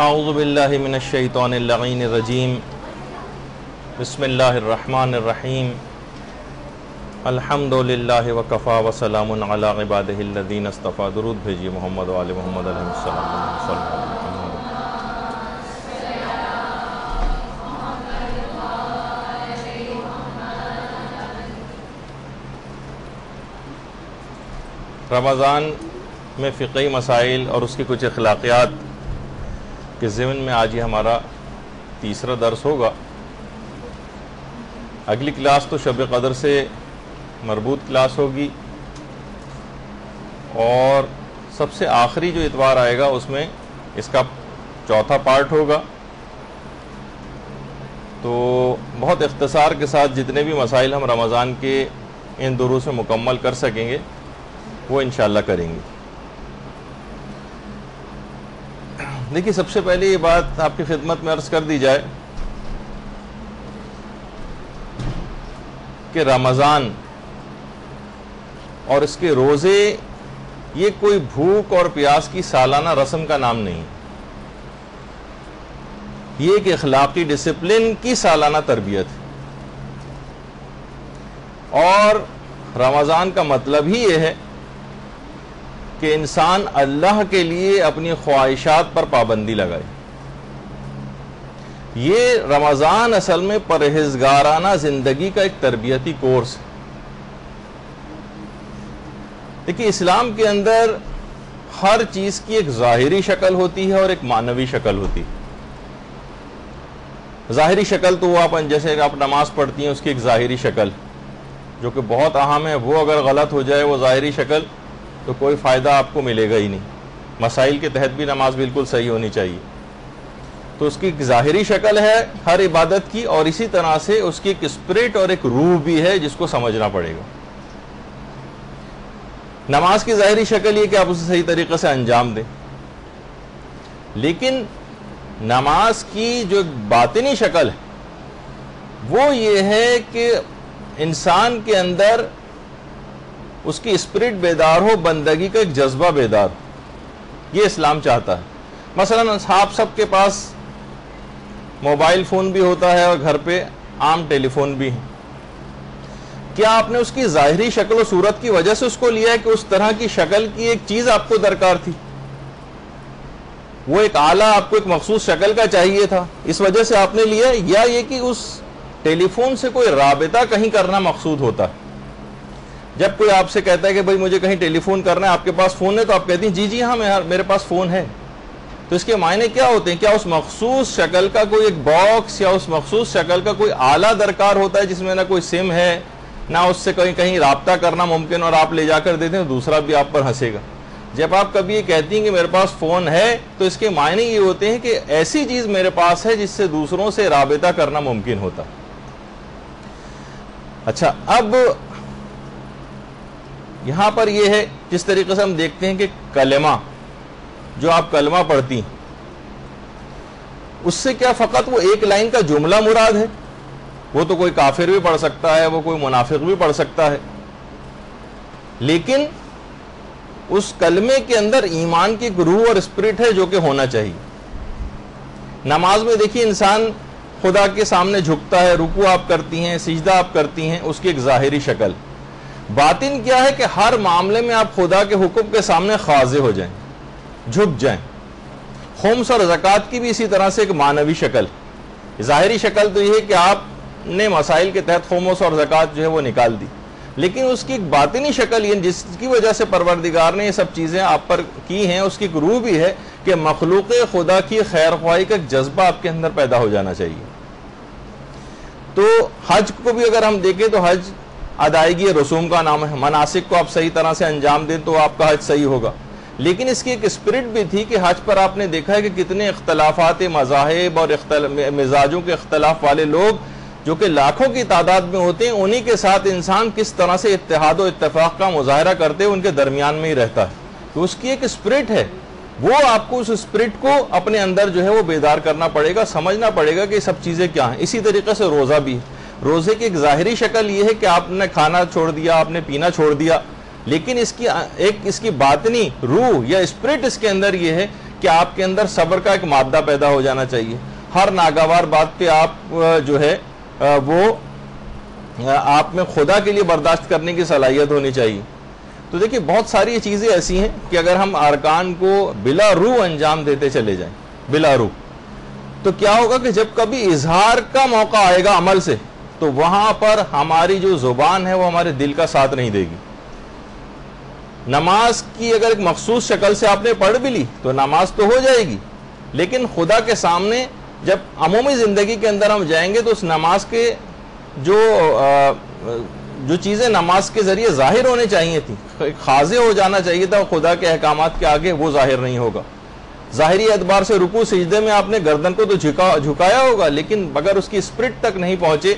اعوذ باللہ من الشیطان اللعین الرجیم بسم اللہ الرحمن الرحیم الحمدللہ وکفا وسلام علی عبادہ الذین اصطفیٰ. درود بھیجیے محمد و آل محمد علیہ السلام. رمضان میں فقہی مسائل اور اس کی کچھ اخلاقیات کے ضمن میں آج یہ ہمارا تیسرا درس ہوگا. اگلی کلاس تو شب قدر سے مربوط کلاس ہوگی اور سب سے آخری جو اتوار آئے گا اس میں اس کا چوتھا پارٹ ہوگا. تو بہت اختصار کے ساتھ جتنے بھی مسائل ہم رمضان کے ان دروس میں مکمل کر سکیں گے وہ انشاءاللہ کریں گے. دیکھیے سب سے پہلے یہ بات آپ کی خدمت میں عرض کر دی جائے کہ رمضان اور اس کے روزے یہ کوئی بھوک اور پیاس کی سالانہ رسم کا نام نہیں. یہ ایک اخلاقی ڈسپلن کی سالانہ تربیت ہے. اور رمضان کا مطلب ہی یہ ہے کہ انسان اللہ کے لیے اپنی خواہشات پر پابندی لگائے. یہ رمضان اصل میں پرہیزگارانہ زندگی کا ایک تربیتی کورس ہے. دیکھیے اسلام کے اندر ہر چیز کی ایک ظاہری شکل ہوتی ہے اور ایک معنوی شکل ہوتی ہے. ظاہری شکل تو وہ جیسے آپ نماز پڑھتی ہیں اس کی ایک ظاہری شکل جو کہ بہت اہم ہے. وہ اگر غلط ہو جائے وہ ظاہری شکل تو کوئی فائدہ آپ کو ملے گا ہی نہیں. مسائل کے تحت بھی نماز بالکل صحیح ہونی چاہیے. تو اس کی ایک ظاہری شکل ہے ہر عبادت کی اور اسی طرح سے اس کی ایک اسپرٹ اور ایک روح بھی ہے جس کو سمجھنا پڑے گا. نماز کی ظاہری شکل یہ کہ آپ اسے صحیح طریقے سے انجام دیں. لیکن نماز کی جو باطنی شکل ہے وہ یہ ہے کہ انسان کے اندر اس کی اسپرٹ بیدار ہو, بندگی کا ایک جذبہ بیدار ہو. یہ اسلام چاہتا ہے. مثلا آپ سب کے پاس موبائل فون بھی ہوتا ہے اور گھر پہ عام ٹیلی فون بھی ہے. کیا آپ نے اس کی ظاہری شکل و صورت کی وجہ سے اس کو لیا ہے کہ اس طرح کی شکل کی ایک چیز آپ کو درکار تھی؟ وہ ایک آلہ آپ کو ایک مخصوص شکل کا چاہیے تھا اس وجہ سے آپ نے لیا, یا یہ کہ اس ٹیلی فون سے کوئی رابطہ کہیں کرنا مقصود ہوتا ہے؟ جب کوئی آپ سے کہتا ہے کہ بھئی مجھے کہیں ٹیلی فون کرنا ہے, آپ کے پاس فون ہے, تو آپ کہتے ہیں جی ہاں میرے پاس فون ہے. تو اس کے معنی کیا ہوتے ہیں؟ کیا اس مخصوص شکل کا کوئی ایک باکس یا اس مخصوص شکل کا کوئی آلہ درکار ہوتا ہے جس میں نہ کوئی سم ہے نہ اس سے کہیں رابطہ کرنا ممکن, اور آپ لے جا کر دیتے ہیں دوسرا بھی آپ پر ہنسے گا. جب آپ کبھی یہ کہتی ہیں کہ میرے پاس فون ہے تو اس کے معنی یہ ہوتے ہیں کہ ایسی چیز میرے پاس ہے جس سے دوسروں سے رابطہ کرنا ممکن ہوتا. اچھا, اب یہاں پر یہ ہے جس طریقے سے ہم دیکھتے ہیں کہ کلمہ جو آپ کلمہ پڑھتی ہیں اس سے کیا فقط وہ ایک لائن کا جملہ مراد ہے؟ وہ تو کوئی کافر بھی پڑھ سکتا ہے, وہ کوئی منافق بھی پڑھ سکتا ہے. لیکن اس کلمے کے اندر ایمان کی ایک روح اور اسپرٹ ہے جو کہ ہونا چاہیے. نماز میں دیکھیے انسان خدا کے سامنے جھکتا ہے, رکوع آپ کرتی ہیں, سجدہ آپ کرتی ہیں, اس کی ایک ظاہری شکل. باطن کیا ہے کہ ہر معاملے میں آپ خدا کے حکم کے سامنے خاضع ہو جائیں, جھک جائیں. خمس اور زکوٰۃ کی بھی اسی طرح سے ایک معنوی شکل. ظاہری شکل تو یہ ہے کہ آپ نے مسائل کے تحت خمس اور زکوٰۃ جو ہے وہ نکال دی, لیکن اس کی ایک باطنی شکل یہ جس کی وجہ سے پروردگار نے یہ سب چیزیں آپ پر کی ہیں اس کی ایک روح بھی ہے کہ مخلوق خدا کی خیر خواہی کا ایک جذبہ آپ کے اندر پیدا ہو جانا چاہیے. تو حج کو بھی اگر ہم دیکھیں تو حج ادائیگی رسوم کا نام ہے. مناسک کو آپ صحیح طرح سے انجام دیں تو آپ کا حج صحیح ہوگا. لیکن اس کی ایک اسپرٹ بھی تھی کہ حج پر آپ نے دیکھا ہے کہ کتنے اختلافات مذاہب اور مزاجوں کے اختلاف والے لوگ جو کہ لاکھوں کی تعداد میں ہوتے ہیں, انہی کے ساتھ انسان کس طرح سے اتحاد و اتفاق کا مظاہرہ کرتے ان کے درمیان میں ہی رہتا ہے. تو اس کی ایک اسپرٹ ہے, وہ آپ کو اس اسپرٹ کو اپنے اندر جو ہے وہ بیدار کرنا پڑے گا, سمجھنا پڑے گا کہ یہ سب چیزیں کیا ہیں. اسی طریقے سے روزہ بھی ہے. روزے کی ایک ظاہری شکل یہ ہے کہ آپ نے کھانا چھوڑ دیا, آپ نے پینا چھوڑ دیا, لیکن اس کی باطنی روح یا اسپرٹ اس کے اندر یہ ہے کہ آپ کے اندر صبر کا ایک مادہ پیدا ہو جانا چاہیے. ہر ناگوار بات پہ آپ جو ہے وہ آپ میں خدا کے لیے برداشت کرنے کی صلاحیت ہونی چاہیے. تو دیکھیے بہت ساری چیزیں ایسی ہیں کہ اگر ہم ارکان کو بلا روح انجام دیتے چلے جائیں بلا روح، تو کیا ہوگا کہ جب کبھی اظہار کا موقع آئے گا عمل سے تو وہاں پر ہماری جو زبان ہے وہ ہمارے دل کا ساتھ نہیں دے گی. نماز کی اگر ایک مخصوص شکل سے آپ نے پڑھ بھی لی تو نماز تو ہو جائے گی، لیکن خدا کے سامنے جب عمومی زندگی کے اندر ہم جائیں گے تو اس نماز کے جو چیزیں نماز کے ذریعے ظاہر ہونے چاہیے تھی، خاضع ہو جانا چاہیے تھا خدا کے احکامات کے آگے، وہ ظاہر نہیں ہوگا. ظاہری اعتبار سے رکوع سجدے میں آپ نے گردن کو تو جھکایا ہوگا، لیکن اگر اس کی اسپرٹ تک نہیں پہنچے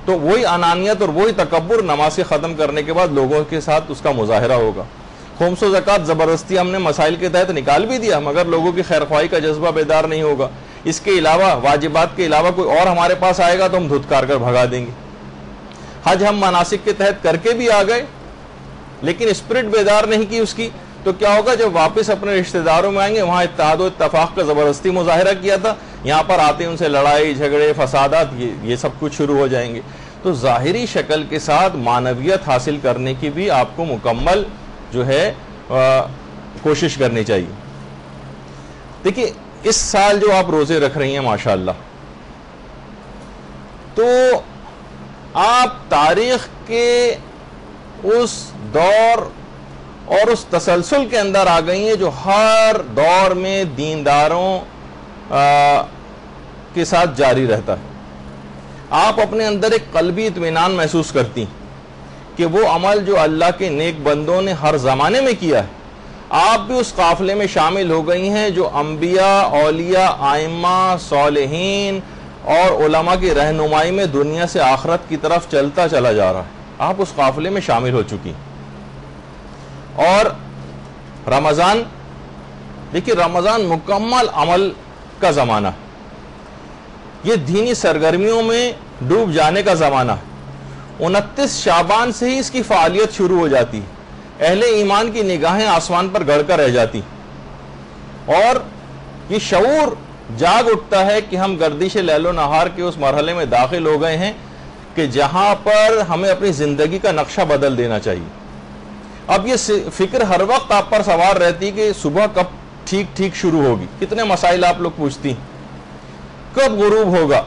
تو وہی انانیت اور وہی تکبر نماز سے ختم کرنے کے بعد لوگوں کے ساتھ اس کا مظاہرہ ہوگا. خمس و زکوٰۃ زبردستی ہم نے مسائل کے تحت نکال بھی دیا، مگر لوگوں کی خیرخواہی کا جذبہ بیدار نہیں ہوگا. اس کے علاوہ واجبات کے علاوہ کوئی اور ہمارے پاس آئے گا تو ہم دھتکار کر بھگا دیں گے. حج ہم مناسک کے تحت کر کے بھی آ گئے لیکن اسپرٹ بیدار نہیں کی اس کی، تو کیا ہوگا جب واپس اپنے رشتہ داروں میں آئیں گے وہاں اتحاد و اتفاق کا زبردستی مظاہرہ کیا تھا، یہاں پر آتے ہیں ان سے لڑائی جھگڑے فسادات یہ سب کچھ شروع ہو جائیں گے. تو ظاہری شکل کے ساتھ معنویت حاصل کرنے کی بھی آپ کو مکمل جو ہے کوشش کرنی چاہیے. دیکھیے اس سال جو آپ روزے رکھ رہی ہیں ماشاءاللہ، تو آپ تاریخ کے اس دور اور اس تسلسل کے اندر آ گئی ہیں جو ہر دور میں دینداروں کے ساتھ جاری رہتا ہے. آپ اپنے اندر ایک قلبی اطمینان محسوس کرتی کہ وہ عمل جو اللہ کے نیک بندوں نے ہر زمانے میں کیا ہے، آپ بھی اس قافلے میں شامل ہو گئی ہیں جو انبیاء، اولیاء، ائمہ، صالحین اور علماء کی رہنمائی میں دنیا سے آخرت کی طرف چلتا چلا جا رہا ہے. آپ اس قافلے میں شامل ہو چکی. اور رمضان، دیکھیے رمضان مکمل عمل کا زمانہ ہے، یہ دینی سرگرمیوں میں ڈوب جانے کا زمانہ ہے. 29 شعبان سے ہی اس کی فعالیت شروع ہو جاتی ہے. اہل ایمان کی نگاہیں آسمان پر گڑ کر رہ جاتی اور یہ شعور جاگ اٹھتا ہے کہ ہم گردش لیل و نہار کے اس مرحلے میں داخل ہو گئے ہیں کہ جہاں پر ہمیں اپنی زندگی کا نقشہ بدل دینا چاہیے. اب یہ فکر ہر وقت آپ پر سوار رہتی کہ صبح کب ٹھیک شروع ہوگی. کتنے مسائل آپ لوگ پوچھتی ہیں، کب غروب ہوگا.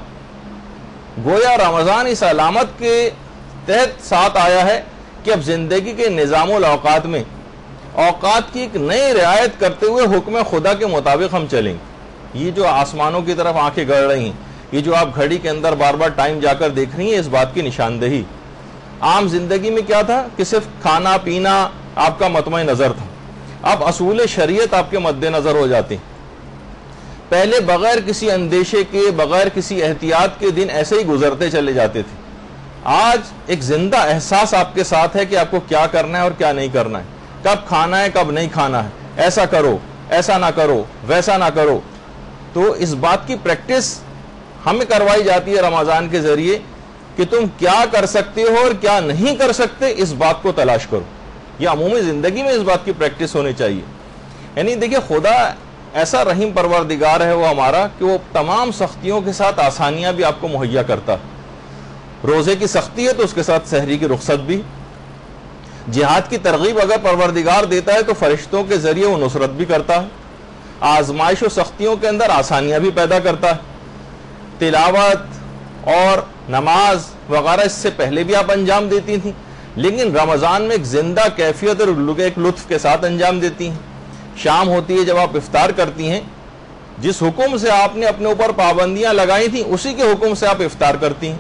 گویا رمضان اس علامت کے تحت ساتھ آیا ہے کہ اب زندگی کے نظام الاوقات میں اوقات کی ایک نئی رعایت کرتے ہوئے حکم خدا کے مطابق ہم چلیں. یہ جو آسمانوں کی طرف آنکھیں گڑ رہی ہیں، یہ جو آپ گھڑی کے اندر بار بار ٹائم جا کر دیکھ رہی ہیں، اس بات کی نشاندہی. عام زندگی میں کیا تھا کہ صرف کھانا پینا آپ کا مطمع نظر تھا، اب اصول شریعت آپ کے مد نظر ہو جاتے ہیں. پہلے بغیر کسی اندیشے کے، بغیر کسی احتیاط کے دن ایسے ہی گزرتے چلے جاتے تھے. آج ایک زندہ احساس آپ کے ساتھ ہے کہ آپ کو کیا کرنا ہے اور کیا نہیں کرنا ہے، کب کھانا ہے کب نہیں کھانا ہے، ایسا کرو، ایسا نہ کرو، ویسا نہ کرو. تو اس بات کی پریکٹس ہمیں کروائی جاتی ہے رمضان کے ذریعے کہ تم کیا کر سکتے ہو اور کیا نہیں کر سکتے، اس بات کو تلاش کرو. یہ عمومی زندگی میں اس بات کی پریکٹس ہونی چاہیے. یعنی دیکھیں خدا ایسا رحیم پروردگار ہے وہ ہمارا کہ وہ تمام سختیوں کے ساتھ آسانیاں بھی آپ کو مہیا کرتا ہے. روزے کی سختی ہے تو اس کے ساتھ سحری کی رخصت بھی. جہاد کی ترغیب اگر پروردگار دیتا ہے تو فرشتوں کے ذریعے وہ نصرت بھی کرتا ہے. آزمائش و سختیوں کے اندر آسانیاں بھی پیدا کرتا ہے. تلاوت اور نماز وغیرہ اس سے پہلے بھی آپ انجام دیتی تھیں، لیکن رمضان میں ایک زندہ کیفیت اور ایک لطف کے ساتھ انجام دیتی ہیں. شام ہوتی ہے جب آپ افطار کرتی ہیں، جس حکم سے آپ نے اپنے اوپر پابندیاں لگائی تھیں اسی کے حکم سے آپ افطار کرتی ہیں.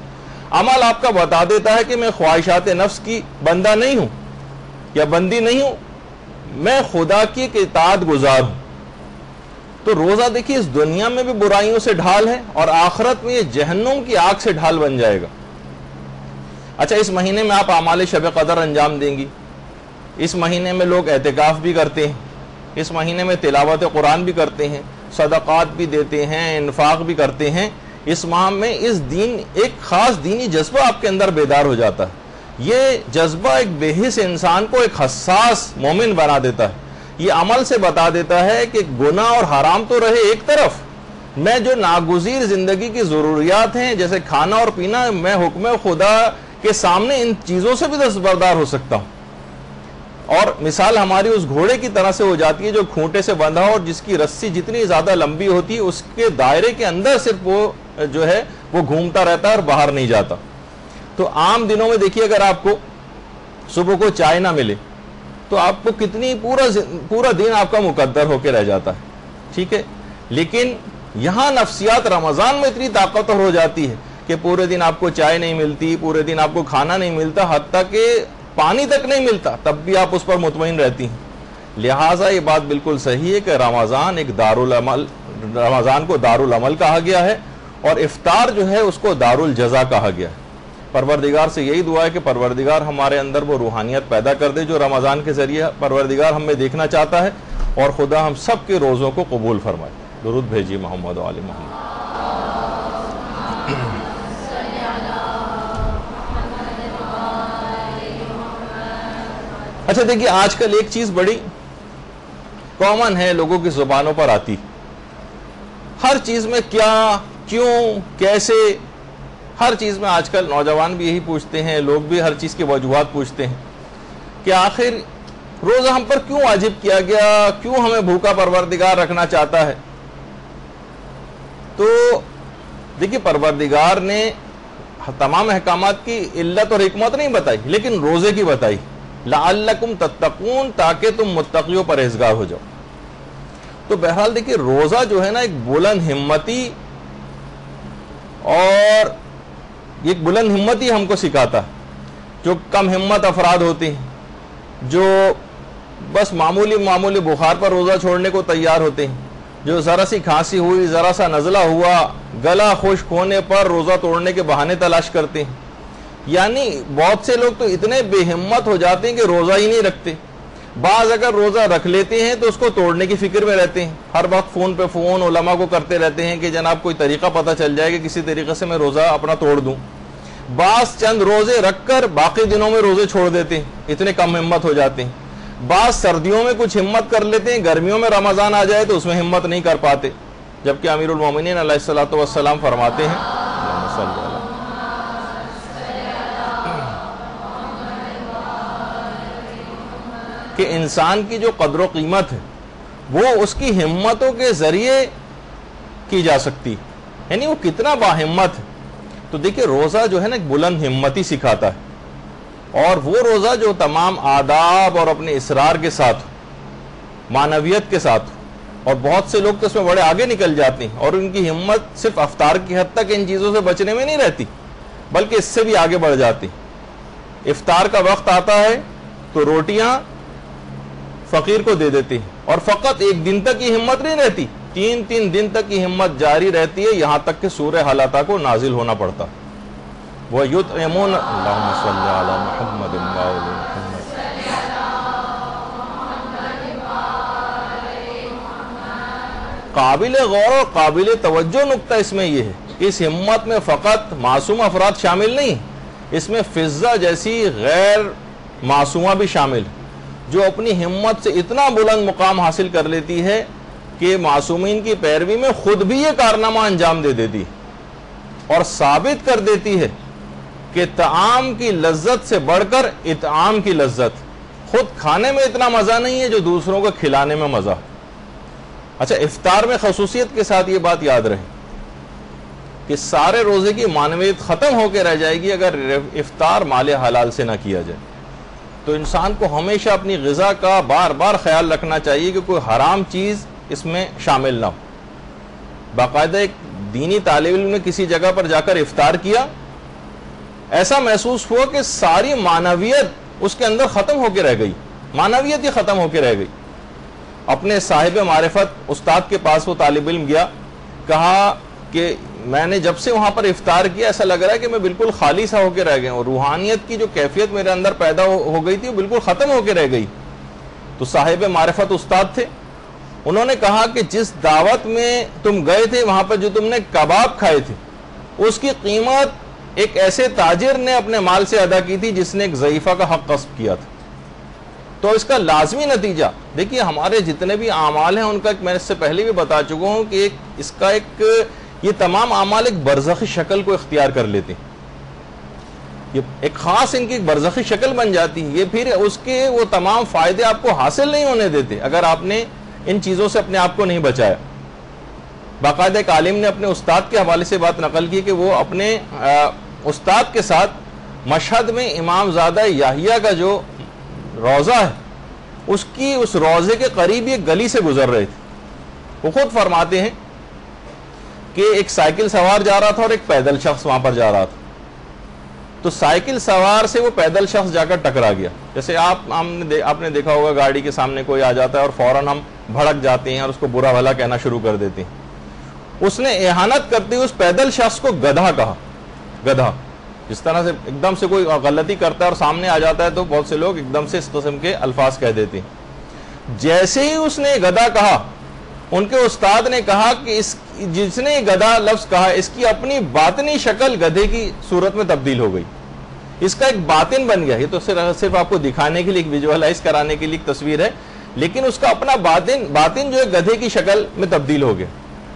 عمل آپ کا بتا دیتا ہے کہ میں خواہشات نفس کی بندہ نہیں ہوں یا بندی نہیں ہوں، میں خدا کی ایک اطاعت گزار ہوں. تو روزہ دیکھیے اس دنیا میں بھی برائیوں سے ڈھال ہے اور آخرت میں یہ جہنم کی آگ سے ڈھال بن جائے گا. اچھا، اس مہینے میں آپ اعمال شب قدر انجام دیں گی. اس مہینے میں لوگ اعتکاف بھی کرتے ہیں، اس مہینے میں تلاوت قرآن بھی کرتے ہیں، صدقات بھی دیتے ہیں، انفاق بھی کرتے ہیں. اس ماہ میں اس دین ایک خاص دینی جذبہ آپ کے اندر بیدار ہو جاتا ہے. یہ جذبہ ایک بے حس انسان کو ایک حساس مومن بنا دیتا ہے. یہ عمل سے بتا دیتا ہے کہ گناہ اور حرام تو رہے ایک طرف، میں جو ناگزیر زندگی کی ضروریات ہیں جیسے کھانا اور پینا، میں حکم خدا کے سامنے ان چیزوں سے بھی دستبردار ہو سکتا ہوں۔ اور مثال ہماری اس گھوڑے کی طرح سے ہو جاتی ہے جو کھونٹے سے بندھا اور جس کی رسی جتنی زیادہ لمبی ہوتی ہے اس کے دائرے کے اندر صرف وہ جو ہے وہ گھومتا رہتا ہے اور باہر نہیں جاتا۔ تو عام دنوں میں دیکھیے اگر آپ کو صبح کو چائے نہ ملے تو آپ کو کتنی پورا دن آپ کا مقدر ہو کے رہ جاتا ہے، ٹھیک ہے۔ لیکن یہاں نفسیات رمضان میں اتنی طاقتور ہو جاتی ہے کہ پورے دن آپ کو چائے نہیں ملتی، پورے دن آپ کو کھانا نہیں ملتا، حتیٰ کہ پانی تک نہیں ملتا، تب بھی آپ اس پر مطمئن رہتی ہیں۔ لہٰذا یہ بات بالکل صحیح ہے کہ رمضان ایک رمضان کو دارالعمل کہا گیا ہے، اور افطار جو ہے اس کو دارالجزا کہا گیا ہے۔ پروردگار سے یہی دعا ہے کہ پروردگار ہمارے اندر وہ روحانیت پیدا کر دے جو رمضان کے ذریعے پروردگار ہم میں دیکھنا چاہتا ہے، اور خدا ہم سب کے روزوں کو قبول فرمائے۔ درود بھیجیے محمد و آل محمد۔ اچھا دیکھیے، آج کل ایک چیز بڑی کامن ہے، لوگوں کی زبانوں پر آتی، ہر چیز میں کیا، کیوں، کیسے، ہر چیز میں آج کل نوجوان بھی یہی پوچھتے ہیں، لوگ بھی ہر چیز کی وجوہات پوچھتے ہیں کہ آخر روزہ ہم پر کیوں واجب کیا گیا، کیوں ہمیں بھوکا پروردگار رکھنا چاہتا ہے۔ تو دیکھیے، پروردگار نے تمام احکامات کی علت اور حکمت نہیں بتائی، لیکن روزے کی بتائی، لعلکم تتقون، تاکہ تم متقی و پرہیزگار ہو جاؤ۔ تو بہرحال دیکھیے، روزہ جو ہے نا ایک بلند ہمتی، اور ایک بلند ہمتی ہم کو سکھاتا ہے۔ جو کم ہمت افراد ہوتے ہیں، جو بس معمولی بخار پر روزہ چھوڑنے کو تیار ہوتے ہیں، جو ذرا سی کھانسی ہوئی، ذرا سا نزلہ ہوا، گلا خشک ہونے پر روزہ توڑنے کے بہانے تلاش کرتے ہیں۔ یعنی بہت سے لوگ تو اتنے بے ہمت ہو جاتے ہیں کہ روزہ ہی نہیں رکھتے۔ بعض اگر روزہ رکھ لیتے ہیں تو اس کو توڑنے کی فکر میں رہتے ہیں، ہر وقت فون پہ فون علماء کو کرتے رہتے ہیں کہ جناب کوئی طریقہ پتہ چل جائے کہ کسی طریقے سے میں روزہ اپنا توڑ دوں۔ بعض چند روزے رکھ کر باقی دنوں میں روزے چھوڑ دیتے ہیں، اتنے کم ہمت ہو جاتے ہیں۔ بعض سردیوں میں کچھ ہمت کر لیتے ہیں، گرمیوں میں رمضان آ جائے تو اس میں ہمت نہیں کر پاتے، جبکہ امیر المومنین علیہ الصلوۃ والسلام فرماتے ہیں کہ انسان کی جو قدر و قیمت ہے وہ اس کی ہمتوں کے ذریعے کی جا سکتی، یعنی وہ کتنا باہمت ہے۔ تو دیکھیں، روزہ جو ہے نا ایک بلند ہمتی سکھاتا ہے، اور وہ روزہ جو تمام آداب اور اپنے اصرار کے ساتھ، معنویت کے ساتھ، اور بہت سے لوگ تو اس میں بڑے آگے نکل جاتے ہیں، اور ان کی ہمت صرف افطار کی حد تک ان چیزوں سے بچنے میں نہیں رہتی، بلکہ اس سے بھی آگے بڑھ جاتی۔ افطار کا وقت آتا ہے تو روٹیاں فقیر کو دے دیتے ہیں، اور فقط ایک دن تک یہ ہمت نہیں رہتی، 3 دن تک یہ ہمت جاری رہتی ہے، یہاں تک کہ سورہ حلاتا کو نازل ہونا پڑتا۔ وَيُطْعِمُونَ اللَّهُمَّ صَلِّ عَلَى مُحَمَّدٍ وَآلِ مُحَمَّدٍ۔ قابل غور اور قابل توجہ نقطہ اس میں یہ ہے کہ اس ہمت میں فقط معصوم افراد شامل نہیں، اس میں فضہ جیسی غیر معصومہ بھی شامل، جو اپنی ہمت سے اتنا بلند مقام حاصل کر لیتی ہے کہ معصومین کی پیروی میں خود بھی یہ کارنامہ انجام دے دیتی اور ثابت کر دیتی ہے کہ طعام کی لذت سے بڑھ کر اطعام کی لذت، خود کھانے میں اتنا مزہ نہیں ہے جو دوسروں کو کھلانے میں مزہ۔ اچھا، افطار میں خصوصیت کے ساتھ یہ بات یاد رہے کہ سارے روزے کی معنویت ختم ہو کے رہ جائے گی اگر افطار مال حلال سے نہ کیا جائے۔ تو انسان کو ہمیشہ اپنی غذا کا بار بار خیال رکھنا چاہیے کہ کوئی حرام چیز اس میں شامل نہ ہو۔ باقاعدہ ایک دینی طالب علم نے کسی جگہ پر جا کر افطار کیا، ایسا محسوس ہوا کہ ساری معنویت اس کے اندر ختم ہو کے رہ گئی، معنویت ہی ختم ہو کے رہ گئی۔ اپنے صاحب معرفت استاد کے پاس وہ طالب علم گیا، کہا کہ میں نے جب سے وہاں پر افطار کیا ایسا لگ رہا ہے کہ میں بالکل خالی سا ہو کے رہ گیا، اور روحانیت کی جو کیفیت میرے اندر پیدا ہو گئی تھی وہ بالکل ختم ہو کے رہ گئی۔ تو صاحب معرفت استاد تھے، انہوں نے کہا کہ جس دعوت میں تم گئے تھے وہاں پر جو تم نے کباب کھائے تھے اس کی قیمت ایک ایسے تاجر نے اپنے مال سے ادا کی تھی جس نے ایک ضعیفہ کا حق غصب کیا تھا۔ تو اس کا لازمی نتیجہ دیکھیے ہمارے جتنے بھی اعمال ہیں ان کا میں اس سے پہلے بھی بتا چکا ہوں کہ اس کا یہ تمام اعمال ایک برزخی شکل کو اختیار کر لیتے ہیں. یہ ایک خاص ان کی ایک برزخی شکل بن جاتی ہے. یہ پھر اس کے وہ تمام فائدے آپ کو حاصل نہیں ہونے دیتے اگر آپ نے ان چیزوں سے اپنے آپ کو نہیں بچایا. باقاعدہ ایک عالم نے اپنے استاد کے حوالے سے بات نقل کی کہ وہ اپنے استاد کے ساتھ مشہد میں امام زادہ یحییٰ کا جو روضہ ہے اس روضے کے قریب ایک گلی سے گزر رہے تھے. وہ خود فرماتے ہیں کہ ایک سائیکل سوار جا رہا تھا اور ایک پیدل شخص وہاں پر جا رہا تھا. تو سائیکل سوار سے وہ پیدل شخص جا کر ٹکرا گیا. جیسے آپ نے دیکھا ہوگا گاڑی کے سامنے کوئی آ جاتا ہے اور فوراً ہم بھڑک جاتے ہیں اور اس کو برا بھلا کہنا شروع کر دیتے ہیں. اس نے اہانت کرتے ہوئے اس پیدل شخص کو گدھا کہا. گدھا جس طرح سے ایک دم سے کوئی غلطی کرتا ہے اور سامنے آ جاتا ہے تو بہت سے لوگ ایک دم سے اس قسم کے الفاظ کہہ دیتے ہیں. جیسے ہی اس نے گدھا کہا ان کے استاد نے کہا کہ جس نے گدھا لفظ کہا اس کی اپنی باطنی شکل گدھے کی صورت میں تبدیل ہو گئی. اس کا ایک باطن بن گیا. یہ تو صرف آپ کو دکھانے کے لیے ویژوالائز کرانے کے لیے ایک تصویر ہے لیکن اس کا اپنا باطن جو ہے گدھے کی شکل میں تبدیل ہو گیا.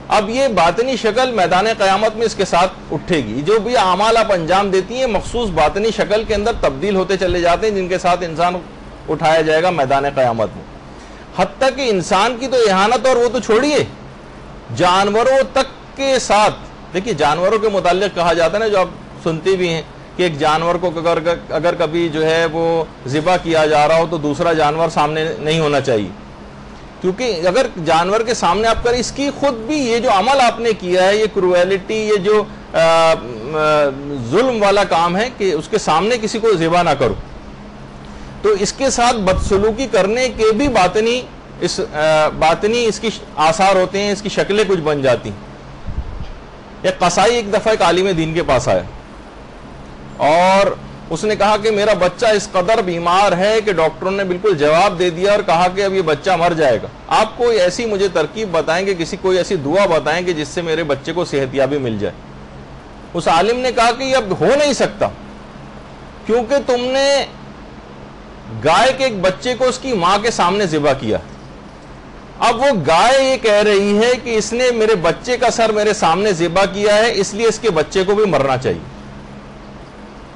اب یہ باطنی شکل میدان قیامت میں اس کے ساتھ اٹھے گی. جو بھی اعمال آپ انجام دیتی ہیں مخصوص باطنی شکل کے اندر تبدیل ہوتے چلے جاتے ہیں جن کے ساتھ انسان اٹھایا جائے گا میدان قیامت میں. حتیٰ کہ انسان کی تو اہانت اور وہ تو چھوڑیے جانوروں تک کے ساتھ. دیکھیے جانوروں کے متعلق کہا جاتا ہے نا جو آپ سنتے بھی ہیں کہ ایک جانور کو اگر کبھی جو ہے وہ ذبح کیا جا رہا ہو تو دوسرا جانور سامنے نہیں ہونا چاہیے کیونکہ اگر جانور کے سامنے آپ کریں اس کی خود بھی یہ جو عمل آپ نے کیا ہے یہ کرویلٹی یہ جو ظلم والا کام ہے کہ اس کے سامنے کسی کو ذبح نہ کرو تو اس کے ساتھ بدسلوکی کرنے کے بھی باطنی اس کی آثار ہوتے ہیں. اس کی شکلیں کچھ بن جاتی ہیں. ایک قصائی ایک دفعہ ایک عالم دین کے پاس آیا اور اس نے کہا کہ میرا بچہ اس قدر بیمار ہے کہ ڈاکٹروں نے بالکل جواب دے دیا اور کہا کہ اب یہ بچہ مر جائے گا. آپ کوئی ایسی مجھے ترکیب بتائیں کہ کوئی ایسی دعا بتائیں کہ جس سے میرے بچے کو صحت یابی مل جائے. اس عالم نے کہا کہ یہ اب ہو نہیں سکتا کیونکہ تم نے گائے کے ایک بچے کو اس کی ماں کے سامنے ذبح کیا. اب وہ گائے یہ کہہ رہی ہے کہ اس نے میرے بچے کا سر میرے سامنے ذبح کیا ہے اس لیے اس کے بچے کو بھی مرنا چاہیے.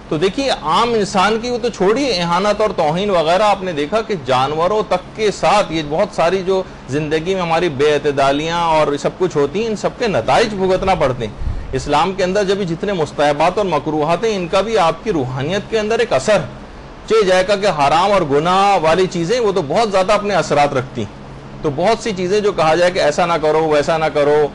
تو دیکھیے عام انسان کی وہ تو چھوڑیے اہانت اور توہین وغیرہ آپ نے دیکھا کہ جانوروں تک کے ساتھ یہ بہت ساری جو زندگی میں ہماری بے اعتدالیاں اور سب کچھ ہوتی ہیں ان سب کے نتائج بھگتنا پڑتے ہیں. اسلام کے اندر جب جتنے مستحبات اور مکروہات ہیں ان کا بھی آپ کی روحانیت کے اندر ایک اثر چاہے جائے گا کہ حرام اور گناہ والی چیزیں وہ تو بہت زیادہ اپنے اثرات رکھتی ہیں. تو بہت سی چیزیں جو کہا جائے کہ ایسا نہ کرو ویسا نہ کرو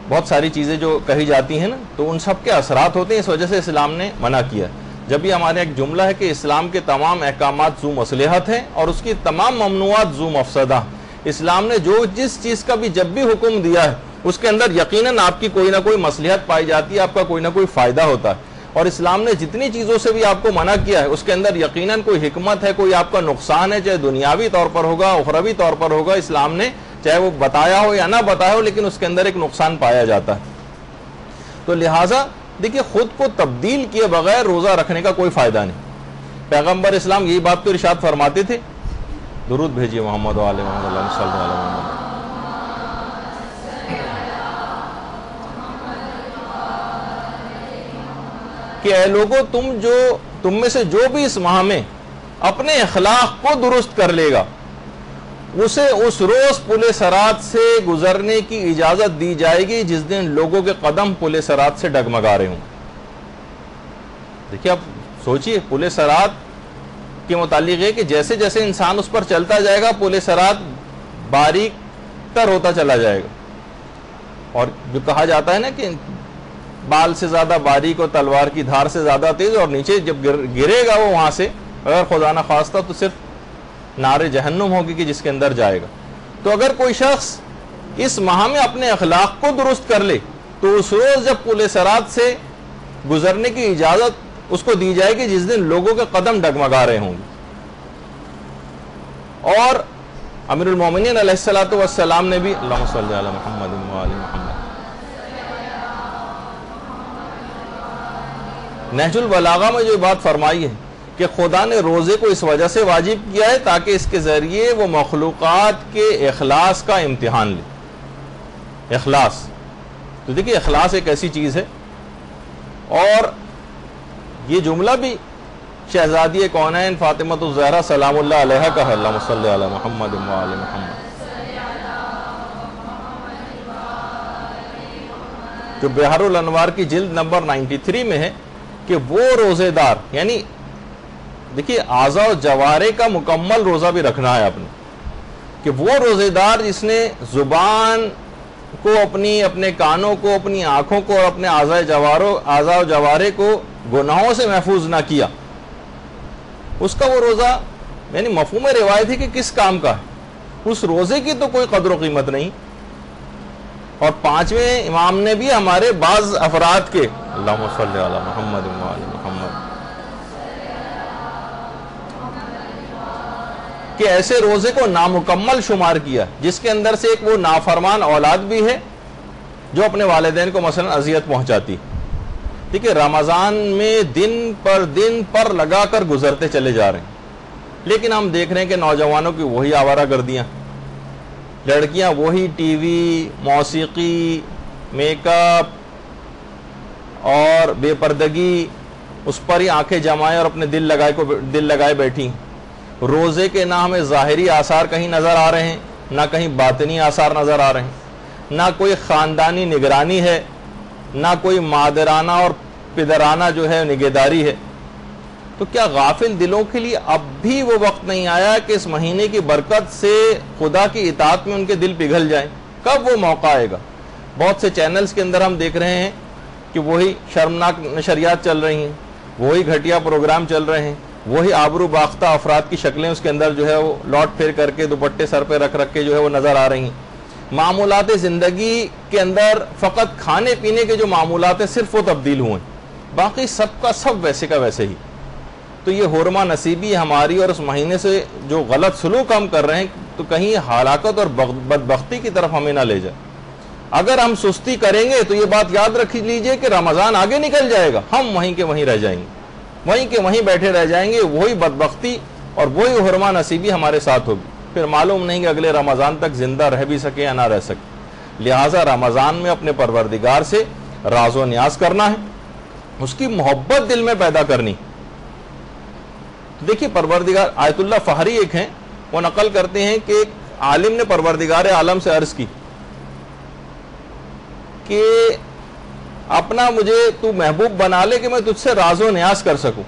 بہت ساری چیزیں جو کہی جاتی ہیں نا تو ان سب کے اثرات ہوتے ہیں. اس وجہ سے اسلام نے منع کیا. جب یہ ہمارے ایک جملہ ہے کہ اسلام کے تمام احکامات ذو مصلحت ہیں اور اس کی تمام ممنوعات ذو مفسدہ. اسلام نے جس چیز کا بھی جب بھی حکم دیا ہے اس کے اندر یقیناً آپ کی کوئی نہ کوئی مصلحت پائی جاتی ہے آپ کا کوئی نہ کوئی فائدہ ہوتا ہے. اور اسلام نے جتنی چیزوں سے بھی آپ کو منع کیا ہے اس کے اندر یقیناً کوئی حکمت ہے کوئی آپ کا نقصان ہے چاہے دنیاوی طور پر ہوگا اخروی طور پر ہوگا. اسلام نے چاہے وہ بتایا ہو یا نہ بتایا ہو لیکن اس کے اندر ایک نقصان پایا جاتا ہے. تو لہٰذا دیکھیے خود کو تبدیل کیے بغیر روزہ رکھنے کا کوئی فائدہ نہیں. پیغمبر اسلام یہی بات تو ارشاد فرماتے تھے. درود بھیجیے محمد و آل محمد اللہ صلی اللہ علیہ وسلم. کہ اے لوگو تم میں سے جو بھی اس ماہ میں اپنے اخلاق کو درست کر لے گا اسے اس روز پل صراط سے گزرنے کی اجازت دی جائے گی جس دن لوگوں کے قدم پل صراط سے ڈگمگا رہے ہوں. دیکھیے آپ سوچئے پل صراط کے متعلق ہے کہ جیسے جیسے انسان اس پر چلتا جائے گا پل صراط باریک تر ہوتا چلا جائے گا. اور جو کہا جاتا ہے نا کہ بال سے زیادہ باریک اور تلوار کی دھار سے زیادہ تیز اور نیچے جب گرے گا وہ وہاں سے اگر خدا نہ خواستہ تو صرف نار جہنم ہوگی کہ جس کے اندر جائے گا. تو اگر کوئی شخص اس ماہ میں اپنے اخلاق کو درست کر لے تو اس روز جب پل صراط سے گزرنے کی اجازت اس کو دی جائے گی جس دن لوگوں کے قدم ڈگمگا رہے ہوں گے. اور امیر المومنین علیہ السلام نے بھی اللہم صلی علی محمد و آل محمد نہج البلاغہ میں جو بات فرمائی ہے کہ خدا نے روزے کو اس وجہ سے واجب کیا ہے تاکہ اس کے ذریعے وہ مخلوقات کے اخلاص کا امتحان لے. اخلاص تو دیکھیے اخلاص ایک ایسی چیز ہے. اور یہ جملہ بھی شہزادی کونین فاطمۃ الزہرا سلام اللہ علیہا کا ہے. اللہم صلی علی محمد و آل محمد, جو بحر الانوار کی جلد نمبر 93 میں ہے کہ وہ روزے دار, یعنی دیکھیے اعضاء و جوارے کا مکمل روزہ بھی رکھنا ہے آپ نے, کہ وہ روزے دار جس نے زبان کو, اپنے کانوں کو, اپنی آنکھوں کو اور اپنے اعضاء و جوارے کو گناہوں سے محفوظ نہ کیا, اس کا وہ روزہ یعنی مفہوم روایت ہے کہ کس کام کا ہے, اس روزے کی تو کوئی قدر و قیمت نہیں. اور پانچویں امام نے بھی ہمارے بعض افراد کے اللہم صلی علی محمد و آل محمد کہ ایسے روزے کو نامکمل شمار کیا جس کے اندر سے ایک وہ نافرمان اولاد بھی ہے جو اپنے والدین کو مثلا اذیت پہنچاتی. دیکھیے رمضان میں دن پر لگا کر گزرتے چلے جا رہے ہیں, لیکن ہم دیکھ رہے ہیں کہ نوجوانوں کی وہی آوارہ گردیاں, لڑکیاں وہی ٹی وی, موسیقی, میک اپ اور بے پردگی, اس پر ہی آنکھیں جمائے اور اپنے دل لگائے بیٹھی. روزے کے نہ ہمیں ظاہری آثار کہیں نظر آ رہے ہیں, نہ کہیں باطنی آثار نظر آ رہے ہیں, نہ کوئی خاندانی نگرانی ہے, نہ کوئی مادرانہ اور پدرانہ جو ہے نگہداری ہے. تو کیا غافل دلوں کے لیے اب بھی وہ وقت نہیں آیا کہ اس مہینے کی برکت سے خدا کی اطاعت میں ان کے دل پگھل جائیں؟ کب وہ موقع آئے گا؟ بہت سے چینلز کے اندر ہم دیکھ رہے ہیں کہ وہی شرمناک نشریات چل رہی ہیں, وہی گھٹیا پروگرام چل رہے ہیں, وہی آبرو باختہ افراد کی شکلیں اس کے اندر جو ہے وہ لوٹ پھر کر کے دوپٹے سر پہ رکھ کے جو ہے وہ نظر آ رہی ہیں. معمولات زندگی کے اندر فقط کھانے پینے کے جو معمولات ہیں صرف وہ تبدیل ہوئے, باقی سب کا سب ویسے کا ویسے ہی. تو یہ حرمہ نصیبی ہماری اور اس مہینے سے جو غلط سلوک ہم کر رہے ہیں تو کہیں ہلاکت اور بدبختی کی طرف ہمیں نہ لے جائے. اگر ہم سستی کریں گے تو یہ بات یاد رکھ لیجئے کہ رمضان آگے نکل جائے گا, ہم وہیں کے وہیں رہ جائیں گے, وہیں کے وہیں بیٹھے رہ جائیں گے, وہی بدبختی اور وہی حرمہ نصیبی ہمارے ساتھ ہوگی. پھر معلوم نہیں کہ اگلے رمضان تک زندہ رہ بھی سکے یا نہ رہ سکے. لہٰذا رمضان میں اپنے پروردگار سے راز و نیاز کرنا ہے, اس کی محبت دل میں پیدا کرنی. دیکھیے پروردگار آیت اللہ فہری ایک ہیں, وہ نقل کرتے ہیں کہ ایک عالم نے پروردگار عالم سے عرض کی کہ اپنا مجھے تو محبوب بنا لے کہ میں تجھ سے راز و نیاز کر سکوں.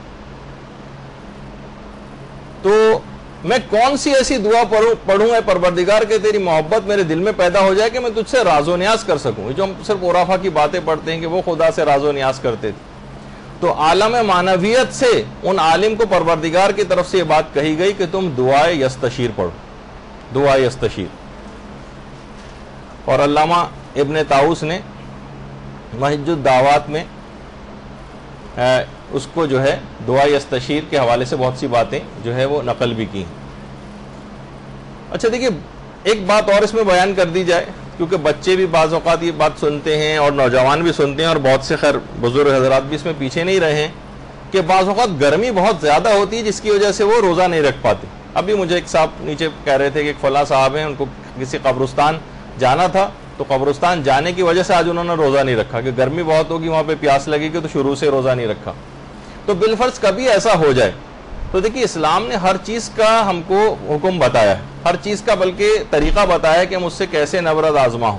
تو میں کون سی ایسی دعا پڑھوں اے پروردگار کہ تیری محبت میرے دل میں پیدا ہو جائے کہ میں تجھ سے راز و نیاز کر سکوں. جو ہم صرف عرفا کی باتیں پڑھتے ہیں کہ وہ خدا سے راز و نیاز کرتے تھے, تو عالم معنویت سے ان عالم کو پروردگار کی طرف سے یہ بات کہی گئی کہ تم دعائے یستشیر پڑھو, دعائے یستشیر. اور علامہ ابن طاؤس نے محج الدعوات میں اس کو جو ہے دعا یستشیر کے حوالے سے بہت سی باتیں جو ہے وہ نقل بھی کی. اچھا دیکھیے ایک بات اور اس میں بیان کر دی جائے, کیونکہ بچے بھی بعض اوقات یہ بات سنتے ہیں اور نوجوان بھی سنتے ہیں, اور بہت سے خیر بزرگ حضرات بھی اس میں پیچھے نہیں رہے ہیں, کہ بعض اوقات گرمی بہت زیادہ ہوتی ہے جس کی وجہ سے وہ روزہ نہیں رکھ پاتے. ابھی مجھے ایک صاحب نیچے کہہ رہے تھے کہ ایک فلاں صاحب ہیں, ان کو کسی قبرستان جانا تھا, تو قبرستان جانے کی وجہ سے آج انہوں نے روزہ نہیں رکھا کہ گرمی بہت ہوگی, وہاں پہ پیاس لگے گی, تو شروع سے روزہ نہیں رکھا. تو بالفرض کبھی ایسا ہو جائے تو دیکھیے اسلام نے ہر چیز کا ہم کو حکم بتایا ہے, ہر چیز کا بلکہ طریقہ بتایا ہے کہ ہم اس سے کیسے نبرد آزما ہوں.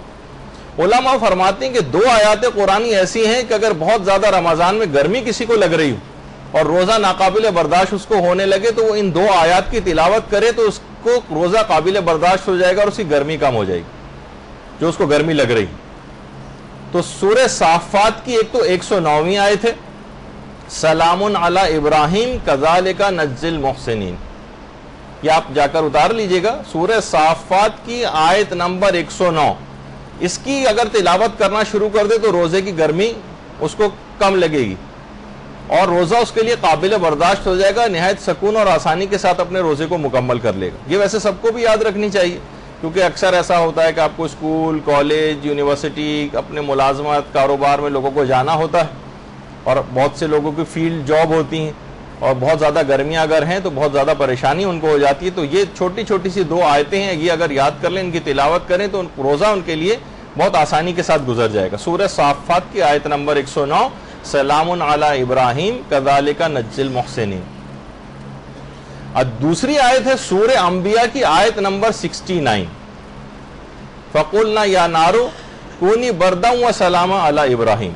علماء فرماتے ہیں کہ 2 آیات قرآنی ایسی ہیں کہ اگر بہت زیادہ رمضان میں گرمی کسی کو لگ رہی ہو اور روزہ ناقابل برداشت اس کو ہونے لگے, تو وہ ان 2 آیات کی تلاوت کرے تو اس کو روزہ قابل برداشت ہو جائے گا اور اس کی گرمی کم ہو جائے گی جو اس کو گرمی لگ رہی. تو سورہ صافات کی ایک تو 109ویں آیت ہے, سلام علی ابراہیم کذالک نجزی المحسنین, یہ آپ جا کر اتار لیجئے گا, سورہ صافات کی آیت نمبر 109. اس کی اگر تلاوت کرنا شروع کر دے تو روزے کی گرمی اس کو کم لگے گی اور روزہ اس کے لیے قابل برداشت ہو جائے گا, نہایت سکون اور آسانی کے ساتھ اپنے روزے کو مکمل کر لے گا. یہ ویسے سب کو بھی یاد رکھنی چاہیے, کیونکہ اکثر ایسا ہوتا ہے کہ آپ کو اسکول, کالج, یونیورسٹی, اپنے ملازمت, کاروبار میں لوگوں کو جانا ہوتا ہے, اور بہت سے لوگوں کی فیلڈ جاب ہوتی ہیں, اور بہت زیادہ گرمیاں اگر ہیں تو بہت زیادہ پریشانی ان کو ہو جاتی ہے. تو یہ چھوٹی چھوٹی سی 2 آیتیں ہیں, یہ اگر یاد کر لیں, ان کی تلاوت کریں تو روزہ ان کے لیے بہت آسانی کے ساتھ گزر جائے گا. سورہ صافات کی آیت نمبر 109, سلام علی ابراہیم کذالک نجزی المحسنین. دوسری آیت ہے سورہ انبیاء کی آیت نمبر 69, فَقُلْنَا يَا نَارُ كُونِي بَرْدًا وَسَلَامًا عَلَى ابراہیم.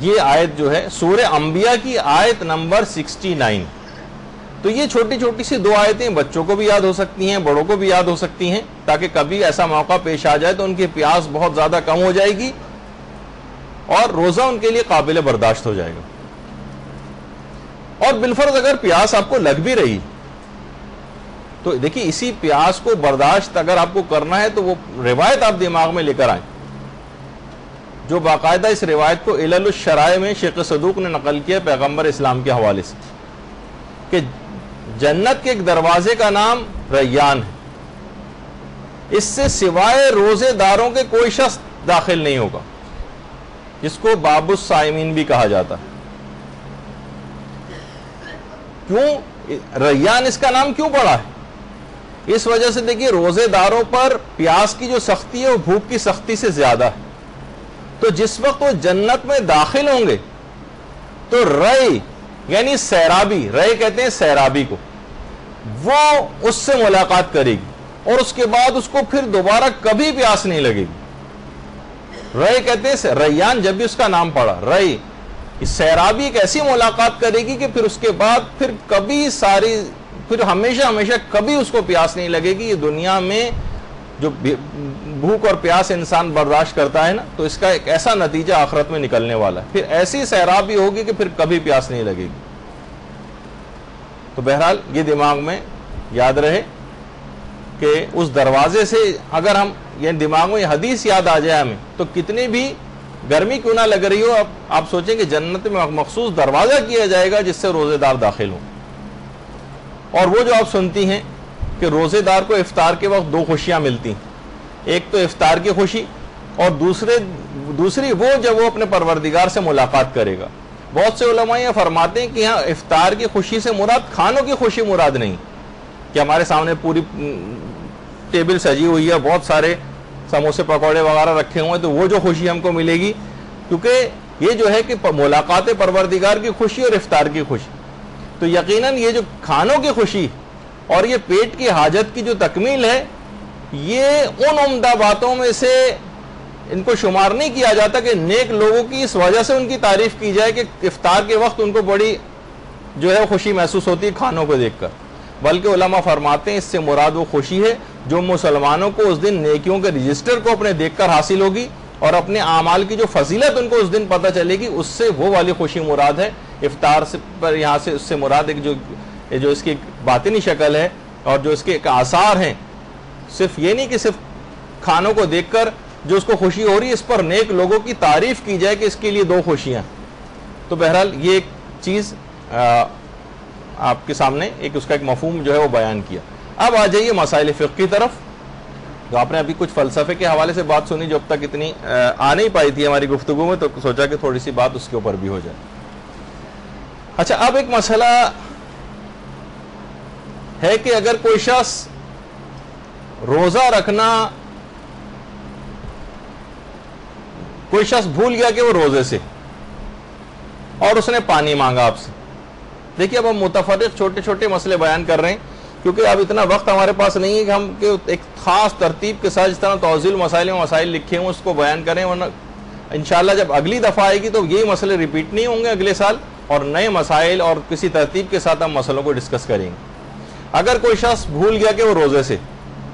یہ آیت جو ہے سورہ انبیاء کی آیت نمبر 69. تو یہ چھوٹی چھوٹی سی 2 آیتیں بچوں کو بھی یاد ہو سکتی ہیں, بڑوں کو بھی یاد ہو سکتی ہیں, تاکہ کبھی ایسا موقع پیش آ جائے تو ان کی پیاس بہت زیادہ کم ہو جائے گی اور روزہ ان کے لیے قابل برداشت ہو جائے گا. اور بالفرض اگر پیاس آپ کو لگ بھی رہی تو دیکھیے اسی پیاس کو برداشت اگر آپ کو کرنا ہے تو وہ روایت آپ دماغ میں لے کر آئیں, جو باقاعدہ اس روایت کو علل الشرائع میں شیخ صدوق نے نقل کیا پیغمبر اسلام کے حوالے سے, کہ جنت کے ایک دروازے کا نام ریان ہے, اس سے سوائے روزے داروں کے کوئی شخص داخل نہیں ہوگا, جس کو باب الصائمین بھی کہا جاتا ہے. کیوں ریان اس کا نام کیوں پڑا ہے؟ اس وجہ سے دیکھیے روزے داروں پر پیاس کی جو سختی ہے وہ بھوک کی سختی سے زیادہ ہے. تو جس وقت وہ جنت میں داخل ہوں گے تو رے یعنی سیرابی, رے کہتے ہیں سیرابی کو, وہ اس سے ملاقات کرے گی اور اس کے بعد اس کو پھر دوبارہ کبھی پیاس نہیں لگے گی. رے کہتے ہیں ریان, جب بھی اس کا نام پڑا رے, سیرابی ایک ایسی ملاقات کرے گی کہ پھر اس کے بعد پھر ہمیشہ ہمیشہ کبھی اس کو پیاس نہیں لگے گی. یہ دنیا میں جو بھوک اور پیاس انسان برداشت کرتا ہے نا, تو اس کا ایک ایسا نتیجہ آخرت میں نکلنے والا ہے, پھر ایسی سیرابی ہوگی کہ پھر کبھی پیاس نہیں لگے گی. تو بہرحال یہ دماغ میں یاد رہے کہ اس دروازے سے اگر ہم یہ دماغ میں یہ حدیث یاد آ جائے ہمیں, تو کتنی بھی گرمی کیوں نہ لگ رہی ہو, آپ سوچیں کہ جنت میں مخصوص دروازہ کیا جائے گا جس سے روزے دار داخل ہوں. اور وہ جو آپ سنتی ہیں کہ روزے دار کو افطار کے وقت 2 خوشیاں ملتی ہیں, ایک تو افطار کی خوشی اور دوسری وہ جب وہ اپنے پروردگار سے ملاقات کرے گا. بہت سے علماء یہ فرماتے ہیں کہ یہاں افطار کی خوشی سے مراد کھانوں کی خوشی مراد نہیں, کہ ہمارے سامنے پوری ٹیبل سجی ہوئی ہے, بہت سارے سموسے پکوڑے وغیرہ رکھے ہوئے ہیں, تو وہ جو خوشی ہم کو ملے گی, کیونکہ یہ جو ہے کہ ملاقات پروردگار کی خوشی اور افطار کی خوشی, تو یقیناً یہ جو کھانوں کی خوشی اور یہ پیٹ کی حاجت کی جو تکمیل ہے, یہ ان عمدہ باتوں میں سے ان کو شمار نہیں کیا جاتا کہ نیک لوگوں کی اس وجہ سے ان کی تعریف کی جائے کہ افطار کے وقت ان کو بڑی جو ہے خوشی محسوس ہوتی ہے کھانوں کو دیکھ کر, بلکہ علماء فرماتے ہیں اس سے مراد وہ خوشی ہے جو مسلمانوں کو اس دن نیکیوں کے رجسٹر کو اپنے دیکھ کر حاصل ہوگی اور اپنے اعمال کی جو فضیلت ان کو اس دن پتہ چلے گی, اس سے وہ والی خوشی مراد ہے. افطار پر یہاں سے اس سے مراد ایک جو اس کی باطنی شکل ہے اور جو اس کے ایک آثار ہیں, صرف یہ نہیں کہ صرف کھانوں کو دیکھ کر جو اس کو خوشی ہو رہی ہے, اس پر نیک لوگوں کی تعریف کی جائے کہ اس کے لیے 2 خوشیاں. تو بہرحال یہ ایک چیز آپ کے سامنے اس کا ایک مفہوم جو ہے وہ بیان کیا. اب آ جائیے مسائل فقہ کی طرف. تو آپ نے ابھی کچھ فلسفے کے حوالے سے بات سنی جو اب تک اتنی آ نہیں پائی تھی ہماری گفتگو میں, تو سوچا کہ تھوڑی سی بات اس کے اوپر بھی ہو جائے. اچھا, اب ایک مسئلہ ہے کہ اگر کوئی شخص روزہ رکھنا, کوئی شخص بھول گیا کہ وہ روزے سے اور اس نے پانی مانگا آپ سے. دیکھیے اب ہم متفرق چھوٹے چھوٹے مسئلے بیان کر رہے ہیں, کیونکہ اب اتنا وقت ہمارے پاس نہیں ہے کہ ہم ایک خاص ترتیب کے ساتھ جس طرح توضیح المسائل میں مسائل لکھے ہوں اس کو بیان کریں, ورنہ انشاءاللہ جب اگلی دفعہ آئے گی تو یہی مسئلے ریپیٹ نہیں ہوں گے اگلے سال, اور نئے مسائل اور کسی ترتیب کے ساتھ ہم مسئلوں کو ڈسکس کریں گے. اگر کوئی شخص بھول گیا کہ وہ روزے سے,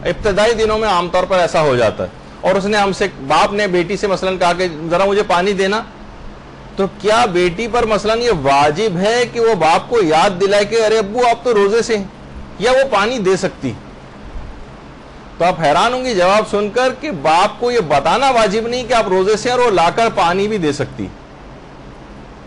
ابتدائی دنوں میں عام طور پر ایسا ہو جاتا ہے, اور اس نے ہم سے, باپ نے بیٹی سے مثلاً کہا کہ ذرا مجھے پانی دینا, تو کیا بیٹی پر مثلاً یہ واجب ہے کہ وہ باپ کو یاد دلائے کہ ارے ابو آپ تو روزے سے ہیں, یا وہ پانی دے سکتی؟ تو آپ حیران ہوں گی جواب سن کر کہ باپ کو یہ بتانا واجب نہیں کہ آپ روزے سے, اور وہ لا کر پانی بھی دے سکتی.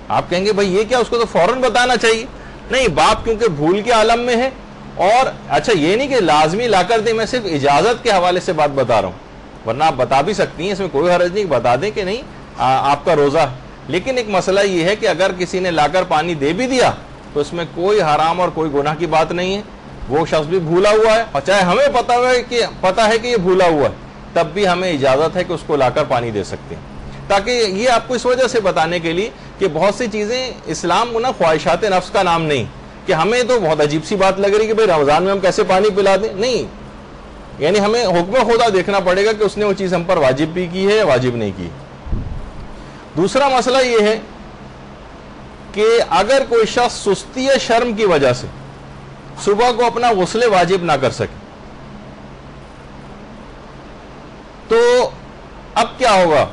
آپ کہیں گے بھائی یہ کیا, اس کو تو فوراً بتانا چاہیے. نہیں, باپ کیونکہ بھول کے عالم میں ہے, اور اچھا یہ نہیں کہ لازمی لا کر دیں, میں صرف اجازت کے حوالے سے بات بتا رہا ہوں, ورنہ آپ بتا بھی سکتی ہیں, اس میں کوئی حرج نہیں, بتا دیں کہ نہیں آپ کا روزہ, لیکن ایک مسئلہ یہ ہے کہ اگر کسی نے لا کر پانی دے بھی دیا تو اس میں کوئی حرام اور کوئی گناہ کی بات نہیں ہے. وہ شخص بھی بھولا ہوا ہے اور چاہے ہمیں پتا ہے کہ یہ بھولا ہوا ہے, تب بھی ہمیں اجازت ہے کہ اس کو لا کر پانی دے سکتے ہیں. تاکہ یہ آپ کو اس وجہ سے بتانے کے لیے کہ بہت سی چیزیں اسلام کو نا خواہشات نفس کا نام نہیں, کہ ہمیں تو بہت عجیب سی بات لگ رہی کہ بھئی رمضان میں ہم کیسے پانی پلا دیں. نہیں, یعنی ہمیں حکم خدا دیکھنا پڑے گا کہ اس نے وہ چیز ہم پر واجب بھی کی ہے یا واجب نہیں کی. دوسرا مسئلہ یہ ہے کہ اگر کوئی شخص سستی یا شرم کی وجہ سے صبح کو اپنا غسل واجب نہ کر سکے تو اب کیا ہوگا؟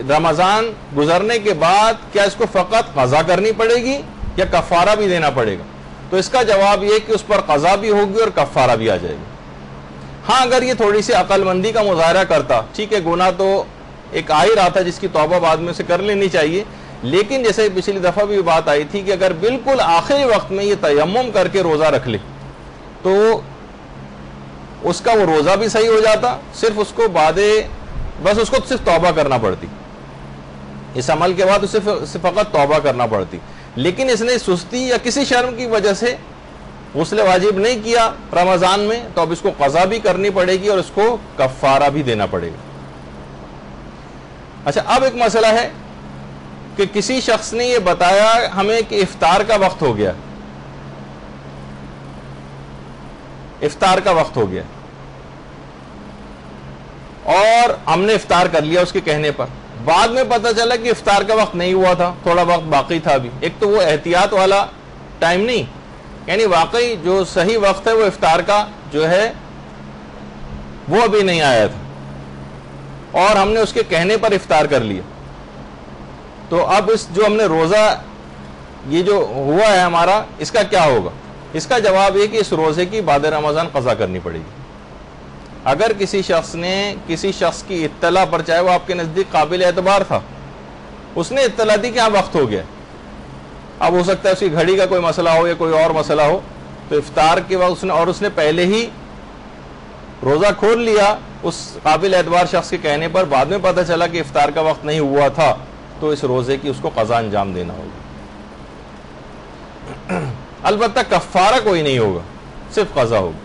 رمضان گزرنے کے بعد کیا اس کو فقط قضا کرنی پڑے گی یا کفارہ بھی دینا پڑے گا؟ تو اس کا جواب یہ کہ اس پر قضا بھی ہوگی اور کفارہ بھی آ جائے گا. ہاں, اگر یہ تھوڑی سی عقل مندی کا مظاہرہ کرتا, ٹھیک ہے, گناہ تو ایک آ ہی رہا تھا جس کی توبہ بعد میں سے کر لینی چاہیے, لیکن جیسے پچھلی دفعہ بھی بات آئی تھی کہ اگر بالکل آخری وقت میں یہ تیمم کر کے روزہ رکھ لے تو اس کا وہ روزہ بھی صحیح ہو جاتا, صرف اس کو بس اس کو صرف توبہ کرنا پڑتی, اس عمل کے بعد اسے فقط توبہ کرنا پڑتی. لیکن اس نے سستی یا کسی شرم کی وجہ سے غسل واجب نہیں کیا رمضان میں, تو اب اس کو قضا بھی کرنی پڑے گی اور اس کو کفارہ بھی دینا پڑے گا. اچھا, اب ایک مسئلہ ہے کہ کسی شخص نے یہ بتایا ہمیں کہ افطار کا وقت ہو گیا, افطار کا وقت ہو گیا, اور ہم نے افطار کر لیا اس کے کہنے پر. بعد میں پتہ چلا کہ افطار کا وقت نہیں ہوا تھا, تھوڑا وقت باقی تھا ابھی. ایک تو وہ احتیاط والا ٹائم نہیں, یعنی واقعی جو صحیح وقت ہے وہ افطار کا جو ہے وہ ابھی نہیں آیا تھا, اور ہم نے اس کے کہنے پر افطار کر لیا. تو اب اس جو ہم نے روزہ یہ جو ہوا ہے ہمارا, اس کا کیا ہوگا؟ اس کا جواب یہ کہ اس روزے کی بعد رمضان قضا کرنی پڑے گی. اگر کسی شخص نے کسی شخص کی اطلاع پر, چاہے وہ آپ کے نزدیک قابل اعتبار تھا, اس نے اطلاع دی کہ ہاں وقت ہو گیا, اب ہو سکتا ہے اس کی گھڑی کا کوئی مسئلہ ہو یا کوئی اور مسئلہ ہو, تو افطار کے وقت اس نے پہلے ہی روزہ کھول لیا اس قابل اعتبار شخص کے کہنے پر, بعد میں پتہ چلا کہ افطار کا وقت نہیں ہوا تھا, تو اس روزے کی اس کو قضا انجام دینا ہوگا. البتہ کفارہ کوئی نہیں ہوگا, صرف قضا ہوگا.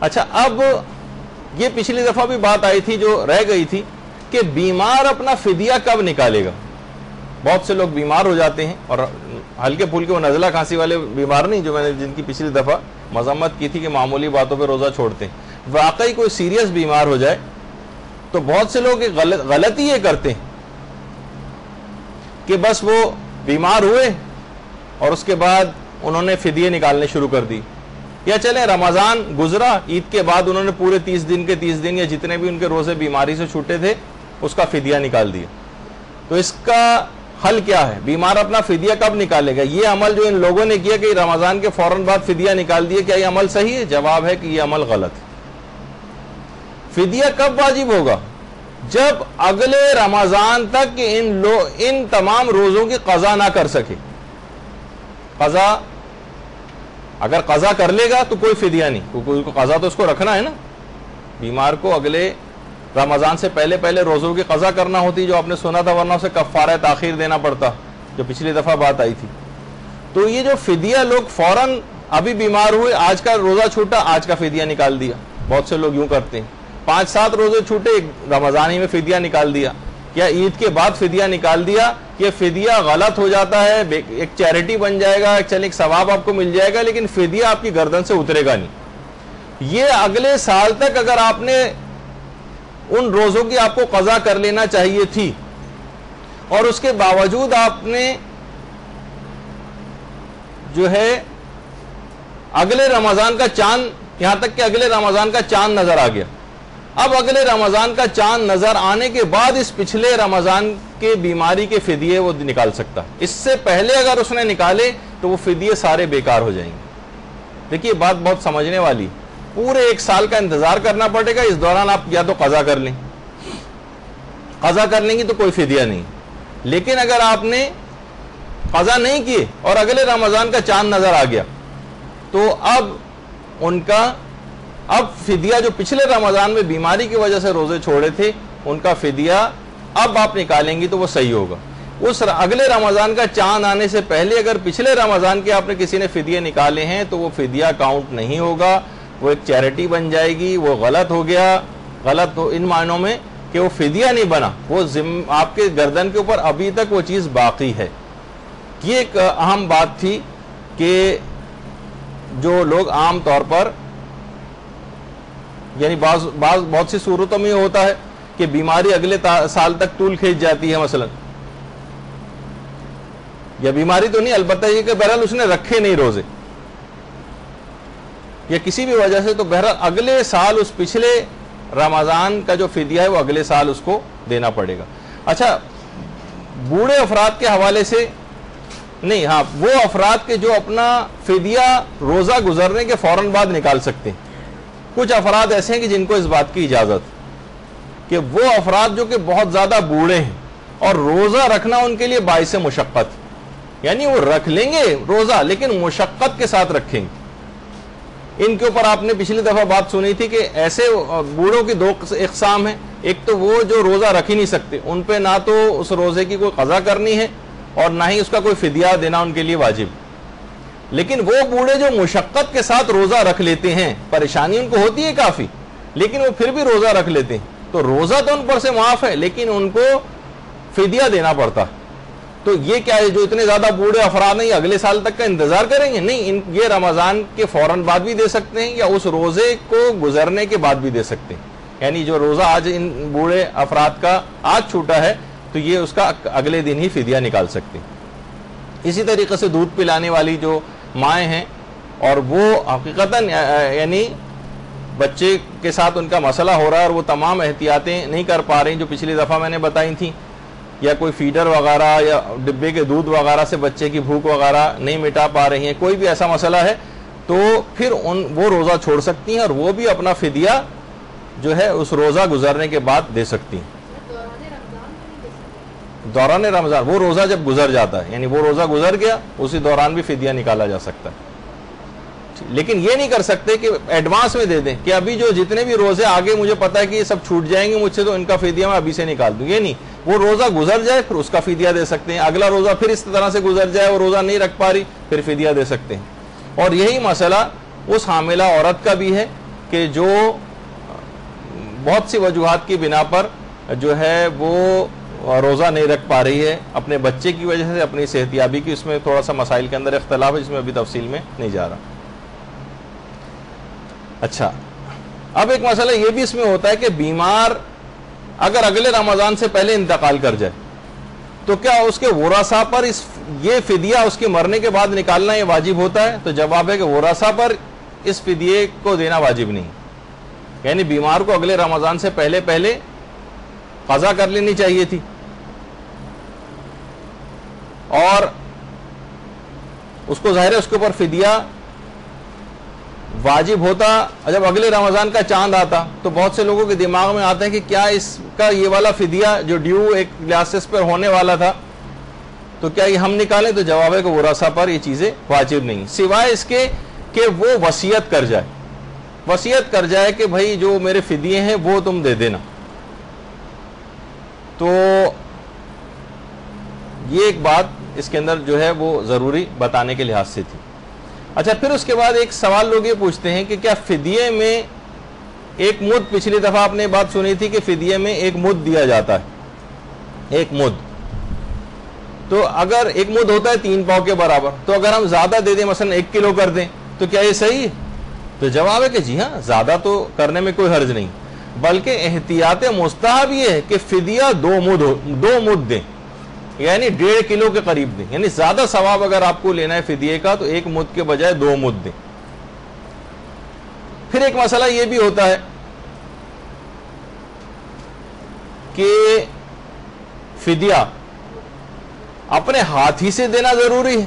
اچھا, اب یہ پچھلی دفعہ بھی بات آئی تھی جو رہ گئی تھی کہ بیمار اپنا فدیہ کب نکالے گا. بہت سے لوگ بیمار ہو جاتے ہیں, اور ہلکے پھلکے وہ نزلہ کھانسی والے بیمار نہیں جو میں نے جن کی پچھلی دفعہ مذمت کی تھی کہ معمولی باتوں پہ روزہ چھوڑتے ہیں. واقعی کوئی سیریس بیمار ہو جائے تو بہت سے لوگ غلطی یہ کرتے ہیں کہ بس وہ بیمار ہوئے اور اس کے بعد انہوں نے فدیے نکالنے شروع کر دی, یا چلیں رمضان گزرا, عید کے بعد انہوں نے پورے 30 دن کے 30 دن یا جتنے بھی ان کے روزے بیماری سے چھوٹے تھے اس کا فدیہ نکال دیا. تو اس کا حل کیا ہے؟ بیمار اپنا فدیہ کب نکالے گا؟ یہ عمل جو ان لوگوں نے کیا کہ رمضان کے فوراً بعد فدیہ نکال دیا, کیا یہ عمل صحیح ہے؟ جواب ہے کہ یہ عمل غلط ہے. فدیہ کب واجب ہوگا؟ جب اگلے رمضان تک ان تمام روزوں کی قضا نہ کر سکے. قضا اگر قضا کر لے گا تو کوئی فدیہ نہیں, کیونکہ قضا تو اس کو رکھنا ہے نا. بیمار کو اگلے رمضان سے پہلے روزوں کی قضا کرنا ہوتی جو آپ نے سنا تھا, ورنہ اسے کفارہ تاخیر دینا پڑتا جو پچھلی دفعہ بات آئی تھی. تو یہ جو فدیہ لوگ فوراً ابھی بیمار ہوئے, آج کا روزہ چھوٹا, آج کا فدیہ نکال دیا. بہت سے لوگ یوں کرتے ہیں, 5-7 روزے چھوٹے, رمضان ہی میں فدیہ نکال دیا, یا عید کے بعد فدیہ نکال دیا. یہ فدیہ غلط ہو جاتا ہے, ایک چیریٹی بن جائے گا, ایک ثواب آپ کو مل جائے گا, لیکن فدیہ آپ کی گردن سے اترے گا نہیں. یہ اگلے سال تک اگر آپ نے ان روزوں کی آپ کو قضا کر لینا چاہیے تھی, اور اس کے باوجود آپ نے جو ہے اگلے رمضان کا چاند, یہاں تک کہ اگلے رمضان کا چاند نظر آ گیا, اب اگلے رمضان کا چاند نظر آنے کے بعد اس پچھلے رمضان کے بیماری کے فدیے وہ نکال سکتا. اس سے پہلے اگر اس نے نکالے تو وہ فدیے سارے بیکار ہو جائیں گے. دیکھیے بات بہت سمجھنے والی, پورے 1 سال کا انتظار کرنا پڑے گا. اس دوران آپ یا تو قضا کر لیں, قضا کر لیں گی تو کوئی فدیہ نہیں. لیکن اگر آپ نے قضا نہیں کیے اور اگلے رمضان کا چاند نظر آ گیا تو اب فدیہ جو پچھلے رمضان میں بیماری کی وجہ سے روزے چھوڑے تھے ان کا فدیہ اب آپ نکالیں گی تو وہ صحیح ہوگا. اس اگلے رمضان کا چاند آنے سے پہلے اگر پچھلے رمضان کے آپ نے کسی نے فدیے نکالے ہیں تو وہ فدیہ کاؤنٹ نہیں ہوگا, وہ ایک چیریٹی بن جائے گی. وہ غلط ہو گیا, غلط ہو ان معنوں میں کہ وہ فدیہ نہیں بنا, وہ آپ کے گردن کے اوپر ابھی تک وہ چیز باقی ہے. یہ ایک اہم بات تھی کہ جو لوگ عام طور پر یعنی بہت سی صورتوں میں یہ ہوتا ہے کہ بیماری اگلے سال تک طول کھینچ جاتی ہے مثلا, یا بیماری تو نہیں, البتہ یہ کہ بہرحال اس نے رکھے نہیں روزے یا کسی بھی وجہ سے, تو بہرحال اگلے سال اس پچھلے رمضان کا جو فدیہ ہے وہ اگلے سال اس کو دینا پڑے گا. اچھا, بوڑھے افراد کے حوالے سے نہیں, ہاں وہ افراد کے جو اپنا فدیہ روزہ گزرنے کے فوراً بعد نکال سکتے ہیں. کچھ افراد ایسے ہیں کہ جن کو اس بات کی اجازت کہ وہ افراد جو کہ بہت زیادہ بوڑھے ہیں اور روزہ رکھنا ان کے لیے باعث مشقت, یعنی وہ رکھ لیں گے روزہ لیکن مشقت کے ساتھ رکھیں گے. ان کے اوپر آپ نے پچھلی دفعہ بات سنی تھی کہ ایسے بوڑھوں کی 2 اقسام ہیں. ایک تو وہ جو روزہ رکھ ہی نہیں سکتے, ان پہ نہ تو اس روزے کی کوئی قضا کرنی ہے اور نہ ہی اس کا کوئی فدیہ دینا ان کے لیے واجب. لیکن وہ بوڑھے جو مشقت کے ساتھ روزہ رکھ لیتے ہیں, پریشانی ان کو ہوتی ہے کافی لیکن وہ پھر بھی روزہ رکھ لیتے ہیں, تو روزہ تو ان پر سے معاف ہے لیکن ان کو فدیہ دینا پڑتا. تو یہ کیا ہے, جو اتنے زیادہ بوڑھے افراد ہیں یہ اگلے سال تک کا انتظار کریں گے؟ نہیں, یہ رمضان کے فوراً بعد بھی دے سکتے ہیں یا اس روزے کو گزرنے کے بعد بھی دے سکتے ہیں. یعنی جو روزہ آج ان بوڑھے افراد کا آج چھوٹا ہے تو یہ اس کا اگلے دن ہی فدیہ نکال سکتے ہیں. اسی طریقے سے دودھ پلانے والی جو مائیں ہیں اور وہ حقیقتاً یعنی بچے کے ساتھ ان کا مسئلہ ہو رہا ہے اور وہ تمام احتیاطیں نہیں کر پا رہی جو پچھلی دفعہ میں نے بتائی تھیں, یا کوئی فیڈر وغیرہ یا ڈبے کے دودھ وغیرہ سے بچے کی بھوک وغیرہ نہیں مٹا پا رہی ہیں, کوئی بھی ایسا مسئلہ ہے تو پھر وہ روزہ چھوڑ سکتی ہیں اور وہ بھی اپنا فدیہ جو ہے اس روزہ گزرنے کے بعد دے سکتی ہیں. دوران رمضان وہ روزہ جب گزر جاتا ہے, یعنی وہ روزہ گزر گیا اسی دوران بھی فدیہ نکالا جا سکتا ہے. لیکن یہ نہیں کر سکتے کہ ایڈوانس میں دے دیں کہ ابھی جو جتنے بھی روزے آگے مجھے پتا ہے کہ یہ سب چھوٹ جائیں گے مجھ سے تو ان کا فدیہ میں ابھی سے نکال دوں. یہ نہیں, وہ روزہ گزر جائے پھر اس کا فدیہ دے سکتے ہیں. اگلا روزہ پھر اس طرح سے گزر جائے, وہ روزہ نہیں رکھ پا رہی پھر فدیہ دے سکتے ہیں. اور یہی مسئلہ اس حاملہ عورت کا بھی ہے کہ جو بہت سی وجوہات کی بنا پر جو ہے وہ روزہ نہیں رکھ پا رہی ہے, اپنے بچے کی وجہ سے, اپنی صحتیابی کی. اس میں تھوڑا سا مسائل کے اندر اختلاف ہے جس میں ابھی تفصیل میں نہیں جا رہا. اچھا, اب ایک مسئلہ یہ بھی اس میں ہوتا ہے کہ بیمار اگر اگلے رمضان سے پہلے انتقال کر جائے تو کیا اس کے ورثاء پر یہ فدیہ اس کے مرنے کے بعد نکالنا یہ واجب ہوتا ہے؟ تو جواب ہے کہ ورثاء پر اس فدیے کو دینا واجب نہیں. یعنی بیمار کو اگلے رمضان سے پہلے قضا کر لینی چاہیے تھی اور اس کو ظاہر ہے اس کے اوپر فدیہ واجب ہوتا. جب اگلے رمضان کا چاند آتا تو بہت سے لوگوں کے دماغ میں آتا ہے کہ کیا اس کا یہ والا فدیہ جو ڈیو ایک لحاظ پر ہونے والا تھا تو کیا یہ ہم نکالیں؟ تو جواب ہے کہ ورثاء پر یہ چیزیں واجب نہیں, سوائے اس کے کہ وہ وصیت کر جائے کہ بھائی جو میرے فدیے ہیں وہ تم دے دینا. تو یہ ایک بات اس کے اندر جو ہے وہ ضروری بتانے کے لحاظ سے تھی. اچھا, پھر اس کے بعد ایک سوال لوگ یہ پوچھتے ہیں کہ کیا فدیے میں ایک مد, پچھلی دفعہ آپ نے بات سنی تھی کہ فدیے میں ایک مد دیا جاتا ہے, ایک مد. تو اگر ایک مد ہوتا ہے 3 پاؤ کے برابر, تو اگر ہم زیادہ دے دیں مثلا 1 کلو کر دیں تو کیا یہ صحیح ہے؟ تو جواب ہے کہ جی ہاں, زیادہ تو کرنے میں کوئی حرج نہیں, بلکہ احتیاط مستحب یہ ہے کہ فدیہ 2 مد دیں, یعنی 1.5 کلو کے قریب دیں. یعنی زیادہ ثواب اگر آپ کو لینا ہے فدیے کا تو 1 مد کے بجائے 2 مد دیں. پھر ایک مسئلہ یہ بھی ہوتا ہے کہ فدیہ اپنے ہاتھ ہی سے دینا ضروری ہے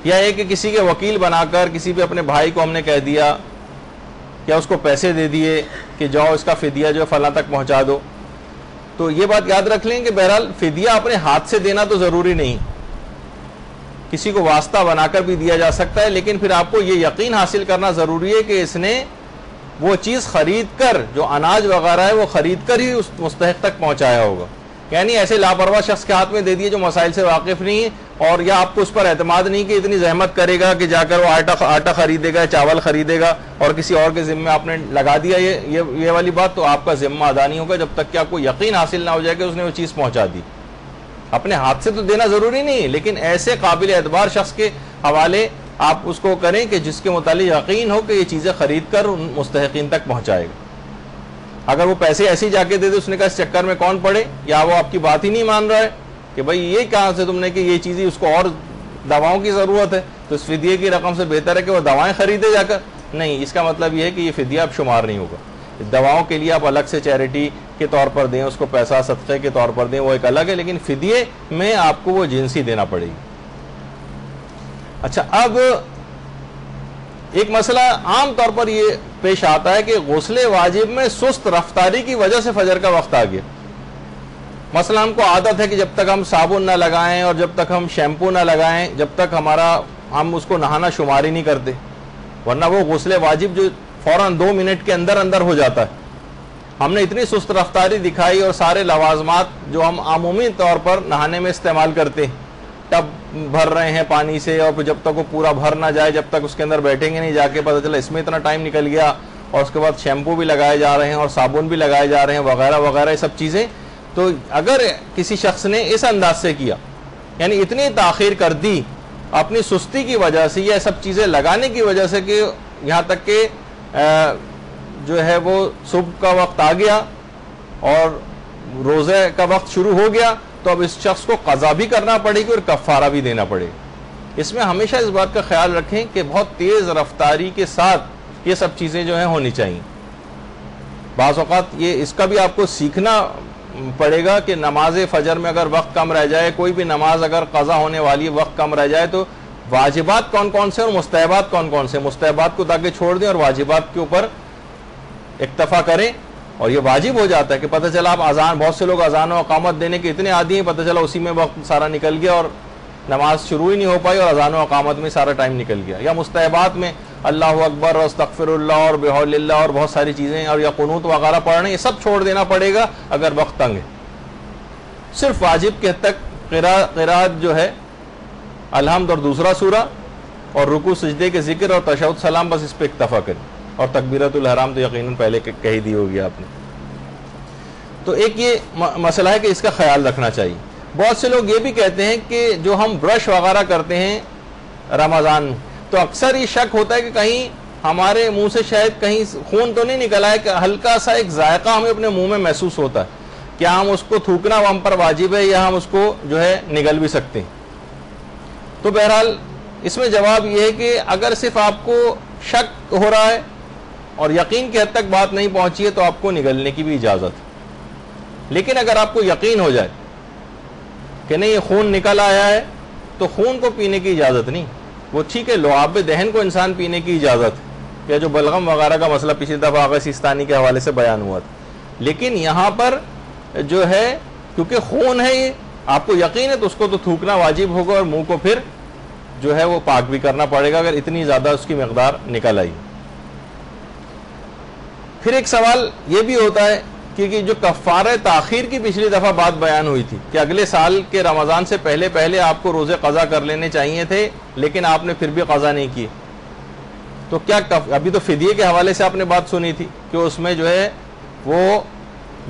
یا ایک کسی کے وکیل بنا کر کسی بھی اپنے بھائی کو ہم نے کہہ دیا یا اس کو پیسے دے دیے کہ جاؤ اس کا فدیہ جو فلاں تک پہنچا دو. تو یہ بات یاد رکھ لیں کہ بہرحال فدیہ اپنے ہاتھ سے دینا تو ضروری نہیں, کسی کو واسطہ بنا کر بھی دیا جا سکتا ہے, لیکن پھر آپ کو یہ یقین حاصل کرنا ضروری ہے کہ اس نے وہ چیز خرید کر، جو اناج وغیرہ ہے وہ خرید کر ہی اس مستحق تک پہنچایا ہوگا. یعنی ایسے لاپرواہ شخص کے ہاتھ میں دے دیے جو مسائل سے واقف نہیں ہے، اور یا آپ کو اس پر اعتماد نہیں کہ اتنی زحمت کرے گا کہ جا کر وہ آٹا خریدے گا، چاول خریدے گا، اور کسی اور کے ذمہ آپ نے لگا دیا یہ والی بات، تو آپ کا ذمہ ادا نہیں ہوگا جب تک کہ آپ کو یقین حاصل نہ ہو جائے کہ اس نے وہ چیز پہنچا دی. اپنے ہاتھ سے تو دینا ضروری نہیں ہے، لیکن ایسے قابل اعتبار شخص کے حوالے آپ اس کو کریں کہ جس کے متعلق یقین ہو کہ یہ چیزیں خرید کر ان مستحقین تک پہنچائے گا. اگر وہ پیسے ایسے ہی جا کے دے دے، اس نے کہا اس چکر میں کون پڑے، یا وہ آپ کی بات ہی نہیں مان رہا ہے کہ بھائی یہ کہاں سے تم نے کہ یہ چیزیں اس کو اور دواؤں کی ضرورت ہے، تو اس فدیے کی رقم سے بہتر ہے کہ وہ دوائیں خریدے جا کر. نہیں، اس کا مطلب یہ ہے کہ یہ فدیہ اب شمار نہیں ہوگا. دواؤں کے لیے آپ الگ سے چیریٹی کے طور پر دیں، اس کو پیسہ صدقے کے طور پر دیں، وہ ایک الگ ہے، لیکن فدیے میں آپ کو وہ جنسی دینا پڑے گی. اچھا، اب ایک مسئلہ عام طور پر یہ پیش آتا ہے کہ غسل واجب میں سست رفتاری کی وجہ سے فجر کا وقت آ گیا. مثلا ہم کو عادت ہے کہ جب تک ہم صابن نہ لگائیں اور جب تک ہم شیمپو نہ لگائیں، جب تک ہم اس کو نہانا شمار ہی نہیں کرتے، ورنہ وہ غسل واجب جو فوراً 2 منٹ کے اندر ہو جاتا ہے. ہم نے اتنی سست رفتاری دکھائی اور سارے لوازمات جو ہم عمومی طور پر نہانے میں استعمال کرتے ہیں، ٹب بھر رہے ہیں پانی سے، اور جب تک وہ پورا بھر نہ جائے جب تک اس کے اندر بیٹھیں گے نہیں، جا کے پتہ چلا اس میں اتنا ٹائم نکل گیا، اور اس کے بعد شیمپو بھی لگائے جا رہے ہیں اور صابن بھی لگائے جا رہے ہیں وغیرہ وغیرہ، یہ سب چیزیں. تو اگر کسی شخص نے اس انداز سے کیا، یعنی اتنی تاخیر کر دی اپنی سستی کی وجہ سے یا سب چیزیں لگانے کی وجہ سے کہ یہاں تک کہ جو ہے وہ صبح کا وقت آ گیا اور روزے کا وقت شروع ہو گیا، تو اب اس شخص کو قضا بھی کرنا پڑے گی اور کفارہ بھی دینا پڑے گا. اس میں ہمیشہ اس بات کا خیال رکھیں کہ بہت تیز رفتاری کے ساتھ یہ سب چیزیں جو ہیں ہونی چاہیے. بعض اوقات اس کا بھی آپ کو سیکھنا پڑے گا کہ نماز فجر میں اگر وقت کم رہ جائے، کوئی بھی نماز اگر قضا ہونے والی وقت کم رہ جائے، تو واجبات کون کون سے اور مستحبات کون کون سے، مستحبات کو تاکہ چھوڑ دیں اور واجبات کے اوپر اکتفا کریں. اور یہ واجب ہو جاتا ہے کہ پتہ چلا آپ بہت سے لوگ اذان و اقامت دینے کے اتنے عادی ہیں، پتہ چلا اسی میں وقت سارا نکل گیا اور نماز شروع ہی نہیں ہو پائی اور اذان و اقامت میں سارا ٹائم نکل گیا. یا مستحبات میں اللہ اکبر اور استغفر اللہ اور بحول اللہ اور بہت ساری چیزیں اور یا قنوت وغیرہ پڑھنے، یہ سب چھوڑ دینا پڑے گا اگر وقت تنگ ہے. صرف واجب کے حد تک قرات جو ہے الحمد اور دوسرا سورہ اور رکوع سجدے کے ذکر اور تشہد سلام، بس اس پہ اکتفا کریں. اور تکبیرۃ الحرام تو یقیناً پہلے کہہ دی ہوگی آپ نے. تو ایک یہ مسئلہ ہے کہ اس کا خیال رکھنا چاہیے. بہت سے لوگ یہ بھی کہتے ہیں کہ جو ہم برش وغیرہ کرتے ہیں رمضان میں، تو اکثر یہ شک ہوتا ہے کہ کہیں ہمارے منہ سے شاید کہیں خون تو نہیں نکلا ہے، کہ ہلکا سا ایک ذائقہ ہمیں اپنے منہ میں محسوس ہوتا ہے، کیا ہم اس کو تھوکنا ہم پر واجب ہے یا ہم اس کو جو ہے نگل بھی سکتے ہیں. تو بہرحال اس میں جواب یہ ہے کہ اگر صرف آپ کو شک ہو رہا ہے اور یقین کی حد تک بات نہیں پہنچی ہے تو آپ کو نگلنے کی بھی اجازت ہے. لیکن اگر آپ کو یقین ہو جائے کہ نہیں یہ خون نکل آیا ہے، تو خون کو پینے کی اجازت نہیں. وہ ٹھیک ہے لعاب دہن کو انسان پینے کی اجازت ہے، یا جو بلغم وغیرہ کا مسئلہ پچھلی دفعہ آغا سیستانی کے حوالے سے بیان ہوا تھا. لیکن یہاں پر جو ہے کیونکہ خون ہے، یہ آپ کو یقین ہے تو اس کو تو تھوکنا واجب ہوگا اور منہ کو پھر جو ہے وہ پاک بھی کرنا پڑے گا اگر اتنی زیادہ اس کی مقدار نکل آئی. پھر ایک سوال یہ بھی ہوتا ہے کہ جو کفارہ تاخیر کی پچھلی دفعہ بات بیان ہوئی تھی کہ اگلے سال کے رمضان سے پہلے آپ کو روزے قضا کر لینے چاہیے تھے، لیکن آپ نے پھر بھی قضا نہیں کی، تو کیا ابھی تو فدیے کے حوالے سے آپ نے بات سنی تھی کہ اس میں جو ہے وہ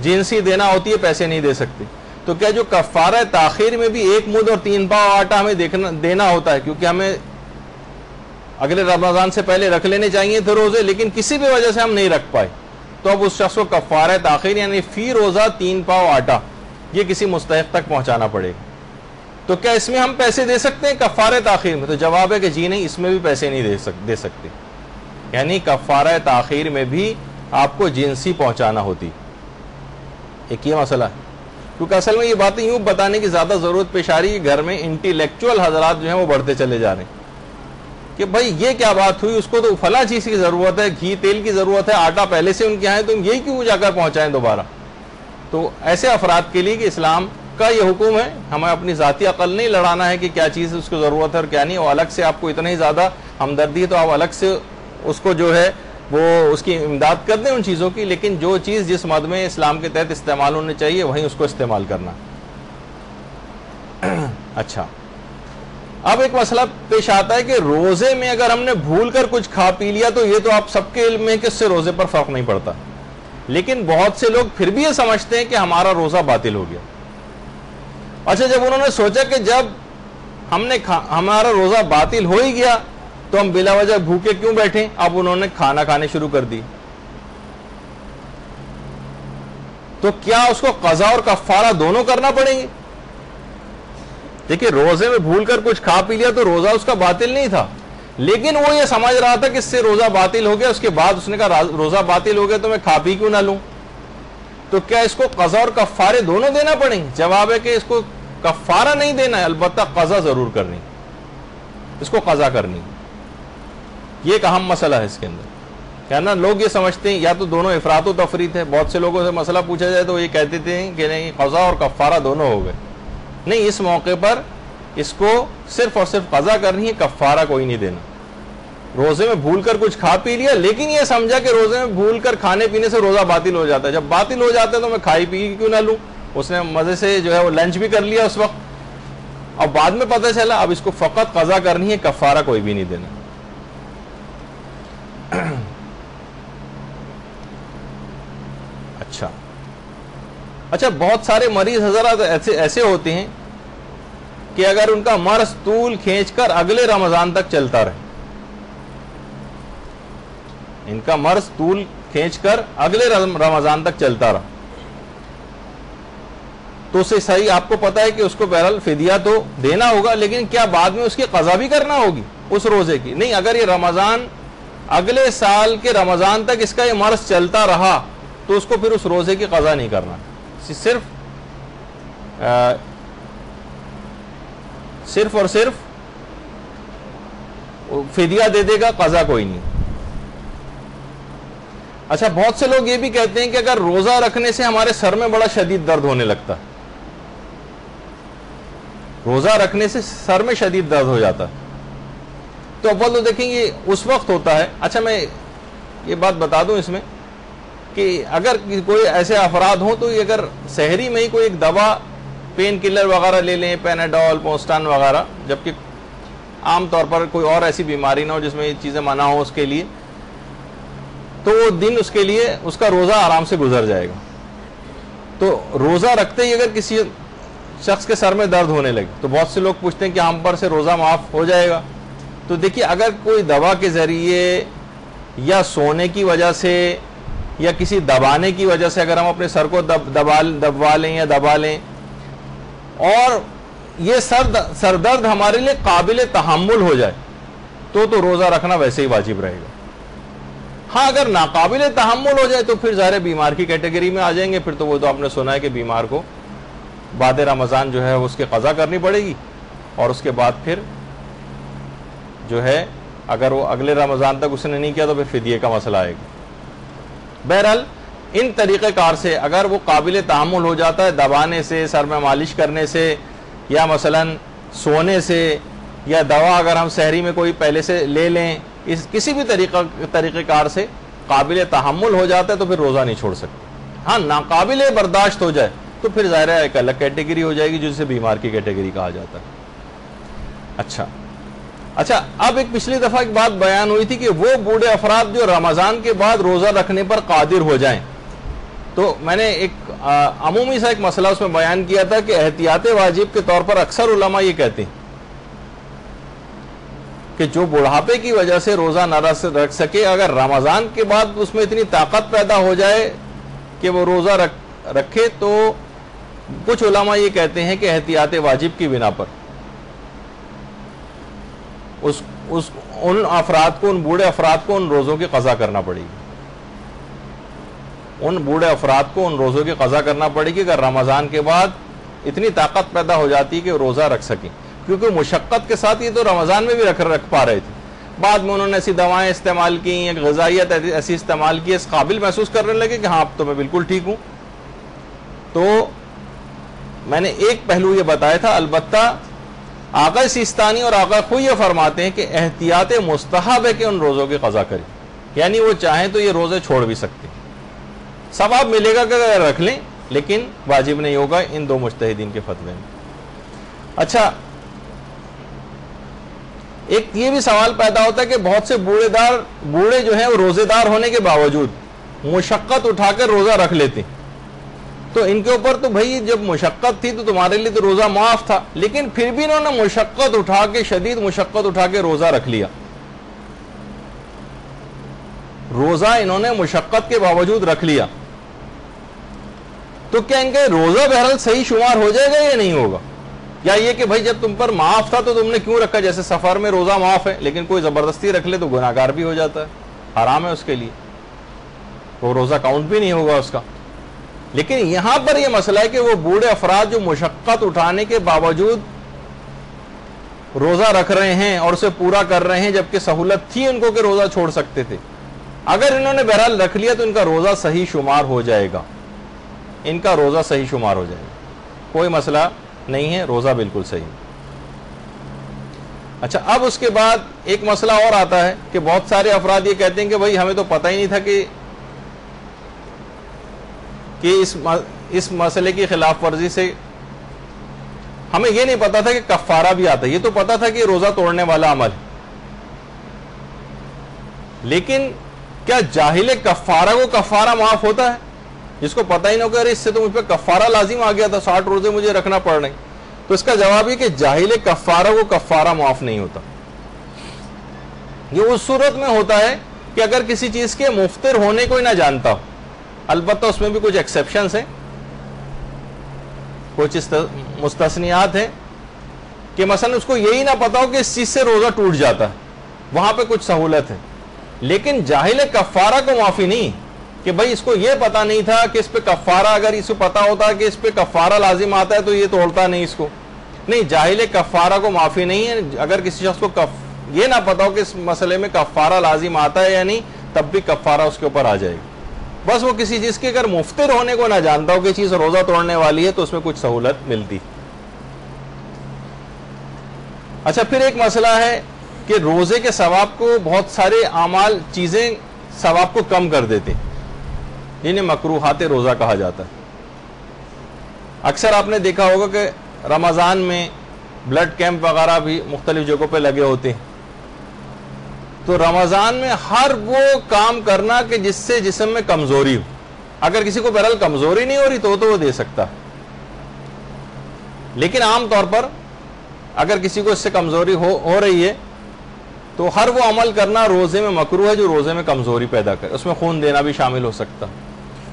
جنسی دینا ہوتی ہے، پیسے نہیں دے سکتے. تو کیا جو کفارہ تاخیر میں بھی 1 مد اور 3 پاؤ آٹا ہمیں دینا ہوتا ہے، کیونکہ ہمیں اگلے رمضان سے پہلے رکھ لینے چاہیے تھے روزے لیکن کسی بھی وجہ سے ہم نہیں رکھ پائے، تو اب اس شخص کو کفارہ تاخیر یعنی فی روزہ 3 پاؤ آٹا یہ کسی مستحق تک پہنچانا پڑے گا. تو کیا اس میں ہم پیسے دے سکتے ہیں کفارہ تاخیر میں؟ تو جواب ہے کہ جی نہیں، اس میں بھی پیسے نہیں دے سکتے. یعنی کفارہ تاخیر میں بھی آپ کو جنسی پہنچانا ہوتی. ایک یہ مسئلہ ہے، کیونکہ اصل میں یہ باتیں یوں بتانے کی زیادہ ضرورت پیش آ رہی ہے، گھر میں انٹیلیکچوئل حضرات جو ہیں وہ بڑھتے چلے جا رہے ہیں کہ بھائی یہ کیا بات ہوئی، اس کو تو فلاں چیز کی ضرورت ہے، گھی تیل کی ضرورت ہے، آٹا پہلے سے ان کے یہاں ہے، تم یہی کیوں جا کر پہنچائیں دوبارہ. تو ایسے افراد کے لیے کہ اسلام کا یہ حکم ہے، ہمیں اپنی ذاتی عقل نہیں لڑانا ہے کہ کیا چیز اس کو ضرورت ہے اور کیا نہیں، اور الگ سے آپ کو اتنا ہی زیادہ ہمدردی ہے تو آپ الگ سے اس کو جو ہے وہ اس کی امداد کر دیں ان چیزوں کی، لیکن جو چیز جس مد میں اسلام کے تحت استعمال ہونے چاہیے وہیں اس کو استعمال کرنا۔ اچھا، اب ایک مسئلہ پیش آتا ہے کہ روزے میں اگر ہم نے بھول کر کچھ کھا پی لیا تو یہ تو آپ سب کے علم ہے کہ اس سے روزے پر فرق نہیں پڑتا، لیکن بہت سے لوگ پھر بھی یہ سمجھتے ہیں کہ ہمارا روزہ باطل ہو گیا۔ اچھا، جب انہوں نے سوچا کہ جب ہمارا روزہ باطل ہو ہی گیا تو ہم بلا وجہ بھوکے کیوں بیٹھیں، اب انہوں نے کھانا کھانے شروع کر دی، تو کیا اس کو قضا اور کفارہ دونوں کرنا پڑیں گے؟ دیکھیں، روزے میں بھول کر کچھ کھا پی لیا تو روزہ اس کا باطل نہیں تھا، لیکن وہ یہ سمجھ رہا تھا کہ اس سے روزہ باطل ہو گیا، اس کے بعد اس نے کہا روزہ باطل ہو گیا تو میں کھا پی کیوں نہ لوں، تو کیا اس کو قضا اور کفارے دونوں دینا پڑیں گے؟ جواب ہے کہ اس کو کفارہ نہیں دینا ہے، البتہ قضا ضرور کرنی، اس کو قضا کرنی۔ یہ ایک اہم مسئلہ ہے اس کے اندر، کیا نا لوگ یہ سمجھتے ہیں یا تو دونوں افراط و تفریط ہے، بہت سے لوگوں سے مسئلہ پوچھا جائے تو یہ کہتے تھے کہ نہیں قضا اور کفارہ دونوں ہو گئے۔ نہیں، اس موقع پر اس کو صرف اور صرف قضا کرنی ہے، کفارہ کوئی نہیں دینا۔ روزے میں بھول کر کچھ کھا پی لیا لیکن یہ سمجھا کہ روزے میں بھول کر کھانے پینے سے روزہ باطل ہو جاتا ہے، جب باطل ہو جاتا ہے تو میں کھائی پی کیوں نہ لوں، اس نے مزے سے جو ہے وہ لنچ بھی کر لیا اس وقت، اب بعد میں پتہ چلا اب اس کو فقط قضا کرنی ہے، کفارہ کوئی بھی نہیں دینا۔ اچھا، بہت سارے مریض حضرات ایسے ہوتے ہیں کہ اگر ان کا مرض طول کھینچ کر اگلے رمضان تک چلتا رہے، ان کا مرض طول کھینچ کر اگلے رمضان تک چلتا رہا تو اسے صحیح آپ کو پتا ہے کہ اس کو بہرحال فدیہ تو دینا ہوگا، لیکن کیا بعد میں اس کی قضا بھی کرنا ہوگی اس روزے کی؟ نہیں، اگر یہ رمضان اگلے سال کے رمضان تک اس کا یہ مرض چلتا رہا تو اس کو پھر اس روزے کی قضا نہیں کرنا، صرف اور صرف فدیہ دے دے گا، قضا کوئی نہیں۔ اچھا، بہت سے لوگ یہ بھی کہتے ہیں کہ اگر روزہ رکھنے سے ہمارے سر میں بڑا شدید درد ہونے لگتا، روزہ رکھنے سے سر میں شدید درد ہو جاتا، تو اول تو دیکھیں یہ اس وقت ہوتا ہے۔ اچھا، میں یہ بات بتا دوں اس میں کہ اگر کوئی ایسے افراد ہوں تو اگر سحری میں ہی کوئی ایک دوا پین کلر وغیرہ لے لیں، پیناڈول، پوسٹان وغیرہ، جبکہ عام طور پر کوئی اور ایسی بیماری نہ ہو جس میں یہ چیزیں منع ہوں اس کے لیے، تو وہ دن اس کے لیے اس کا روزہ آرام سے گزر جائے گا۔ تو روزہ رکھتے ہی اگر کسی شخص کے سر میں درد ہونے لگے تو بہت سے لوگ پوچھتے ہیں کہ ہم پر سے روزہ معاف ہو جائے گا؟ تو دیکھیے، اگر کوئی دوا کے ذریعے یا سونے کی وجہ سے یا کسی دبانے کی وجہ سے اگر ہم اپنے سر کو دبوا لیں یا دبا لیں اور یہ سر درد ہمارے لیے قابل تحمل ہو جائے تو روزہ رکھنا ویسے ہی واجب رہے گا۔ ہاں، اگر ناقابل تحمل ہو جائے تو پھر ظاہر بیمار کی کیٹیگری میں آ جائیں گے، پھر تو وہ تو آپ نے سنا ہے کہ بیمار کو بعد رمضان جو ہے اس کی قضا کرنی پڑے گی، اور اس کے بعد پھر جو ہے اگر وہ اگلے رمضان تک اس نے نہیں کیا تو پھر فدیے کا مسئلہ آئے گا۔ بہرحال ان طریقہ کار سے اگر وہ قابل تحمل ہو جاتا ہے، دبانے سے، سر میں مالش کرنے سے، یا مثلا سونے سے، یا دوا اگر ہم سحری میں کوئی پہلے سے لے لیں، اس کسی بھی طریقہ کار سے قابل تحمل ہو جاتا ہے تو پھر روزہ نہیں چھوڑ سکتے۔ ہاں، ناقابل برداشت ہو جائے تو پھر ظاہر ہے ایک الگ کیٹیگری ہو جائے گی جسے بیمار کی کیٹیگری کہا جاتا ہے۔ اچھا، اب ایک پچھلی دفعہ ایک بات بیان ہوئی تھی کہ وہ بوڑھے افراد جو رمضان کے بعد روزہ رکھنے پر قادر ہو جائیں، تو میں نے ایک عمومی سا ایک مسئلہ اس میں بیان کیا تھا کہ احتیاط واجب کے طور پر اکثر علماء یہ کہتے ہیں کہ جو بڑھاپے کی وجہ سے روزہ نہ رکھ سکے، اگر رمضان کے بعد اس میں اتنی طاقت پیدا ہو جائے کہ وہ روزہ رکھے، تو کچھ علماء یہ کہتے ہیں کہ احتیاط واجب کی بنا پر ان افراد کو، ان بوڑھے افراد کو ان روزوں کی قضا کرنا پڑے گی، ان بوڑھے افراد کو ان روزوں کی قضا کرنا پڑے گی اگر رمضان کے بعد اتنی طاقت پیدا ہو جاتی ہے کہ روزہ رکھ سکیں، کیونکہ مشقت کے ساتھ یہ تو رمضان میں بھی رکھ پا رہے تھے، بعد میں انہوں نے ایسی دوائیں استعمال کی، ایک غذائیت ایسی استعمال کی، اس قابل محسوس کرنے لگے کہ ہاں اب تو میں بالکل ٹھیک ہوں۔ تو میں نے ایک پہلو یہ بتایا تھا، البتہ آقا سیستانی اور آقا خوئی یہ فرماتے ہیں کہ احتیاط مستحب ہے کہ ان روزوں کی قضا کریں، یعنی وہ چاہیں تو یہ روزے چھوڑ بھی سکتے، ثواب ملے گا کہ اگر رکھ لیں، لیکن واجب نہیں ہوگا ان دو مجتہدین کے فتوے میں۔ اچھا، ایک یہ بھی سوال پیدا ہوتا ہے کہ بہت سے بوڑھے جو ہیں وہ روزے دار ہونے کے باوجود مشقت اٹھا کر روزہ رکھ لیتے، تو ان کے اوپر تو بھائی جب مشقت تھی تو تمہارے لیے تو روزہ معاف تھا، لیکن پھر بھی انہوں نے مشقت اٹھا کے، شدید مشقت اٹھا کے روزہ رکھ لیا، روزہ انہوں نے مشقت کے باوجود رکھ لیا، تو کیا ان کا روزہ بہرحال صحیح شمار ہو جائے گا یا نہیں ہوگا؟ یا یہ کہ بھائی جب تم پر معاف تھا تو تم نے کیوں رکھا؟ جیسے سفر میں روزہ معاف ہے لیکن کوئی زبردستی رکھ لے تو گناہگار بھی ہو جاتا ہے، حرام ہے اس کے لیے، وہ روزہ کاؤنٹ بھی نہیں ہوگا اس کا۔ لیکن یہاں پر یہ مسئلہ ہے کہ وہ بوڑھے افراد جو مشقت اٹھانے کے باوجود روزہ رکھ رہے ہیں اور اسے پورا کر رہے ہیں، جبکہ سہولت تھی ان کو کہ روزہ چھوڑ سکتے تھے، اگر انہوں نے بہرحال رکھ لیا تو ان کا روزہ صحیح شمار ہو جائے گا، ان کا روزہ صحیح شمار ہو جائے گا، کوئی مسئلہ نہیں ہے، روزہ بالکل صحیح۔ اچھا، اب اس کے بعد ایک مسئلہ اور آتا ہے کہ بہت سارے افراد یہ کہتے ہیں کہ بھائی ہمیں تو پتہ ہی نہیں تھا کہ اس مسئلے کی خلاف ورزی سے ہمیں یہ نہیں پتا تھا کہ کفارہ بھی آتا ہے، یہ تو پتا تھا کہ روزہ توڑنے والا عمل ہے، لیکن کیا جاہل کفارہ کو کفارہ معاف ہوتا ہے؟ جس کو پتہ ہی نہ ہو کہ ارے اس سے تو مجھ پہ کفارہ لازم آ گیا تھا، 60 روزے مجھے رکھنا پڑ رہے ہیں، تو اس کا جواب یہ کہ جاہل کفارہ کو کفارہ معاف نہیں ہوتا۔ یہ اس صورت میں ہوتا ہے کہ اگر کسی چیز کے مفطر ہونے کو ہی نہ جانتا ہو، البتہ اس میں بھی کچھ ایکسیپشنز ہیں، کچھ مستثنیات ہیں، کہ مثلا اس کو یہی نہ پتا ہو کہ اس چیز سے روزہ ٹوٹ جاتا ہے، وہاں پہ کچھ سہولت ہے، لیکن جاہل کفارہ کو معافی نہیں، کہ بھائی اس کو یہ پتا نہیں تھا کہ اس پہ کفارہ، اگر اس کو پتا ہوتا کہ اس پہ کفارہ لازم آتا ہے تو یہ توڑتا نہیں اس کو، نہیں، جاہل کفارہ کو معافی نہیں ہے۔ اگر کسی شخص کو یہ نہ پتا ہو کہ اس مسئلے میں کفارہ لازم آتا ہے یا نہیں، تب بھی کفارہ اس کے اوپر آ جائے گا، بس وہ کسی چیز کے اگر مفطر ہونے کو نہ جانتا ہو کہ چیز روزہ توڑنے والی ہے تو اس میں کچھ سہولت ملتی۔ اچھا، پھر ایک مسئلہ ہے کہ روزے کے ثواب کو بہت سارے اعمال، چیزیں ثواب کو کم کر دیتے، جنہیں مکروہات روزہ کہا جاتا ہے۔ اکثر آپ نے دیکھا ہوگا کہ رمضان میں بلڈ کیمپ وغیرہ بھی مختلف جگہوں پہ لگے ہوتے ہیں، تو رمضان میں ہر وہ کام کرنا کہ جس سے جسم میں کمزوری ہو، اگر کسی کو بہرحال کمزوری نہیں ہو رہی تو وہ دے سکتا ہے، لیکن عام طور پر اگر کسی کو اس سے کمزوری ہو رہی ہے تو ہر وہ عمل کرنا روزے میں مکروہ ہے جو روزے میں کمزوری پیدا کرے، اس میں خون دینا بھی شامل ہو سکتا،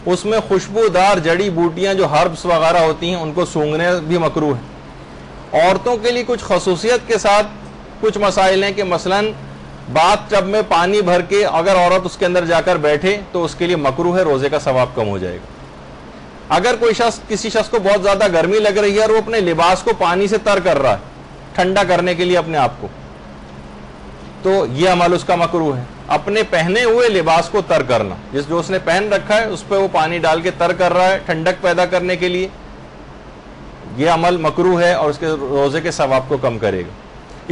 اس میں خوشبودار جڑی بوٹیاں جو ہربس وغیرہ ہوتی ہیں ان کو سونگھنے بھی مکروہ ہے۔ عورتوں کے لیے کچھ خصوصیت کے ساتھ کچھ مسائل ہیں کہ مثلاً باتھ ٹب میں پانی بھر کے اگر عورت اس کے اندر جا کر بیٹھے تو اس کے لیے مکروہ ہے، روزے کا ثواب کم ہو جائے گا۔ اگر کسی شخص کو بہت زیادہ گرمی لگ رہی ہے اور وہ اپنے لباس کو پانی سے تر کر رہا ہے ٹھنڈا کرنے کے لیے اپنے آپ کو، تو یہ عمل اس کا مکروہ ہے۔ اپنے پہنے ہوئے لباس کو تر کرنا، جو اس نے پہن رکھا ہے اس پہ وہ پانی ڈال کے تر کر رہا ہے ٹھنڈک پیدا کرنے کے لیے، یہ عمل مکروہ ہے اور اس کے روزے کے ثواب کو کم کرے گا۔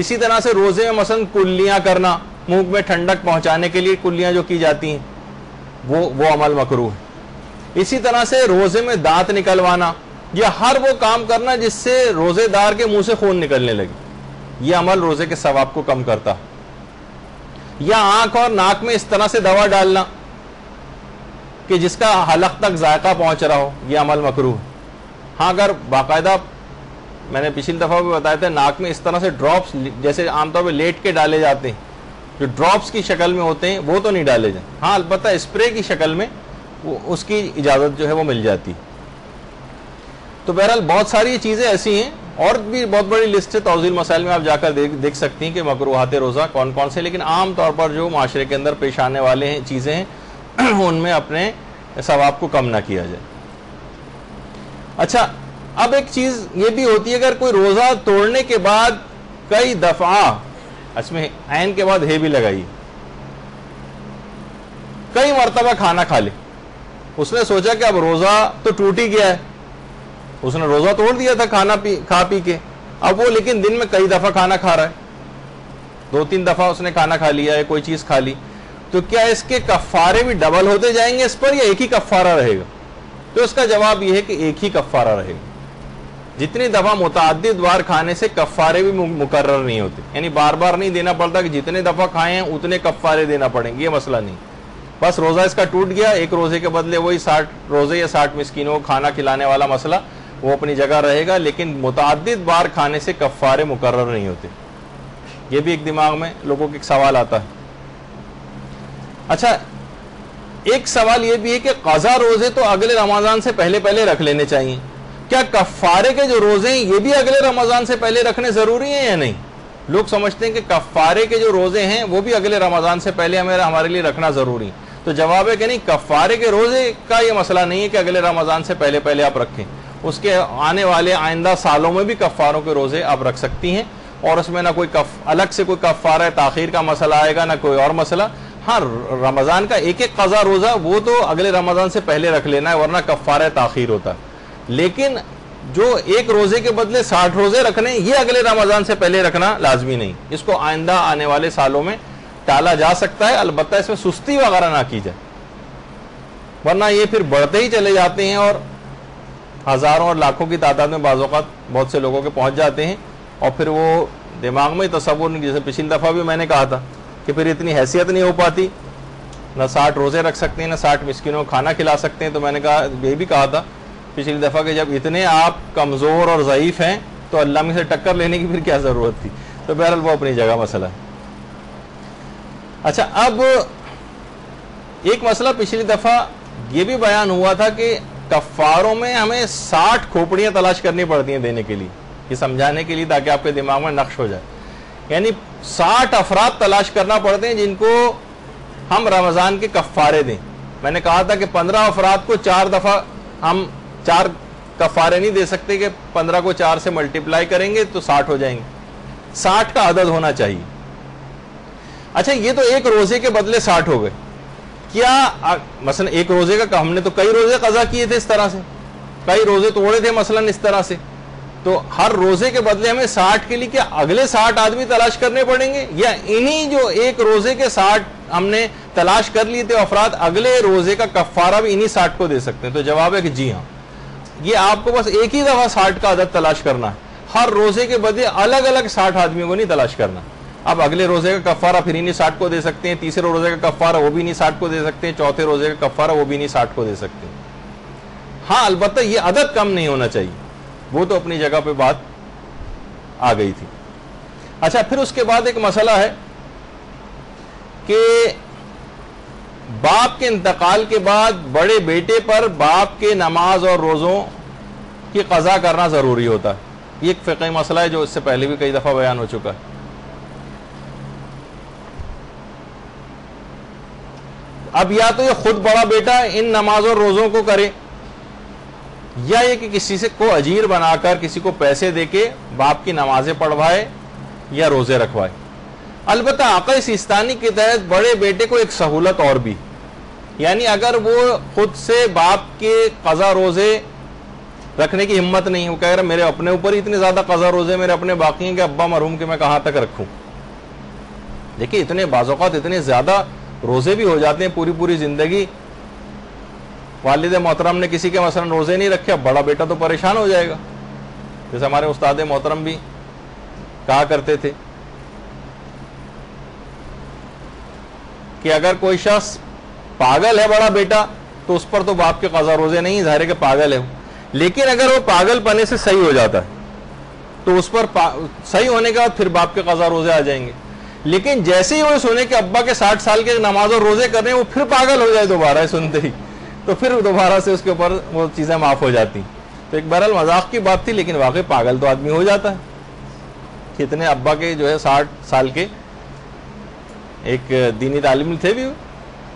اسی طرح سے روزے میں مثلا کلیاں کرنا، منہ میں ٹھنڈک پہنچانے کے لیے کلیاں جو کی جاتی ہیں وہ عمل مکروہ ہے۔ اسی طرح سے روزے میں دانت نکلوانا یا ہر وہ کام کرنا جس سے روزے دار کے منہ سے خون نکلنے لگے، یہ عمل روزے کے ثواب کو کم کرتا ہے۔ یا آنکھ اور ناک میں اس طرح سے دوا ڈالنا کہ جس کا حلق تک ذائقہ پہنچ رہا ہو، یہ عمل مکروہ ہے۔ ہاں، اگر باقاعدہ، میں نے پچھلی دفعہ بھی بتایا تھا، ناک میں اس طرح سے ڈراپس جیسے عام طور پہ لیٹ کے ڈالے جاتے ہیں، جو ڈراپس کی شکل میں ہوتے ہیں وہ تو نہیں ڈالے جائیں، ہاں البتہ اسپرے کی شکل میں اس کی اجازت جو ہے وہ مل جاتی۔ تو بہرحال بہت ساری چیزیں ایسی ہیں، اور بھی بہت بڑی لسٹ ہے، توضیح مسائل میں آپ جا کر دیکھ سکتی ہیں کہ مکروہات روزہ کون کون سے، لیکن عام طور پر جو معاشرے کے اندر پیش آنے والے ہیں چیزیں ہیں ان میں اپنے ثواب کو کم نہ کیا جائے۔ اچھا، اب ایک چیز یہ بھی ہوتی ہے، اگر کوئی روزہ توڑنے کے بعد کئی دفعہ، اس میں عین کے بعد ہے بھی لگائی، کئی مرتبہ کھانا کھا لے، اس نے سوچا کہ اب روزہ تو ٹوٹ ہی گیا ہے، اس نے روزہ توڑ دیا تھا کھا پی کے، اب وہ لیکن دن میں کئی دفعہ کھانا کھا رہا ہے، 2-3 دفعہ اس نے کھانا کھا لیا ہے، کوئی چیز کھا لی، تو کیا اس کے کفارے بھی ڈبل ہوتے جائیں گے اس پر یا ایک ہی کفارہ رہے گا؟ تو اس کا جواب یہ ہے کہ ایک ہی کفارہ رہے گا. جتنی دفعہ متعدد بار کھانے سے کفارے بھی مقرر نہیں ہوتے، یعنی بار بار نہیں دینا پڑتا کہ جتنے دفعہ کھائے ہیں اتنے کفارے دینا پڑیں گے، یہ مسئلہ نہیں. بس روزہ اس کا ٹوٹ گیا، ایک روزے کے بدلے وہی 60 روزے یا 60 مسکینوں کو کھانا کھلانے والا مسئلہ وہ اپنی جگہ رہے گا، لیکن متعدد بار کھانے سے کفارے مقرر نہیں ہوتے. یہ بھی ایک دماغ میں لوگوں کے ایک سوال آتا ہے. اچھا، ایک سوال یہ بھی ہے کہ قضا روزے تو اگلے رمضان سے پہلے پہلے رکھ لینے چاہیے، کیا کفارے کے جو روزے ہیں یہ بھی اگلے رمضان سے پہلے رکھنے ضروری ہیں یا نہیں؟ لوگ سمجھتے ہیں کہ کفارے کے جو روزے ہیں وہ بھی اگلے رمضان سے پہلے ہمارے لیے رکھنا ضروری ہے. تو جواب ہے کہ نہیں، کفارے کے روزے کا یہ مسئلہ نہیں ہے کہ اگلے رمضان سے پہلے پہلے آپ رکھیں، اس کے آنے والے آئندہ سالوں میں بھی کفاروں کے روزے آپ رکھ سکتی ہیں، اور اس میں نہ کوئی الگ سے کوئی کفارہ تاخیر کا مسئلہ آئے گا نہ کوئی اور مسئلہ. ہاں، رمضان کا ایک ایک قضا روزہ وہ تو اگلے رمضان سے پہلے رکھ لینا ہے، ورنہ کفارہ تاخیر ہوتا ہے. لیکن جو ایک روزے کے بدلے 60 روزے رکھنے، یہ اگلے رمضان سے پہلے رکھنا لازمی نہیں. اس کو آئندہ آنے والے سالوں میں ٹالا جا سکتا ہے، البتہ اس میں سستی وغیرہ نہ کی جائے، ورنہ یہ پھر بڑھتے ہی چلے جاتے ہیں اور ہزاروں اور لاکھوں کی تعداد میں بعض اوقات بہت سے لوگوں کے پہنچ جاتے ہیں، اور پھر وہ دماغ میں تصور نہیں. جیسے پچھلی دفعہ بھی میں نے کہا تھا کہ پھر اتنی حیثیت نہیں ہو پاتی، نہ 60 روزے رکھ سکتے ہیں نہ 60 مسکینوں کو کھانا کھلا سکتے ہیں. تو میں نے کہا، یہ بھی کہا تھا پچھلی دفعہ کہ جب اتنے آپ کمزور اور ضعیف ہیں تو اللہ میں سے ٹکر لینے کی پھر کیا ضرورت تھی. تو بہرحال وہ اپنی جگہ مسئلہ ہے. اچھا، اب ایک مسئلہ پچھلی دفعہ یہ بھی بیان ہوا تھا کہ کفاروں میں ہمیں 60 کھوپڑیاں تلاش کرنی پڑتی ہیں دینے کے لیے، یہ سمجھانے کے لیے تاکہ آپ کے دماغ میں نقش ہو جائے. یعنی 60 افراد تلاش کرنا پڑتے ہیں جن کو ہم رمضان کے کفارے دیں. میں نے کہا تھا کہ 15 افراد کو 4 دفعہ ہم 4 کفارے نہیں دے سکتے کہ 15 کو 4 سے ملٹیپلائی کریں گے تو 60 ہو جائیں گے. 60 کا عدد ہونا چاہیے. اچھا، یہ تو ایک روزے کے بدلے 60 ہو گئے. کیا مثلا ایک روزے کا ہم نے تو کئی روزے قضا کیے تھے اس طرح سے، کئی روزے توڑے تھے مثلا اس طرح سے، تو ہر روزے کے بدلے ہمیں 60 کے لیے کیا اگلے 60 آدمی تلاش کرنے پڑیں گے، یا انہی جو ایک روزے کے 60 ہم نے تلاش کر لیے تھے افراد اگلے روزے کا کفارہ بھی انہی 60 کو دے سکتے ہیں؟ تو جواب ہے کہ جی ہاں، یہ آپ کو بس ایک ہی دفعہ 60 کا عدد تلاش کرنا ہے، ہر روزے کے بدلے الگ الگ 60 آدمیوں کو نہیں تلاش کرنا. اب اگلے روزے کا کفارہ پھر انہی 60 کو دے سکتے ہیں، تیسرے روزے کا کفارہ وہ بھی انہی 60 کو دے سکتے ہیں، چوتھے روزے کا کفارہ وہ بھی انہی 60 کو دے سکتے ہیں. ہاں، البتہ یہ عدد کم نہیں ہونا چاہیے، وہ تو اپنی جگہ پہ بات آ گئی تھی. اچھا، پھر اس کے بعد ایک مسئلہ ہے کہ باپ کے انتقال کے بعد بڑے بیٹے پر باپ کے نماز اور روزوں کی قضا کرنا ضروری ہوتا ہے. یہ ایک فقہی مسئلہ ہے جو اس سے پہلے بھی کئی دفعہ بیان ہو چکا ہے. اب یا تو یہ خود بڑا بیٹا ان نماز اور روزوں کو کرے، یا یہ کہ کسی سے کو اجیر بنا کر کسی کو پیسے دے کے باپ کی نمازیں پڑھوائے یا روزے رکھوائے. البتہ عقل سیستانی کے تحت بڑے بیٹے کو ایک سہولت اور بھی، یعنی اگر وہ خود سے باپ کے قضا روزے رکھنے کی ہمت نہیں، وہ کہہ رہا میرے اپنے اوپر اتنے زیادہ قضا روزے میرے اپنے باقی ہیں کہ ابا مرحوم کے میں کہاں تک رکھوں. دیکھیے، اتنے بعض اوقات اتنے زیادہ روزے بھی ہو جاتے ہیں پوری پوری زندگی. والد محترم نے کسی کے مثلا روزے نہیں رکھے، اب بڑا بیٹا تو پریشان ہو جائے گا. جیسے ہمارے استاد محترم بھی کہا کرتے تھے کہ اگر کوئی شخص پاگل ہے بڑا بیٹا تو اس پر تو باپ کے قضا روزے نہیں، ظاہر ہے کہ پاگل ہے، لیکن اگر وہ پاگل پنے سے صحیح ہو جاتا ہے تو اس پر صحیح ہونے کے بعد پھر باپ کے قضا روزے آ جائیں گے. لیکن جیسے ہی وہ سنے کہ ابا کے 60 سال کے نماز اور روزے کر رہے ہیں، وہ پھر پاگل ہو جائے دوبارہ سنتے ہی، تو پھر دوبارہ سے اس کے اوپر وہ چیزیں معاف ہو جاتی. تو ایک بہرحال مذاق کی بات تھی، لیکن واقعی پاگل تو آدمی ہو جاتا ہے. کتنے ابا کے جو ہے 60 سال کے ایک دینی تعلیم تھے بھی،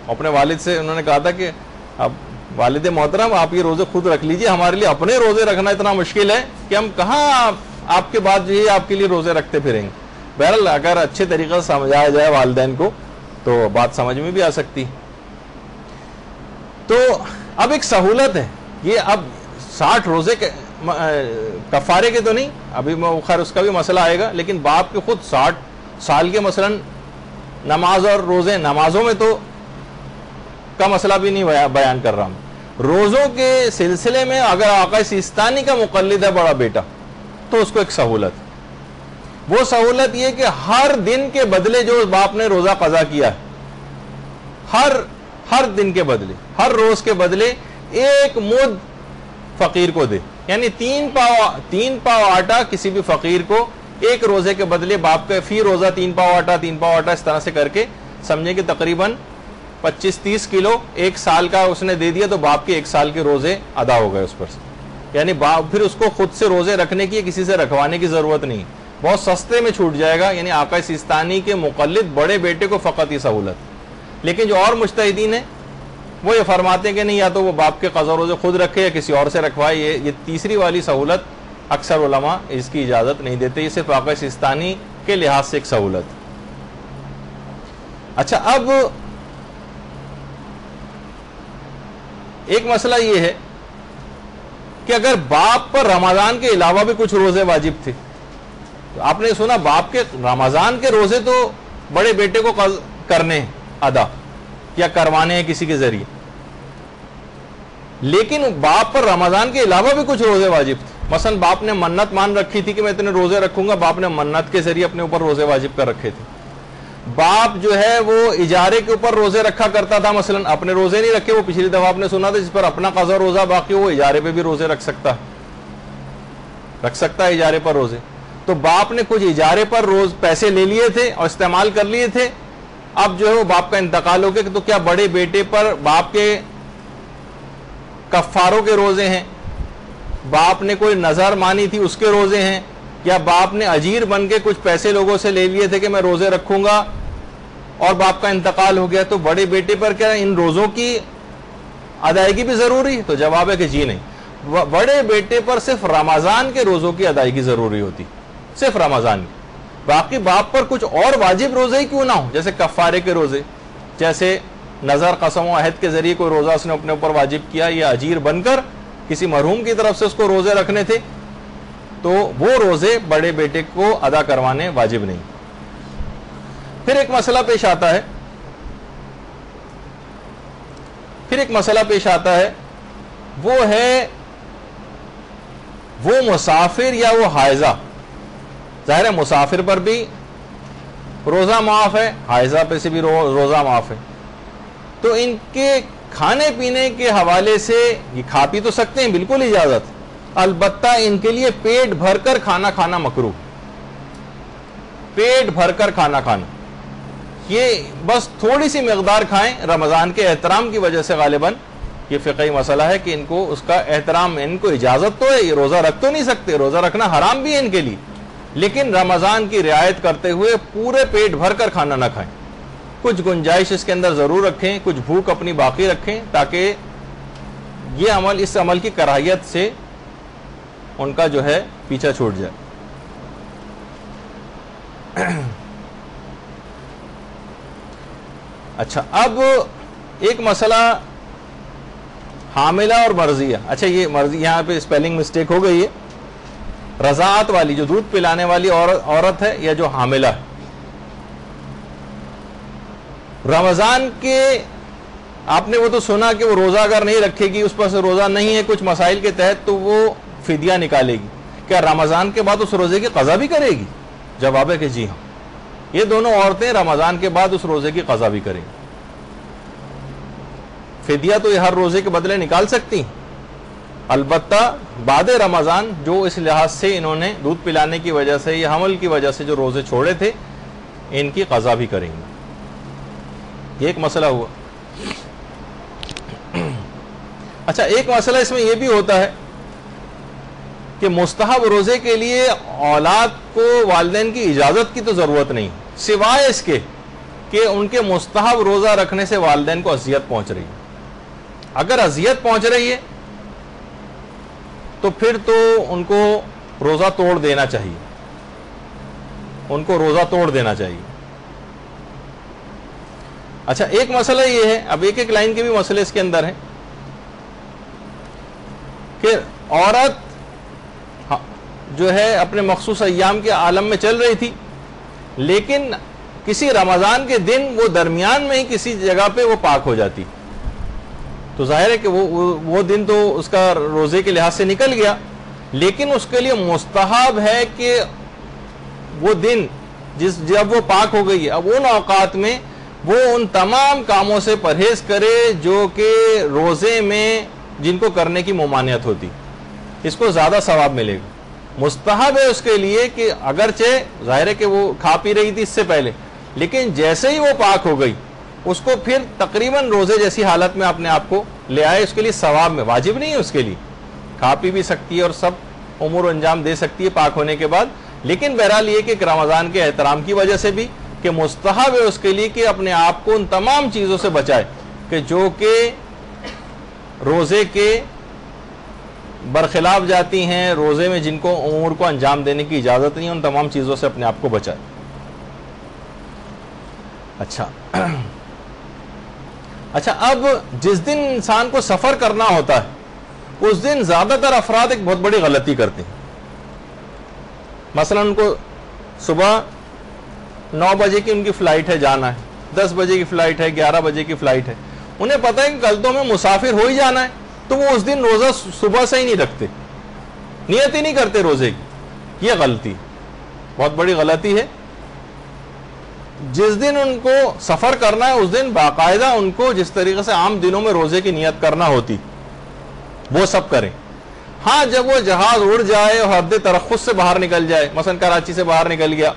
اپنے والد سے انہوں نے کہا تھا کہ اب والد محترم آپ یہ روزے خود رکھ لیجئے، ہمارے لیے اپنے روزے رکھنا اتنا مشکل ہے کہ ہم کہاں آپ کے بعد جو ہے آپ کے لیے روزے رکھتے پھریں گے. بہرحال اگر اچھے طریقے سے سمجھایا جائے والدین کو تو بات سمجھ میں بھی آ سکتی. تو اب ایک سہولت ہے، یہ اب 60 روزے کے کفارے کے تو نہیں، ابھی خیر اس کا بھی مسئلہ آئے گا، لیکن باپ کے خود 60 سال کے مثلا نماز اور روزے، نمازوں میں تو کا مسئلہ بھی نہیں بیان کر رہا ہوں، روزوں کے سلسلے میں اگر آقا سیستانی کا مقلد ہے بڑا بیٹا تو اس کو ایک سہولت، وہ سہولت یہ کہ ہر دن کے بدلے جو باپ نے روزہ قضا کیا ہے، ہر دن کے بدلے، ہر روز کے بدلے ایک مد فقیر کو دے، یعنی تین پاؤ آٹا کسی بھی فقیر کو ایک روزے کے بدلے باپ کا فی روزہ 3 پاؤ آٹا اس طرح سے کر کے سمجھیں کہ تقریباً 25-30 کلو ایک سال کا اس نے دے دیا، تو باپ کے 1 سال کے روزے ادا ہو گئے اس پر سے، یعنی باپ پھر اس کو خود سے روزے رکھنے کی کسی سے رکھوانے کی ضرورت نہیں، بہت سستے میں چھوٹ جائے گا، یعنی آقا سیستانی کے مقلد بڑے بیٹے کو فقط یہ سہولت۔ لیکن جو اور مجتہدین ہیں وہ یہ فرماتے ہیں کہ نہیں، یا تو وہ باپ کے قضا روزے خود رکھے یا کسی اور سے رکھوائے، یہ تیسری والی سہولت اکثر علماء اس کی اجازت نہیں دیتے، یہ صرف آقا سیستانی کے لحاظ سے ایک سہولت۔ اچھا، اب ایک مسئلہ یہ ہے کہ اگر باپ پر رمضان کے علاوہ بھی کچھ روزے واجب تھے، تو آپ نے سنا باپ کے رمضان کے روزے تو بڑے بیٹے کو کرنے ہیں ادا یا کروانے ہیں کسی کے ذریعے، لیکن باپ پر رمضان کے علاوہ بھی کچھ روزے واجب تھے، مثلا باپ نے منت مان رکھی تھی کہ میں اتنے روزے رکھوں گا، باپ نے منت کے ذریعے اپنے اوپر روزے واجب کر رکھے تھے، باپ جو ہے وہ اجارے کے اوپر روزے رکھا کرتا تھا، مثلا اپنے روزے نہیں رکھے، وہ پچھلی دفعہ آپ نے سنا تھا جس پر اپنا قضا روزہ باقی ہو وہ اجارے پہ بھی روزے رکھ سکتا ہے اجارے پر روزے، تو باپ نے کچھ اجارے پر پیسے لے لیے تھے اور استعمال کر لیے تھے، اب جو ہے وہ باپ کا انتقال ہو گیا، تو کیا بڑے بیٹے پر باپ کے کفاروں کے روزے ہیں، باپ نے کوئی نظر مانی تھی اس کے روزے ہیں، یا باپ نے اجیر بن کے کچھ پیسے لوگوں سے لے لیے تھے کہ میں روزے رکھوں گا اور باپ کا انتقال ہو گیا، تو بڑے بیٹے پر کیا ان روزوں کی ادائیگی بھی ضروری؟ تو جواب ہے کہ جی نہیں، بڑے بیٹے پر صرف رمضان کے روزوں کی ادائیگی ضروری ہوتی، صرف رمضان کی، باقی باپ پر کچھ اور واجب روزے ہی کیوں نہ ہو، جیسے کفارے کے روزے، جیسے نظر قسم و عہد کے ذریعے کوئی روزہ اس نے اپنے اوپر واجب کیا یا اجیر بن کر کسی مرحوم کی طرف سے اس کو روزے رکھنے تھے، تو وہ روزے بڑے بیٹے کو ادا کروانے واجب نہیں۔ پھر ایک مسئلہ پیش آتا ہے، وہ ہے وہ مسافر یا وہ حائضہ، ظاہر ہے مسافر پر بھی روزہ معاف ہے، حائضہ پہ سے بھی روزہ معاف ہے، تو ان کے کھانے پینے کے حوالے سے یہ کھا پی تو سکتے ہیں، بالکل اجازت، البتہ ان کے لیے پیٹ بھر کر کھانا کھانا مکروہ، پیٹ بھر کر کھانا کھانا، یہ بس تھوڑی سی مقدار کھائیں، رمضان کے احترام کی وجہ سے غالباً یہ فقہی مسئلہ ہے کہ ان کو اس کا احترام، ان کو اجازت تو ہے، یہ روزہ رکھ تو نہیں سکتے، روزہ رکھنا حرام بھی ہے ان کے لیے، لیکن رمضان کی رعایت کرتے ہوئے پورے پیٹ بھر کر کھانا نہ کھائیں، کچھ گنجائش اس کے اندر ضرور رکھیں، کچھ بھوک اپنی باقی رکھیں، تاکہ یہ عمل، اس عمل کی کراہیت سے ان کا جو ہے پیچھا چھوٹ جائے۔ اچھا، اب ایک مسئلہ حاملہ اور مرضیہ، اچھا یہ مرضی یہاں پہ اسپیلنگ مسٹیک ہو گئی ہے، رضاعت والی جو دودھ پلانے والی عورت ہے یا جو حاملہ ہے، رمضان کے آپ نے وہ تو سنا کہ وہ روزہ اگر نہیں رکھے گی، اس پر سے روزہ نہیں ہے کچھ مسائل کے تحت، تو وہ فدیہ نکالے گی، کیا رمضان کے بعد اس روزے کی قضا بھی کرے گی؟ جواب ہے کہ جی ہاں، یہ دونوں عورتیں رمضان کے بعد اس روزے کی قضا بھی کریں گی، فدیہ تو یہ ہر روزے کے بدلے نکال سکتی ہیں، البتہ بعد رمضان جو اس لحاظ سے انہوں نے دودھ پلانے کی وجہ سے یا حمل کی وجہ سے جو روزے چھوڑے تھے ان کی قضا بھی کریں گے، یہ ایک مسئلہ ہوا۔ اچھا، ایک مسئلہ اس میں یہ بھی ہوتا ہے کہ مستحب روزے کے لیے اولاد کو والدین کی اجازت کی تو ضرورت نہیں، سوائے اس کے کہ ان کے مستحب روزہ رکھنے سے والدین کو اذیت پہنچ رہی ہے، اگر اذیت پہنچ رہی ہے تو پھر تو ان کو روزہ توڑ دینا چاہیے، ان کو روزہ توڑ دینا چاہیے۔ اچھا، ایک مسئلہ یہ ہے، اب ایک ایک لائن کے بھی مسئلے اس کے اندر ہیں کہ عورت جو ہے اپنے مخصوص ایام کے عالم میں چل رہی تھی، لیکن کسی رمضان کے دن وہ درمیان میں ہی کسی جگہ پہ وہ پاک ہو جاتی، تو ظاہر ہے کہ وہ دن تو اس کا روزے کے لحاظ سے نکل گیا، لیکن اس کے لیے مستحب ہے کہ وہ دن جب وہ پاک ہو گئی ہے، اب ان اوقات میں وہ ان تمام کاموں سے پرہیز کرے جو کہ روزے میں جن کو کرنے کی ممانعت ہوتی، اس کو زیادہ ثواب ملے گا۔ مستحب ہے اس کے لیے کہ اگرچہ ظاہر ہے کہ وہ کھا پی رہی تھی اس سے پہلے، لیکن جیسے ہی وہ پاک ہو گئی اس کو پھر تقریباً روزے جیسی حالت میں اپنے آپ کو لے آئے، اس کے لیے ثواب میں واجب نہیں ہے، اس کے لیے کھا پی بھی سکتی ہے اور سب امور انجام دے سکتی ہے پاک ہونے کے بعد، لیکن بہرحال یہ کہ رمضان کے احترام کی وجہ سے بھی کہ مستحب ہے اس کے لیے کہ اپنے آپ کو ان تمام چیزوں سے بچائے کہ جو کہ روزے کے برخلاف جاتی ہیں، روزے میں جن کو امور کو انجام دینے کی اجازت نہیں ہے، ان تمام چیزوں سے اپنے آپ کو بچائے۔ اچھا اب جس دن انسان کو سفر کرنا ہوتا ہے اس دن زیادہ تر افراد ایک بہت بڑی غلطی کرتے ہیں۔ مثلا ان کو صبح 9 بجے کی ان کی فلائٹ ہے، جانا ہے، 10 بجے کی فلائٹ ہے، 11 بجے کی فلائٹ ہے، انہیں پتہ ہے کہ کل تو ہمیں مسافر ہو ہی جانا ہے، تو وہ اس دن روزہ صبح سے ہی نہیں رکھتے، نیت ہی نہیں کرتے روزے کی۔ یہ غلطی بہت بڑی غلطی ہے۔ جس دن ان کو سفر کرنا ہے اس دن باقاعدہ ان کو جس طریقے سے عام دنوں میں روزے کی نیت کرنا ہوتی وہ سب کریں۔ ہاں جب وہ جہاز اڑ جائے اور حد ترخص سے باہر نکل جائے، مثلا کراچی سے باہر نکل گیا،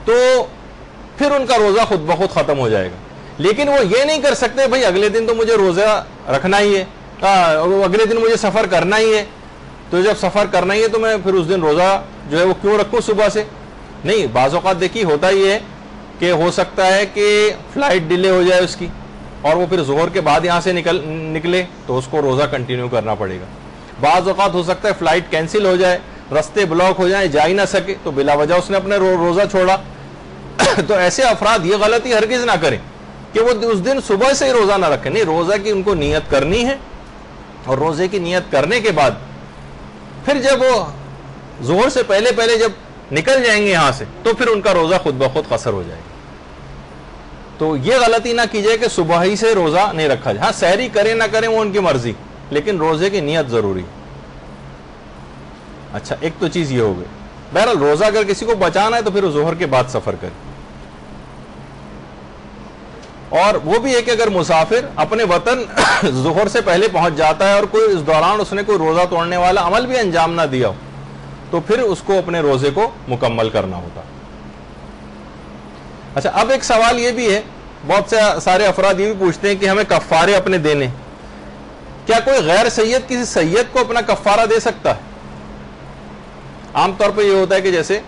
تو پھر ان کا روزہ خود بخود ختم ہو جائے گا، لیکن وہ یہ نہیں کر سکتے بھائی اگلے دن تو مجھے روزہ رکھنا ہی ہے، اگلے دن مجھے سفر کرنا ہی ہے، تو جب سفر کرنا ہی ہے تو میں پھر اس دن روزہ جو ہے وہ کیوں رکھوں صبح سے؟ نہیں، بعض اوقات دیکھیے ہوتا یہ ہے کہ ہو سکتا ہے کہ فلائٹ ڈیلے ہو جائے اس کی اور وہ پھر ظہر کے بعد یہاں سے نکلے تو اس کو روزہ کنٹینیو کرنا پڑے گا۔ بعض اوقات ہو سکتا ہے فلائٹ کینسل ہو جائے، رستے بلاک ہو جائیں، جا ہی نہ سکے، تو بلا وجہ اس نے اپنے روزہ چھوڑا۔ تو ایسے افراد یہ غلطی ہرگز نہ کریں کہ وہ اس دن صبح سے ہی روزہ نہ رکھیں، نہیں، روزہ کی ان کو نیت کرنی ہے، اور روزے کی نیت کرنے کے بعد پھر جب وہ ظہر سے پہلے جب نکل جائیں گے یہاں سے تو پھر ان کا روزہ خود بخود قصر ہو جائے گا۔ تو یہ غلطی نہ کی جائے کہ صبح ہی سے روزہ نہیں رکھا جائے، ہاں سحری کریں نہ کریں وہ ان کی مرضی، لیکن روزے کی نیت ضروری۔ اچھا ایک تو چیز یہ ہو گئی۔ بہرحال روزہ اگر کسی کو بچانا ہے تو پھر ظہر کے بعد سفر کرے، اور وہ بھی ہے کہ اگر مسافر اپنے وطن ظہر سے پہلے پہنچ جاتا ہے اور کوئی اس دوران اس نے کوئی روزہ توڑنے والا عمل بھی انجام نہ دیا ہو تو پھر اس کو اپنے روزے کو مکمل کرنا ہوتا۔ اچھا اب ایک سوال یہ بھی ہے، بہت سے سارے افراد یہ بھی پوچھتے ہیں کہ ہمیں کفارے اپنے دینے، کیا کوئی غیر سید کسی سید کو اپنا کفارہ دے سکتا ہے؟ عام طور پہ یہ ہوتا ہے کہ جیسے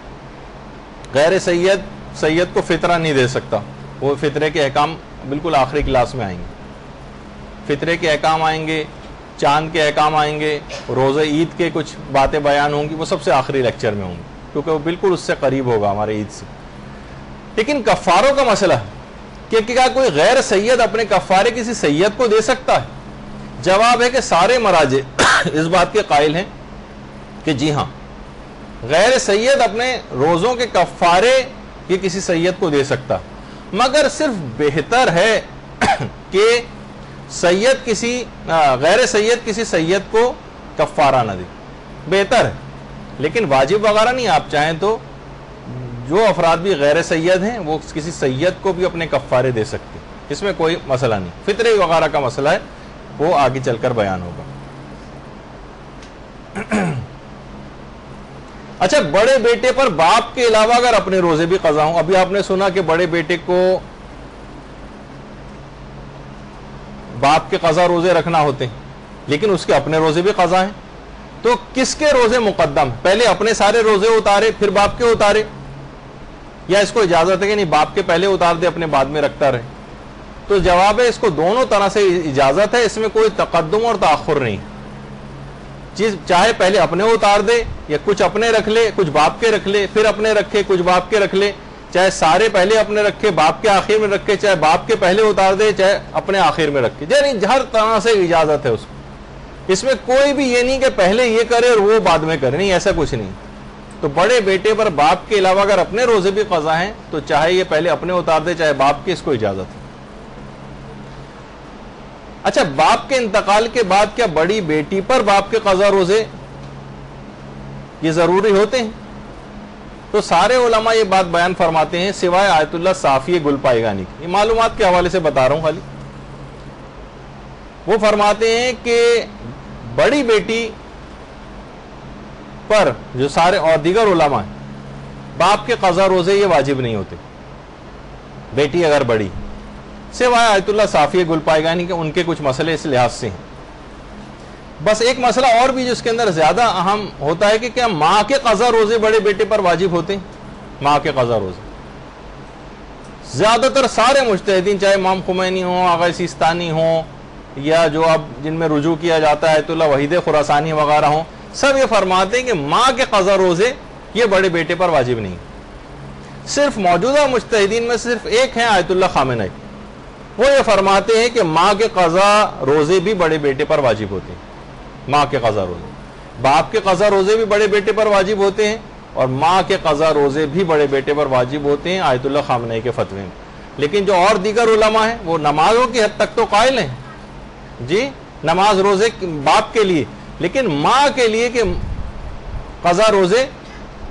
غیر سید کو فطرہ نہیں دے سکتا، وہ فطرے کے احکام بالکل آخری کلاس میں آئیں گے، فطرے کے احکام آئیں گے، چاند کے احکام آئیں گے، روزہ عید کے کچھ باتیں بیان ہوں گی، وہ سب سے آخری لیکچر میں ہوں گی کیونکہ وہ بالکل اس سے قریب ہوگا ہمارے عید سے۔ لیکن کفاروں کا مسئلہ ہے کہ کیا کوئی غیر سید اپنے کفارے کسی سید کو دے سکتا ہے؟ جواب ہے کہ سارے مراجع اس بات کے قائل ہیں کہ جی ہاں، غیر سید اپنے روزوں کے کفارے یہ کسی سید کو دے سکتا، مگر صرف بہتر ہے کہ غیر سید کسی سید کو کفارہ نہ دے، بہتر ہے، لیکن واجب وغیرہ نہیں۔ آپ چاہیں تو جو افراد بھی غیر سید ہیں وہ کسی سید کو بھی اپنے کفارے دے سکتے، اس میں کوئی مسئلہ نہیں۔ فطرے وغیرہ کا مسئلہ ہے وہ آگے چل کر بیان ہوگا۔ اچھا بڑے بیٹے پر باپ کے علاوہ اگر اپنے روزے بھی قضا ہوں، ابھی آپ نے سنا کہ بڑے بیٹے کو باپ کے قضا روزے رکھنا ہوتے ہیں، لیکن اس کے اپنے روزے بھی قضا ہیں، تو کس کے روزے مقدم؟ پہلے اپنے سارے روزے اتارے پھر باپ کے اتارے، یا اس کو اجازت ہے کہ نہیں باپ کے پہلے اتار دے اپنے بعد میں رکھتا رہے؟ تو جواب ہے اس کو دونوں طرح سے اجازت ہے، اس میں کوئی تقدم اور تاخر نہیں، چیز چاہے پہلے اپنے اتار دے یا کچھ اپنے رکھ لے، کچھ باپ کے رکھ لے، پھر اپنے رکھے، کچھ باپ کے رکھ لے، چاہے سارے پہلے اپنے رکھے باپ کے آخر میں رکھے، چاہے باپ کے پہلے اتار دے چاہے اپنے آخر میں رکھے، یعنی ہر طرح سے اجازت ہے اس کو، اس میں کوئی بھی یہ نہیں کہ پہلے یہ کرے اور وہ بعد میں کرے، نہیں، ایسا کچھ نہیں۔ تو بڑے بیٹے پر باپ کے علاوہ اگر اپنے روزے بھی قضا ہیں تو چاہے یہ پہلے اپنے اتار دے چاہے باپ کی، اس کو اجازت ہے۔ اچھا، باپ کے انتقال کے بعد کیا بڑی بیٹی پر باپ کے قضا روزے یہ ضروری ہوتے ہیں؟ تو سارے علماء یہ بات بیان فرماتے ہیں سوائے آیت اللہ صافی گل پائیگانی کی، یہ معلومات کے حوالے سے بتا رہا ہوں خالی۔ وہ فرماتے ہیں کہ بڑی بیٹی پر جو سارے اور دیگر علماء ہیں باپ کے قضا روزے یہ واجب نہیں ہوتے، بیٹی اگر بڑی، سوائے آیت اللہ صافی گل پائیگانی کے، ان کے کچھ مسئلے اس لحاظ سے ہیں۔ بس ایک مسئلہ اور بھی جو اس کے اندر زیادہ اہم ہوتا ہے کہ کیا ماں کے قضا روزے بڑے بیٹے پر واجب ہوتے ہیں؟ ماں کے قضا روزے زیادہ تر سارے مجتہدین، چاہے امام خمینی ہوں، آغا سیستانی ہوں، یا جو اب جن میں رجوع کیا جاتا ہے آیت اللہ وحید خراسانی وغیرہ ہوں، سب یہ فرماتے ہیں کہ ماں کے قضا روزے یہ بڑے بیٹے پر واجب نہیں۔ صرف موجودہ مجتہدین میں صرف ایک ہیں آیت اللہ خامنئی، وہ یہ فرماتے ہیں کہ ماں کے قضا روزے بھی بڑے بیٹے پر واجب ہوتے ہیں۔ ماں کے قضا روزے، باپ کے قضا روزے بھی بڑے بیٹے پر واجب ہوتے ہیں، اور ماں کے قضا روزے بھی بڑے بیٹے پر واجب ہوتے ہیں آیت اللہ خامنئی کے فتوے میں۔ لیکن جو اور دیگر علماء ہیں وہ نمازوں کی حد تک تو قائل ہیں، جی نماز روزے باپ کے لیے، لیکن ماں کے لیے کہ قضا روزے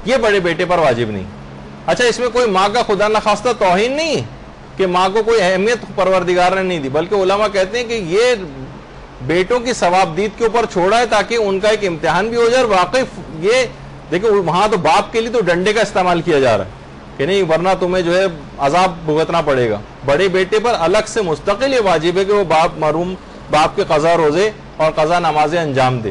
یہ بڑے بیٹے پر واجب نہیں۔ اچھا، اس میں کوئی ماں کا خدا نخواستہ توہین نہیں ہے کہ ماں کو کوئی اہمیت پروردگار نے نہیں دی، بلکہ علماء کہتے ہیں کہ یہ بیٹوں کی ثوابدید کے اوپر چھوڑا ہے تاکہ ان کا ایک امتحان بھی ہو جائے، اور واقعی یہ دیکھیں وہاں تو باپ کے لیے تو ڈنڈے کا استعمال کیا جا رہا ہے کہ نہیں ورنہ تمہیں جو ہے عذاب بھگتنا پڑے گا۔ بڑے بیٹے پر الگ سے مستقل یہ واجب ہے کہ وہ باپ کے قضا روزے اور قضا نمازیں انجام دے،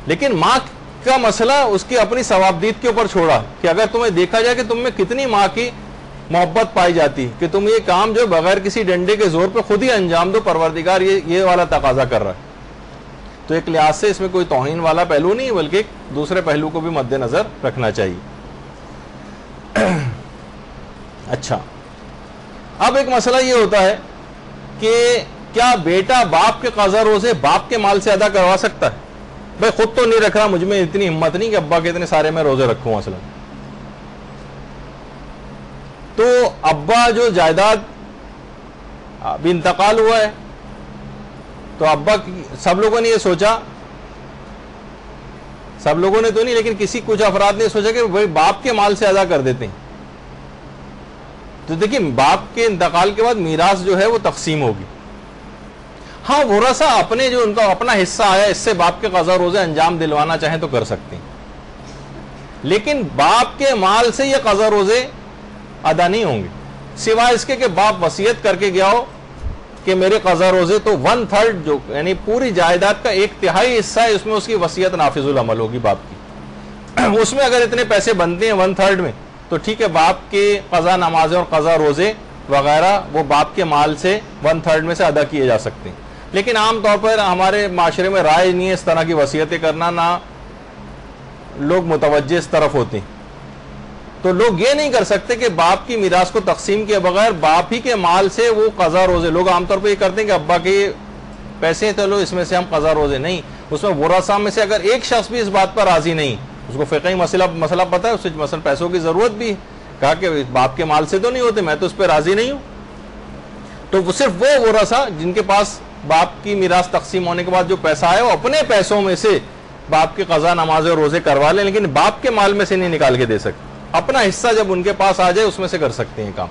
لیکن ماں کا مسئلہ اس کی اپنی ثوابدید کے اوپر چھوڑا کہ اگر تمہیں دیکھا جائے کہ تم میں کتنی ماں کی محبت پائی جاتی کہ تم یہ کام جو بغیر کسی ڈنڈے کے زور پہ خود ہی انجام دو، پروردگار یہ والا تقاضا کر رہا ہے، تو ایک لحاظ سے اس میں کوئی توہین والا پہلو نہیں بلکہ ایک دوسرے پہلو کو بھی مد نظر رکھنا چاہیے۔ اچھا، اب ایک مسئلہ یہ ہوتا ہے کہ کیا بیٹا باپ کے قضا روزے باپ کے مال سے ادا کروا سکتا ہے؟ بھائی خود تو نہیں رکھ رہا، مجھ میں اتنی ہمت نہیں کہ ابا کے اتنے سارے میں روزے رکھوں مثلا، تو ابا جو جائیداد ابھی انتقال ہوا ہے تو ابا سب لوگوں نے یہ سوچا، سب لوگوں نے تو نہیں لیکن کچھ افراد نے سوچا کہ بھائی باپ کے مال سے ادا کر دیتے ہیں، تو دیکھیں باپ کے انتقال کے بعد میراث جو ہے وہ تقسیم ہوگی۔ ہاں ورثہ اپنے جو ان کا اپنا حصہ آیا اس سے باپ کے قضا روزے انجام دلوانا چاہیں تو کر سکتے ہیں، لیکن باپ کے مال سے یہ قضا روزے ادا نہیں ہوں گے، سوائے اس کے کہ باپ وصیت کر کے گیا ہو کہ میرے قضا روزے تو 1/3 جو یعنی پوری جائیداد کا 1/3 حصہ ہے، اس میں اس کی وصیت نافذ العمل ہوگی باپ کی، اس میں اگر اتنے پیسے بنتے ہیں 1/3 میں تو ٹھیک ہے، باپ کے قضا نمازیں اور قضا روزے وغیرہ وہ باپ کے مال سے 1/3 میں سے ادا کیے جا سکتے ہیں، لیکن عام طور پر ہمارے معاشرے میں رائج نہیں ہے اس طرح کی وصیتیں کرنا، نہ لوگ متوجہ اس طرف ہوتے ہیں، تو لوگ یہ نہیں کر سکتے کہ باپ کی میراث کو تقسیم کے بغیر باپ ہی کے مال سے وہ قضا روزے، لوگ عام طور پہ یہ کرتے ہیں کہ ابا کے پیسے چلو اس میں سے ہم قضا روزے، نہیں، اس میں ورثاء میں سے اگر ایک شخص بھی اس بات پر راضی نہیں، اس کو فقہی مسئلہ پتہ ہے، اس سے مثلا پیسوں کی ضرورت بھی ہے، کہا کہ باپ کے مال سے تو نہیں ہوتے، میں تو اس پہ راضی نہیں ہوں، تو وہ صرف وہ ورثاء جن کے پاس باپ کی میراث تقسیم ہونے کے بعد جو پیسہ آئے وہ اپنے پیسوں میں سے باپ کے قضا نمازیں اور روزے کروا لیں، لیکن باپ کے مال میں سے نہیں نکال کے دے سکتے، اپنا حصہ جب ان کے پاس آ جائے اس میں سے کر سکتے ہیں کام۔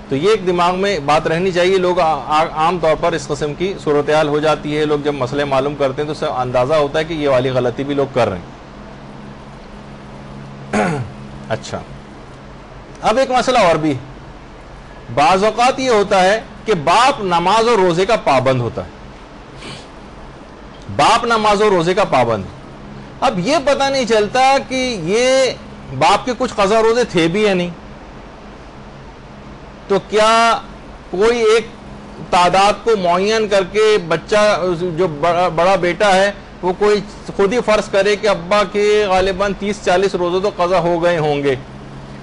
تو یہ ایک دماغ میں بات رہنی چاہیے، لوگ عام طور پر اس قسم کی صورتحال ہو جاتی ہے، لوگ جب مسئلے معلوم کرتے ہیں تو اسے اندازہ ہوتا ہے کہ یہ والی غلطی بھی لوگ کر رہے ہیں۔ اچھا، اب ایک مسئلہ اور بھی، بعض اوقات یہ ہوتا ہے کہ باپ نماز اور روزے کا پابند ہوتا ہے، باپ نماز اور روزے کا پابند، اب یہ پتہ نہیں چلتا کہ یہ باپ کے کچھ قضا روزے تھے بھی یا نہیں، تو کیا کوئی ایک تعداد کو معین کر کے بچہ جو بڑا بیٹا ہے وہ کوئی خود ہی فرض کرے کہ ابا کے غالباً 30-40 روزے تو قضا ہو گئے ہوں گے،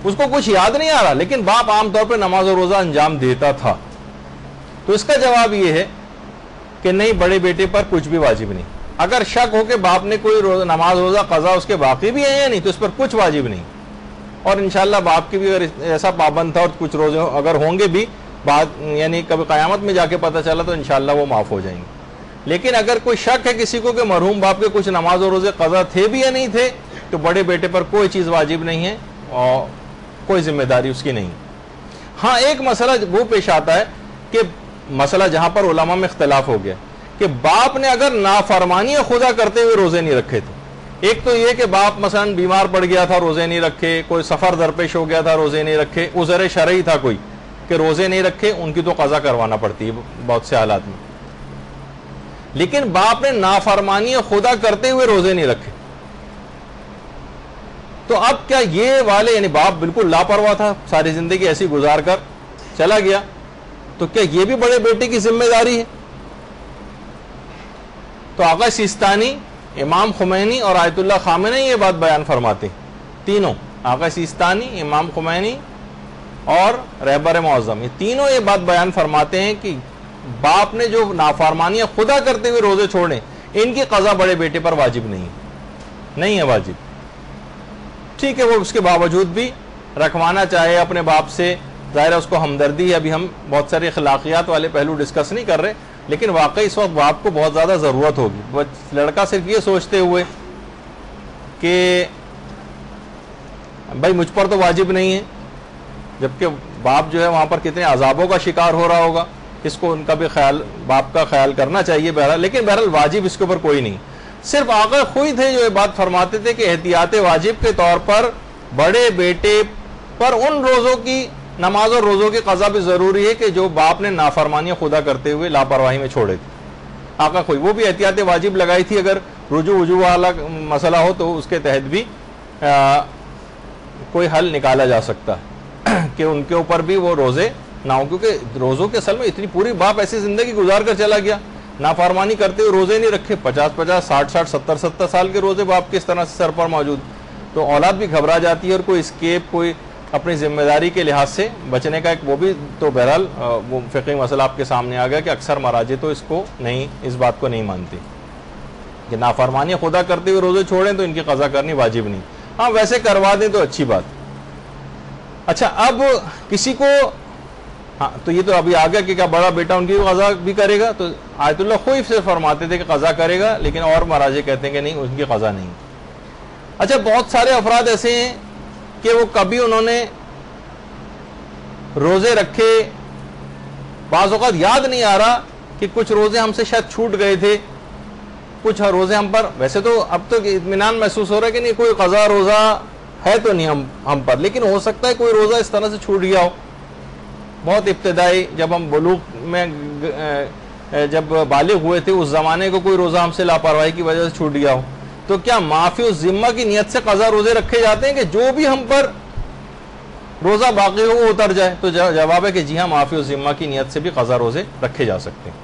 اس کو کچھ یاد نہیں آ رہا لیکن باپ عام طور پہ نماز و روزہ انجام دیتا تھا، تو اس کا جواب یہ ہے کہ نہیں، بڑے بیٹے پر کچھ بھی واجب نہیں۔ اگر شک ہو کہ باپ نے کوئی نماز روزہ قضا اس کے باقی بھی ہیں یا نہیں تو اس پر کچھ واجب نہیں، اور انشاءاللہ باپ کی بھی اگر ایسا پابند تھا اور کچھ روزے اگر ہوں گے بھی بعد یعنی کبھی قیامت میں جا کے پتہ چلا تو انشاءاللہ وہ معاف ہو جائیں گے. لیکن اگر کوئی شک ہے کسی کو کہ مرحوم باپ کے کچھ نماز و روزے قضا تھے بھی یا نہیں تھے تو بڑے بیٹے پر کوئی چیز واجب نہیں ہے اور کوئی ذمہ داری اس کی نہیں. ہاں ایک مسئلہ وہ پیش آتا ہے کہ مسئلہ جہاں پر علماء میں اختلاف ہو گیا کہ باپ نے اگر نافرمانی خدا کرتے ہوئے روزے نہیں رکھے تھے. ایک تو یہ کہ باپ مثلا بیمار پڑ گیا تھا روزے نہیں رکھے، کوئی سفر درپیش ہو گیا تھا روزے نہیں رکھے، عذر شرعی تھا کوئی کہ روزے نہیں رکھے، ان کی تو قضا کروانا پڑتی ہے بہت سے حالات میں. لیکن باپ نے نافرمانی خدا کرتے ہوئے روزے نہیں رکھے تو اب کیا یہ والے یعنی باپ بالکل لاپرواہ تھا، ساری زندگی ایسی گزار کر چلا گیا، تو کیا یہ بھی بڑے بیٹے کی ذمہ داری ہے؟ تو آقا سیستانی، امام خمینی اور آیت اللہ خامنہ یہ بات بیان فرماتے ہیں، تینوں آقا سیستانی، امام خمینی اور رہبر معظم، یہ تینوں یہ بات بیان فرماتے ہیں کہ باپ نے جو نافرمانیاں خدا کرتے ہوئے روزے چھوڑے ان کی قضا بڑے بیٹے پر واجب نہیں ہے واجب. ٹھیک ہے وہ اس کے باوجود بھی رکھوانا چاہے اپنے باپ سے، ظاہر ہے اس کو ہمدردی ہے. ابھی ہم بہت سارے اخلاقیات والے پہلو ڈسکس نہیں کر رہے، لیکن واقعی اس وقت باپ کو بہت زیادہ ضرورت ہوگی. لڑکا صرف یہ سوچتے ہوئے کہ بھائی مجھ پر تو واجب نہیں ہے، جبکہ باپ جو ہے وہاں پر کتنے عذابوں کا شکار ہو رہا ہوگا، اس کو ان کا بھی خیال، باپ کا خیال کرنا چاہیے بہرحال. لیکن بہرحال واجب اس کے اوپر کوئی نہیں. صرف آقا خود تھے جو یہ بات فرماتے تھے کہ احتیاط واجب کے طور پر بڑے بیٹے پر ان روزوں کی نماز اور روزوں کی قضا بھی ضروری ہے کہ جو باپ نے نافرمانی خدا کرتے ہوئے لاپرواہی میں چھوڑے تھے. آقا کوئی وہ بھی احتیاط واجب لگائی تھی، اگر رجوع والا مسئلہ ہو تو اس کے تحت بھی کوئی حل نکالا جا سکتا ہے کہ ان کے اوپر بھی وہ روزے نہ ہوں، کیونکہ روزوں کے اصل میں اتنی پوری باپ ایسی زندگی گزار کر چلا گیا، نافرمانی کرتے ہوئے روزے نہیں رکھے، 50 60 70 سال کے روزے باپ کے اس طرح سے سر پر موجود، تو اولاد بھی گھبرا جاتی ہے اور کوئی اسکیپ، کوئی اپنی ذمہ داری کے لحاظ سے بچنے کا ایک وہ بھی تو بہرحال وہ فقہی مسئلہ آپ کے سامنے آ گیا کہ اکثر مراجع تو اس بات کو نہیں مانتے کہ نافرمانی خدا کرتے ہوئے روزے چھوڑیں تو ان کی قضا کرنی واجب نہیں. ہاں ویسے کروا دیں تو اچھی بات. اچھا اب کسی کو ہاں تو یہ تو ابھی آ گیا کہ کیا بڑا بیٹا ان کی قضا بھی کرے گا، تو آیت اللہ خوف سے فرماتے تھے کہ قضا کرے گا، لیکن اور مراجع کہتے ہیں کہ نہیں ان کی قضا نہیں. اچھا بہت سارے افراد ایسے ہیں کہ وہ کبھی انہوں نے روزے رکھے، بعض اوقات یاد نہیں آ رہا کہ کچھ روزے ہم سے شاید چھوٹ گئے تھے، کچھ روزے ہم پر، ویسے تو اب تو اطمینان محسوس ہو رہا ہے کہ نہیں کوئی قضا روزہ ہے تو نہیں ہم پر، لیکن ہو سکتا ہے کوئی روزہ اس طرح سے چھوٹ گیا ہو. بہت ابتدائی جب ہم بلوغ میں جب بالغ ہوئے تھے اس زمانے کو کوئی روزہ ہم سے لاپرواہی کی وجہ سے چھوٹ گیا ہو، تو کیا معافی الذمہ کی نیت سے قضا روزے رکھے جاتے ہیں کہ جو بھی ہم پر روزہ باقی ہو وہ اتر جائے؟ تو جواب ہے کہ جی ہاں، معافی الذمہ کی نیت سے بھی قضا روزے رکھے جا سکتے ہیں.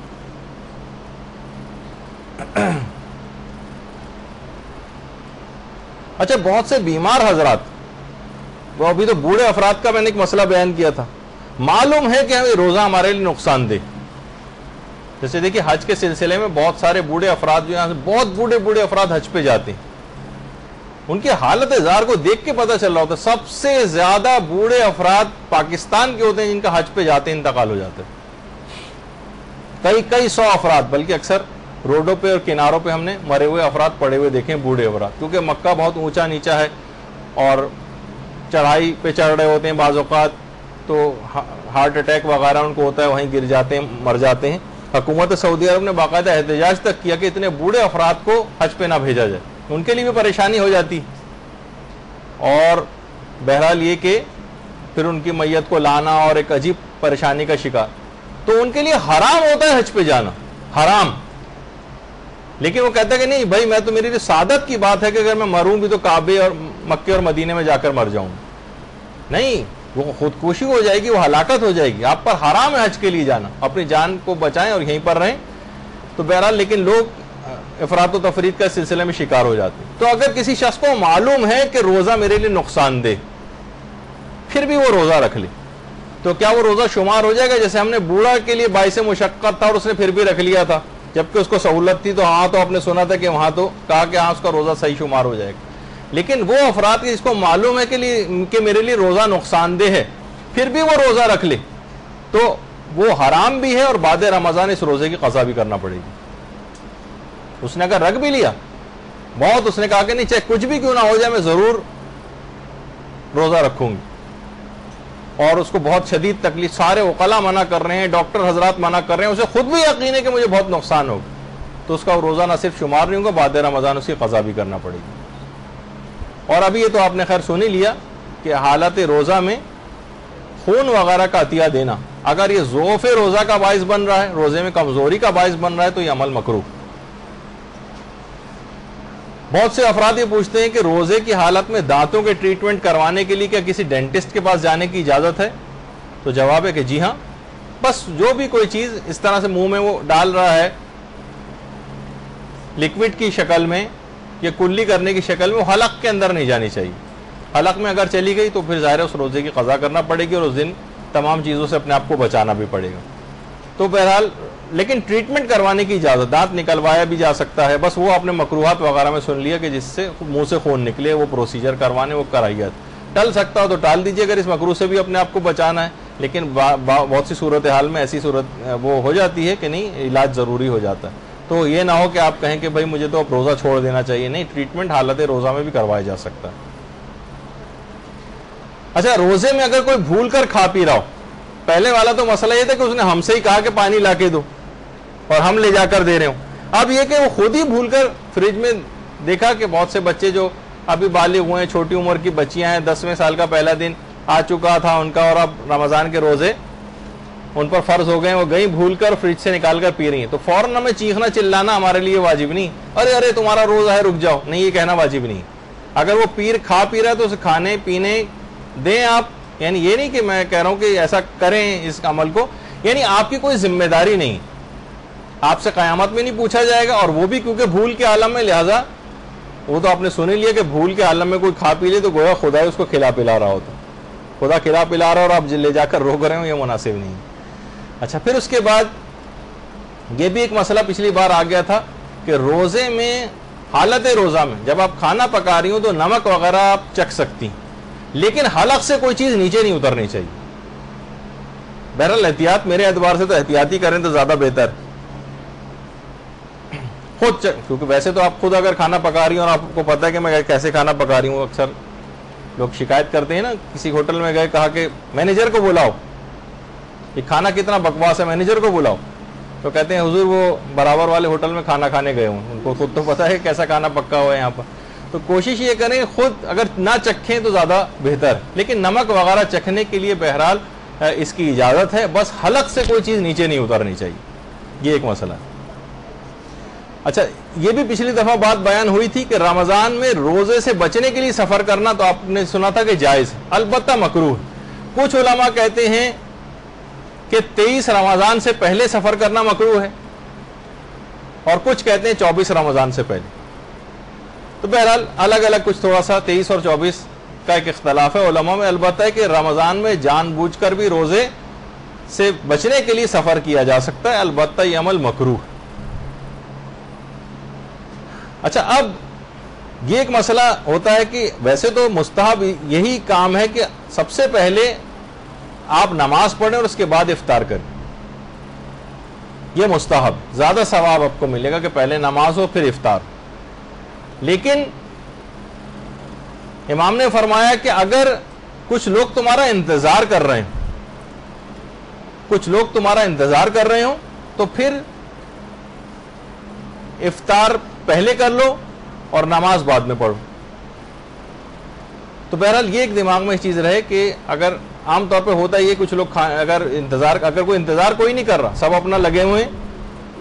اچھا بہت سے بیمار حضرات، وہ ابھی تو بوڑھے افراد کا میں نے ایک مسئلہ بیان کیا تھا، معلوم ہے کہ روزہ ہمارے لیے نقصان دہ. جیسے دیکھیے حج کے سلسلے میں بہت سارے بوڑھے افراد جو یہاں سے بہت بوڑھے افراد حج پہ جاتے ہیں، ان کی حالت زار کو دیکھ کے پتہ چل رہا ہوتا ہے سب سے زیادہ بوڑھے افراد پاکستان کے ہوتے ہیں جن کا حج پہ جاتے ہیں انتقال ہو جاتا ہے. کئی سو افراد، بلکہ اکثر روڈوں پہ اور کناروں پہ ہم نے مرے ہوئے افراد پڑے ہوئے دیکھے ہیں، بوڑھے افراد، کیونکہ مکہ بہت اونچا نیچا ہے اور چڑھائی پہ چڑھ رہے ہوتے ہیں، بعض اوقات تو ہارٹ اٹیک وغیرہ ان کو ہوتا ہے، وہیں گر جاتے ہیں، مر جاتے ہیں. حکومت سعودی عرب نے باقاعدہ احتجاج تک کیا کہ اتنے بوڑھے افراد کو حج پہ نہ بھیجا جائے، ان کے لیے بھی پریشانی ہو جاتی. اور بہرحال یہ کہ پھر ان کی میت کو لانا اور ایک عجیب پریشانی کا شکار، تو ان کے لیے حرام ہوتا ہے حج پہ جانا، حرام. لیکن وہ کہتا ہے کہ نہیں بھائی میں تو، میری سعادت کی بات ہے کہ اگر میں مروں بھی تو کعبے اور مکے اور مدینے میں جا کر مر جاؤں. نہیں، وہ خودکشی ہو جائے گی، وہ ہلاکت ہو جائے گی. آپ پر حرام ہے حج کے لیے جانا، اپنی جان کو بچائیں اور یہیں پر رہیں. تو بہرحال لیکن لوگ افراط و تفرید کا سلسلے میں شکار ہو جاتے ہیں. تو اگر کسی شخص کو معلوم ہے کہ روزہ میرے لیے نقصان دہ، پھر بھی وہ روزہ رکھ لے، تو کیا وہ روزہ شمار ہو جائے گا؟ جیسے ہم نے بوڑھا کے لیے باعث مشقت تھا اور اس نے پھر بھی رکھ لیا تھا، جبکہ اس کو سہولت تھی تو ہاں تو آپ نے سنا تھا کہ وہاں تو کہا کہ ہاں اس کا روزہ صحیح شمار ہو جائے گا. لیکن وہ افراد جس کو معلوم ہے کہ میرے لیے روزہ نقصان دہ ہے پھر بھی وہ روزہ رکھ لے تو وہ حرام بھی ہے اور بعد رمضان اس روزے کی قضا بھی کرنا پڑے گی. اس نے اگر رکھ بھی لیا بہت اس نے کہا کہ نہیں چاہے کچھ بھی کیوں نہ ہو جائے میں ضرور روزہ رکھوں گی اور اس کو بہت شدید تکلیف سارے عقلاء منع کر رہے ہیں ڈاکٹر حضرات منع کر رہے ہیں اسے خود بھی یقین ہے کہ مجھے بہت نقصان ہوگا تو اس کا روزہ نہ صرف شمار نہیں ہوگا بعد رمضان اس کی قضا بھی کرنا پڑے گی. اور ابھی یہ تو آپ نے خیر سن ہی لیا کہ حالت روزہ میں خون وغیرہ کا عطیہ دینا اگر یہ ضعف روزہ کا باعث بن رہا ہے روزے میں کمزوری کا باعث بن رہا ہے تو یہ عمل مکروہ. بہت سے افراد یہ پوچھتے ہیں کہ روزے کی حالت میں دانتوں کے ٹریٹمنٹ کروانے کے لیے کیا کسی ڈینٹسٹ کے پاس جانے کی اجازت ہے؟ تو جواب ہے کہ جی ہاں. بس جو بھی کوئی چیز اس طرح سے منہ میں وہ ڈال رہا ہے لکوڈ کی شکل میں یا کلی کرنے کی شکل میں وہ حلق کے اندر نہیں جانی چاہیے. حلق میں اگر چلی گئی تو پھر ظاہر ہے اس روزے کی قضا کرنا پڑے گی اور اس دن تمام چیزوں سے اپنے آپ کو بچانا بھی پڑے گا. تو بہرحال لیکن ٹریٹمنٹ کروانے کی اجازت دانت نکلوایا بھی جا سکتا ہے. بس وہ اپنے مکروہات وغیرہ میں سن لیا کہ جس سے منہ سے خون نکلے وہ پروسیجر کروانے وہ کرائیت ٹل سکتا ہو تو ٹال دیجیے اگر اس مکروہ سے بھی اپنے آپ کو بچانا ہے. لیکن بہت سی صورتحال میں ایسی صورت وہ ہو جاتی ہے کہ نہیں علاج ضروری ہو جاتا ہے. تو یہ نہ ہو کہ آپ کہیں کہ بھائی مجھے تو اب روزہ چھوڑ دینا چاہیے. نہیں ٹریٹمنٹ حالت روزہ میں بھی کروایا جا سکتا ہے. اچھا روزے میں اگر کوئی بھول کر کھا پی رہا ہو پہلے والا تو مسئلہ یہ تھا کہ اس نے ہم سے ہی کہا کہ پانی لا کے دو اور ہم لے جا کر دے رہے ہوں. اب یہ کہ وہ خود ہی بھول کر فریج میں دیکھا کہ بہت سے بچے جو ابھی بالغ ہوئے ہیں چھوٹی عمر کی بچیاں ہیں 10ویں سال کا پہلا دن آ چکا تھا ان کا اور اب رمضان کے روزے ان پر فرض ہو گئے وہ گئی بھول کر فریج سے نکال کر پی رہی ہیں تو فوراً ہمیں چیخنا چلانا ہمارے لیے واجب نہیں. ارے تمہارا روزہ ہے رک جاؤ نہیں یہ کہنا واجب نہیں. اگر وہ کھا پی رہا ہے تو اسے کھانے پینے دیں آپ. یعنی یہ نہیں کہ میں کہہ رہا ہوں کہ ایسا کریں اس عمل کو یعنی آپ کی کوئی ذمہ داری نہیں آپ سے قیامت میں نہیں پوچھا جائے گا اور وہ بھی کیونکہ بھول کے عالم میں لہٰذا وہ تو آپ نے سن ہی لیا کہ بھول کے عالم میں کوئی کھا پی لے تو گویا خدا ہی اس کو کھلا پلا رہا ہوتا خدا کھلا پلا رہا اور آپ لے جا کر روک رہے ہوں یہ مناسب نہیں. اچھا پھر اس کے بعد یہ بھی ایک مسئلہ پچھلی بار آ گیا تھا کہ روزے میں حالت روزہ میں جب آپ کھانا پکا رہی ہوں تو نمک وغیرہ آپ چکھ سکتی لیکن حلق سے کوئی چیز نیچے نہیں اترنی چاہیے. بہرحال احتیاط میرے اعتبار سے تو احتیاطی کریں تو زیادہ بہتر خود کیونکہ ویسے تو آپ خود اگر کھانا پکا رہی ہیں اور آپ کو پتا ہے کہ میں کیسے کھانا پکا رہی ہوں اکثر لوگ شکایت کرتے ہیں نا کسی ہوٹل میں گئے کہا کہ مینیجر کو بلاؤ یہ کھانا کتنا بکواس ہے مینیجر کو بلاؤ تو کہتے ہیں حضور وہ برابر والے ہوٹل میں کھانا کھانے گئے ہوں ان کو خود تو پتا ہے کیسا کھانا پکا ہوا ہے یہاں پر. تو کوشش یہ کریں خود اگر نہ چکھیں تو زیادہ بہتر لیکن نمک وغیرہ چکھنے کے لیے بہرحال اس کی اجازت ہے بس حلق سے کوئی چیز نیچے نہیں اترنی چاہیے. یہ ایک مسئلہ ہے. اچھا یہ بھی پچھلی دفعہ بات بیان ہوئی تھی کہ رمضان میں روزے سے بچنے کے لیے سفر کرنا تو آپ نے سنا تھا کہ جائز البتہ مکروہ. کچھ علماء کہتے ہیں کہ 23 رمضان سے پہلے سفر کرنا مکروہ ہے اور کچھ کہتے ہیں 24 رمضان سے پہلے. تو بہرحال الگ الگ کچھ تھوڑا سا 23 اور 24 کا ایک اختلاف ہے علماء میں. البتہ ہے کہ رمضان میں جان بوجھ کر بھی روزے سے بچنے کے لیے سفر کیا جا سکتا ہے البتہ یہ عمل مکروہ. اچھا اب یہ ایک مسئلہ ہوتا ہے کہ ویسے تو مستحب یہی کام ہے کہ سب سے پہلے آپ نماز پڑھیں اور اس کے بعد افطار کریں. یہ مستحب زیادہ ثواب آپ کو ملے گا کہ پہلے نماز ہو پھر افطار. لیکن امام نے فرمایا کہ اگر کچھ لوگ تمہارا انتظار کر رہے ہیں تو پھر افطار پہلے کر لو اور نماز بعد میں پڑھو. تو بہرحال یہ ایک دماغ میں اس چیز رہے کہ اگر عام طور پہ ہوتا ہے یہ کچھ لوگ اگر کوئی انتظار کوئی نہیں کر رہا سب اپنا لگے ہوئے ہیں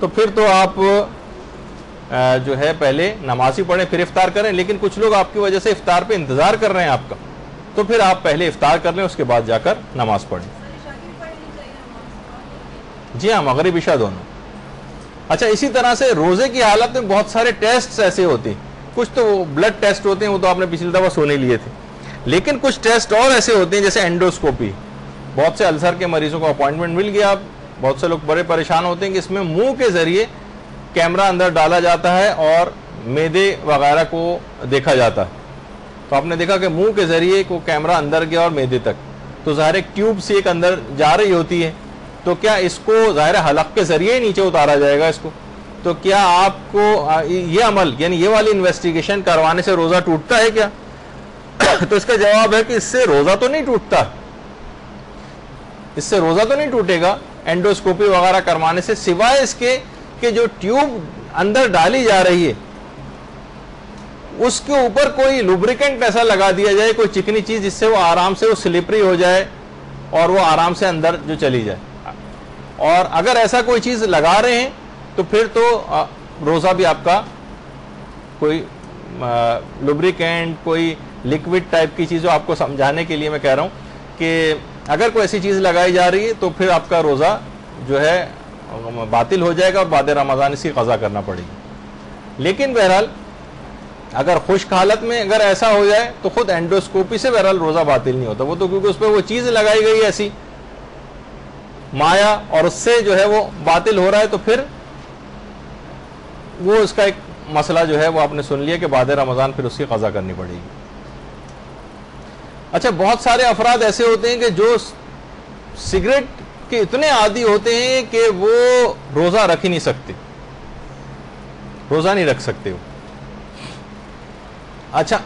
تو پھر تو آپ جو ہے پہلے نماز ہی پڑھیں پھر افطار کریں. لیکن کچھ لوگ آپ کی وجہ سے افطار پہ انتظار کر رہے ہیں آپ کا تو پھر آپ پہلے افطار کر لیں اس کے بعد جا کر نماز پڑھیں. جی ہاں مغرب عشاء دونوں. اچھا اسی طرح سے روزے کی حالت میں بہت سارے ٹیسٹ ایسے ہوتے ہیں کچھ تو بلڈ ٹیسٹ ہوتے ہیں وہ تو آپ نے پچھلی دفعہ سونے لیے تھے لیکن کچھ ٹیسٹ اور ایسے ہوتے ہیں جیسے اینڈوسکوپی. بہت سے السر کے مریضوں کو اپوائنٹمنٹ مل گیا. بہت سے لوگ بڑے پریشان ہوتے ہیں کہ اس میں منہ کے ذریعے کیمرہ اندر ڈالا جاتا ہے اور معدے وغیرہ کو دیکھا جاتا ہے. تو آپ نے دیکھا کہ منہ کے ذریعے کو کیمرہ اندر گیا اور معدے تک, تو ظاہر ایک ٹیوب سے ایک اندر جا رہی ہوتی ہے, تو کیا اس کو ظاہر حلق کے ذریعے ہی نیچے اتارا جائے گا اس کو؟ تو کیا آپ کو یہ عمل یعنی یہ والی انویسٹیگیشن کروانے سے روزہ ٹوٹتا ہے کیا؟ تو اس کا جواب ہے کہ اس سے روزہ تو نہیں ٹوٹتا, اس سے روزہ تو نہیں ٹوٹے گا اینڈوسکوپی وغیرہ کروانے سے, سوائے اس کے کہ جو ٹیوب اندر ڈالی جا رہی ہے اس کے اوپر کوئی لوبریکنٹ ایسا لگا دیا جائے, کوئی چکنی چیز جس سے وہ آرام سے وہ سلپری ہو جائے اور وہ آرام سے اندر جو چلی جائے. اور اگر ایسا کوئی چیز لگا رہے ہیں تو پھر تو روزہ بھی آپ کا کوئی لوبریکنٹ, کوئی لکوڈ ٹائپ کی چیز, جو آپ کو سمجھانے کے لیے میں کہہ رہا ہوں کہ اگر کوئی ایسی چیز لگائی جا رہی ہے تو پھر آپ کا روزہ جو ہے باطل ہو جائے گا اور بعد رمضان اس کی قضا کرنا پڑے گی. لیکن بہرحال اگر خشک حالت میں اگر ایسا ہو جائے تو خود اینڈوسکوپی سے بہرحال روزہ باطل نہیں ہوتا, وہ تو کیونکہ اس پہ وہ چیز لگائی گئی ایسی مایا اور اس سے جو ہے وہ باطل ہو رہا ہے, تو پھر وہ اس کا ایک مسئلہ جو ہے وہ آپ نے سن لیا کہ بعد رمضان پھر اس کی قضا کرنی پڑے گی. اچھا, بہت سارے افراد ایسے ہوتے ہیں کہ جو سگریٹ کے اتنے عادی ہوتے ہیں کہ وہ روزہ رکھ ہی نہیں سکتے, روزہ نہیں رکھ سکتے وہ. اچھا,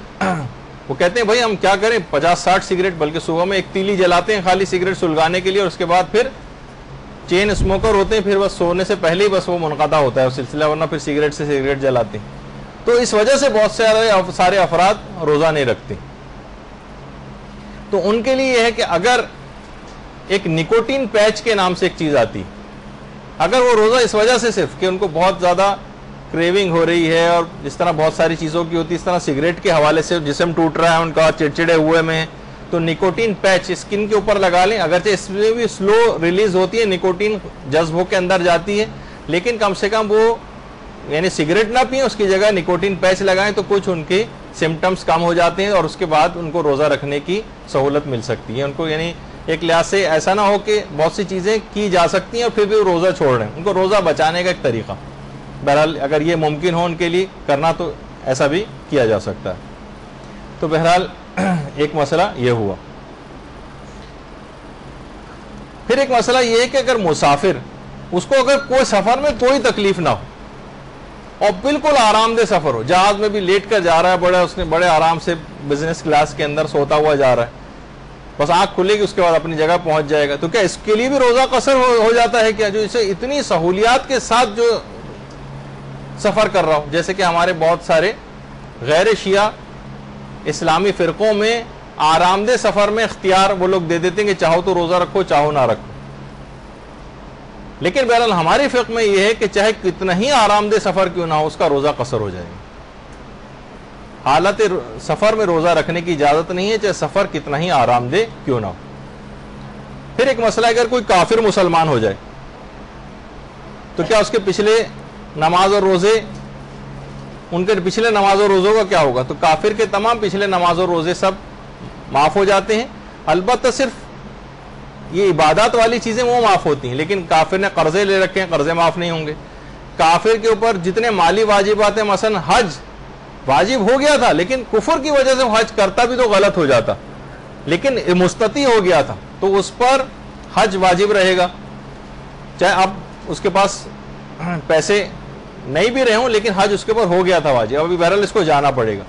وہ کہتے ہیں بھائی ہم کیا کریں, 50-60 سگریٹ, بلکہ صبح میں ایک تیلی جلاتے ہیں خالی سگریٹ سلگانے کے لیے, اور اس کے بعد پھر چین اسموکر ہوتے ہیں, پھر بس سونے سے پہلے ہی بس وہ منقطع ہوتا ہے وہ سلسلہ, ورنہ پھر سگریٹ سے سگریٹ جلاتے ہیں. تو اس وجہ سے بہت سارے افراد روزہ نہیں رکھتے. تو ان کے لیے یہ ہے کہ اگر ایک نکوٹین پیچ کے نام سے ایک چیز آتی, اگر وہ روزہ اس وجہ سے صرف کہ ان کو بہت زیادہ کریونگ ہو رہی ہے, اور جس طرح بہت ساری چیزوں کی ہوتی ہے, اس طرح سگریٹ کے حوالے سے جسم ٹوٹ رہا ہے ان کا, چڑچڑے ہوئے میں, تو نکوٹین پیچ اسکن کے اوپر لگا لیں. اگرچہ اس میں بھی سلو ریلیز ہوتی ہے, نکوٹین جذب ہو کے اندر جاتی ہے, لیکن کم سے کم وہ یعنی سگریٹ نہ پئیں, اس کی جگہ نکوٹین پیچ لگائیں تو کچھ ان کے سمٹمز کم ہو جاتے ہیں, اور اس کے بعد ان کو روزہ رکھنے کی سہولت مل سکتی ہے ان کو. یعنی ایک لحاظ سے ایسا نہ ہو کہ بہت سی چیزیں کی جا سکتی ہیں اور پھر بھی وہ روزہ چھوڑ رہے ہیں, ان کو روزہ بچانے کا ایک طریقہ. بہرحال اگر یہ ممکن ہو ان کے لیے کرنا تو ایسا بھی کیا جا سکتا ہے. تو بہرحال ایک مسئلہ یہ ہوا. پھر ایک مسئلہ یہ ہے کہ اگر مسافر, اس کو اگر کوئی سفر میں کوئی تکلیف نہ ہو اور بالکل آرام دہ سفر ہو, جہاز میں بھی لیٹ کر جا رہا ہے, اس نے بڑے آرام سے بزنس کلاس کے اندر سوتا ہوا جا رہا ہے, بس آنکھ کھلے گی اس کے بعد اپنی جگہ پہنچ جائے گا, تو کیا اس کے لیے بھی روزہ قصر ہو جاتا ہے کیا, جو اسے اتنی سہولیات کے ساتھ جو سفر کر رہا ہو؟ جیسے کہ ہمارے بہت سارے غیر شیعہ اسلامی فرقوں میں آرام دہ سفر میں اختیار وہ لوگ دے دیتے ہیں کہ چاہو تو روزہ رکھو, چاہو نہ رکھو. لیکن بہرحال ہماری فقہ میں یہ ہے کہ چاہے کتنا ہی آرام دہ سفر کیوں نہ ہو, اس کا روزہ قصر ہو جائے گا. حالت سفر میں روزہ رکھنے کی اجازت نہیں ہے, چاہے سفر کتنا ہی آرام دہ کیوں نہ ہو. پھر ایک مسئلہ, اگر کوئی کافر مسلمان ہو جائے تو کیا اس کے پچھلے نماز اور روزے, ان کے پچھلے نماز اور روزوں کا کیا ہوگا؟ تو کافر کے تمام پچھلے نماز اور روزے سب معاف ہو جاتے ہیں. البتہ صرف یہ عبادات والی چیزیں وہ معاف ہوتی ہیں, لیکن کافر نے قرضے لے رکھے ہیں, قرضے معاف نہیں ہوں گے. کافر کے اوپر جتنے مالی واجبات ہیں, مثلا حج واجب ہو گیا تھا, لیکن کفر کی وجہ سے وہ حج کرتا بھی تو غلط ہو جاتا, لیکن مستطیع ہو گیا تھا, تو اس پر حج واجب رہے گا, چاہے اب اس کے پاس پیسے نہیں بھی رہے ہوں, لیکن حج اس کے اوپر ہو گیا تھا واجب. ابھی بہرحال اس کو جانا پڑے گا.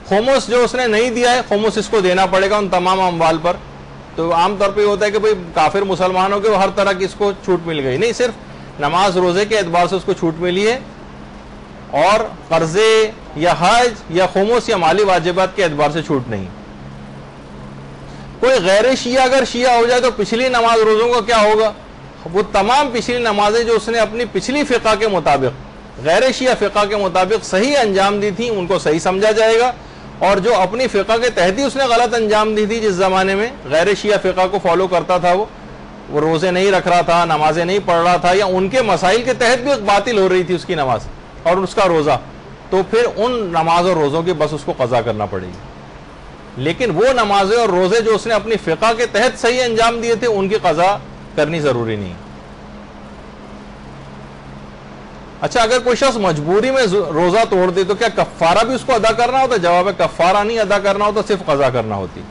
خمس جو اس نے نہیں دیا ہے, خمس اس کو دینا پڑے گا ان تمام اموال پر. تو عام طور پہ یہ ہوتا ہے کہ بھئی کافر مسلمانوں کے ہر طرح کی اس کو چھوٹ مل گئی, نہیں, صرف نماز روزے کے اعتبار سے اس کو چھوٹ ملی ہے, اور قرضے یا حج یا خمس یا مالی واجبات کے اعتبار سے چھوٹ نہیں. کوئی غیر شیعہ اگر شیعہ ہو جائے تو پچھلی نماز روزوں کا کیا ہوگا؟ وہ تمام پچھلی نمازیں جو اس نے اپنی پچھلی فقہ کے مطابق, غیر شیعہ فقہ کے مطابق صحیح انجام دی تھی, ان کو صحیح سمجھا جائے گا, اور جو اپنی فقہ کے تحت ہی اس نے غلط انجام دی تھی, جس زمانے میں غیر شیعہ فقہ کو فالو کرتا تھا, وہ روزے نہیں رکھ رہا تھا, نمازیں نہیں پڑھ رہا تھا, یا ان کے مسائل کے تحت بھی باطل ہو رہی تھی اس کی نماز اور اس کا روزہ, تو پھر ان نماز اور روزوں کی بس اس کو قضا کرنا پڑے گی. لیکن وہ نمازیں اور روزے جو اس نے اپنی فقہ کے تحت صحیح انجام دیے تھے, ان کی قضا کرنی ضروری نہیں. اچھا اگر کوئی شخص مجبوری میں روزہ توڑ دے تو کیا کفارہ بھی اس کو ادا کرنا ہوتا ہے؟ جواب ہے کفارہ نہیں ادا کرنا ہوتا، صرف قضا کرنا ہوتی۔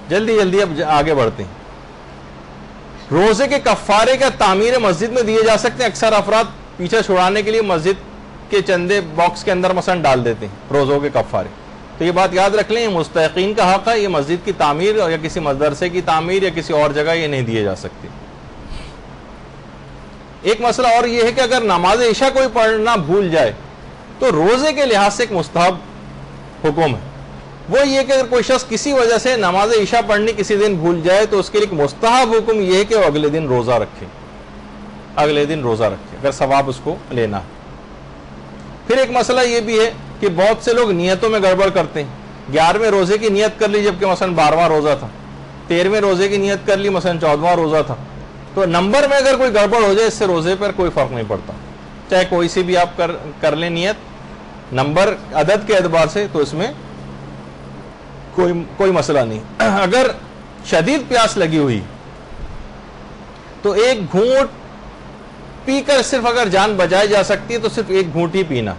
جلدی جلدی اب آگے بڑھتے ہیں۔ روزے کے کفارے کا تعمیر مسجد میں دیے جا سکتے ہیں۔ اکثر افراد پیچھے چھڑانے کے لیے مسجد کے چندے باکس کے اندر مثلا ڈال دیتے ہیں روزوں کے کفارے، تو یہ بات یاد رکھ لیں، یہ مستحقین کا حق ہے، یہ مسجد کی تعمیر یا کسی مدرسے کی تعمیر یا کسی اور جگہ یہ نہیں دیے جا سکتے۔ ایک مسئلہ اور یہ ہے کہ اگر نماز عشاء کوئی پڑھنا بھول جائے تو روزے کے لحاظ سے ایک مستحب حکم ہے، وہ یہ کہ اگر کوئی شخص کسی وجہ سے نماز عشاء پڑھنی کسی دن بھول جائے تو اس کے لیے ایک مستحب حکم یہ ہے کہ وہ اگلے دن روزہ رکھے، اگلے دن روزہ رکھے اگر ثواب اس کو لینا ہے۔ پھر ایک مسئلہ یہ بھی ہے کہ بہت سے لوگ نیتوں میں گڑبڑ کرتے ہیں، 11ویں روزے کی نیت کر لی جبکہ مثلا 12واں روزہ تھا، 13ویں روزے کی نیت کر لی مثلا 14واں روزہ تھا، تو نمبر میں اگر کوئی گڑبڑ ہو جائے اس سے روزے پر کوئی فرق نہیں پڑتا، چاہے کوئی سی بھی آپ کر لیں نیت نمبر عدد کے اعتبار سے، تو اس میں کوئی مسئلہ نہیں۔ اگر شدید پیاس لگی ہوئی تو ایک گھونٹ پی کر صرف اگر جان بچائی جا سکتی ہے تو صرف ایک گھونٹ ہی پینا،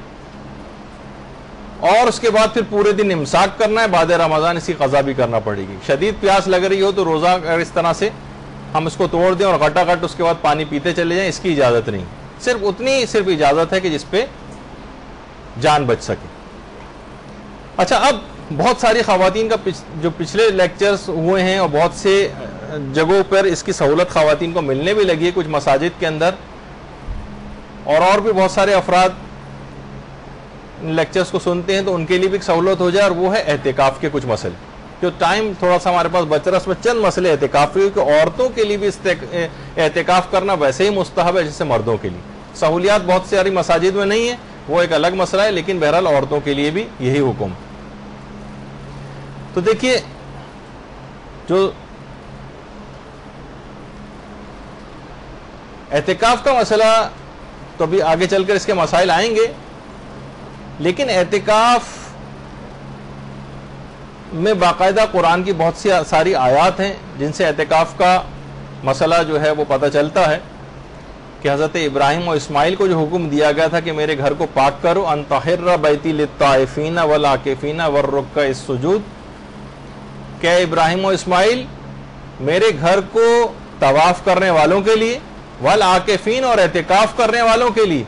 اور اس کے بعد پھر پورے دن امساک کرنا ہے، بعد رمضان اسی قضا بھی کرنا پڑے گی۔ شدید پیاس لگ رہی ہو تو روزہ اگر اس طرح سے ہم اس کو توڑ دیں اور گھٹا گھٹ اس کے بعد پانی پیتے چلے جائیں، اس کی اجازت نہیں، صرف اجازت ہے کہ جس پہ جان بچ سکے۔ اچھا اب بہت ساری خواتین کا جو پچھلے لیکچرز ہوئے ہیں اور بہت سے جگہوں پر اس کی سہولت خواتین کو ملنے بھی لگی ہے، کچھ مساجد کے اندر اور بھی بہت سارے افراد لیکچرز کو سنتے ہیں تو ان کے لیے بھی ایک سہولت ہو جائے، اور وہ ہے اعتکاف کے کچھ مسئلے۔ جو ٹائم تھوڑا سا ہمارے پاس بچ رہا ہے اس میں چند مسئلے اعتکاف کے، کہ عورتوں کے لیے بھی اعتکاف کرنا ویسے ہی مستحب ہے جیسے مردوں کے لیے۔ سہولیات بہت ساری مساجد میں نہیں ہے، وہ ایک الگ مسئلہ ہے، لیکن بہرحال عورتوں کے لیے بھی یہی حکم۔ تو دیکھیے جو اعتکاف کا مسئلہ تو ابھی آگے چل کر اس کے مسائل آئیں گے، لیکن اعتکاف میں باقاعدہ قرآن کی بہت سی ساری آیات ہیں جن سے اعتکاف کا مسئلہ جو ہے وہ پتہ چلتا ہے کہ حضرت ابراہیم و اسماعیل کو جو حکم دیا گیا تھا کہ میرے گھر کو پاک کرو، ان طہر بیتی للطائفین والعاکفین والرکع السجود، کہ ابراہیم و اسماعیل میرے گھر کو طواف کرنے والوں کے لیے، والعاکفین اور اعتکاف کرنے والوں کے لیے،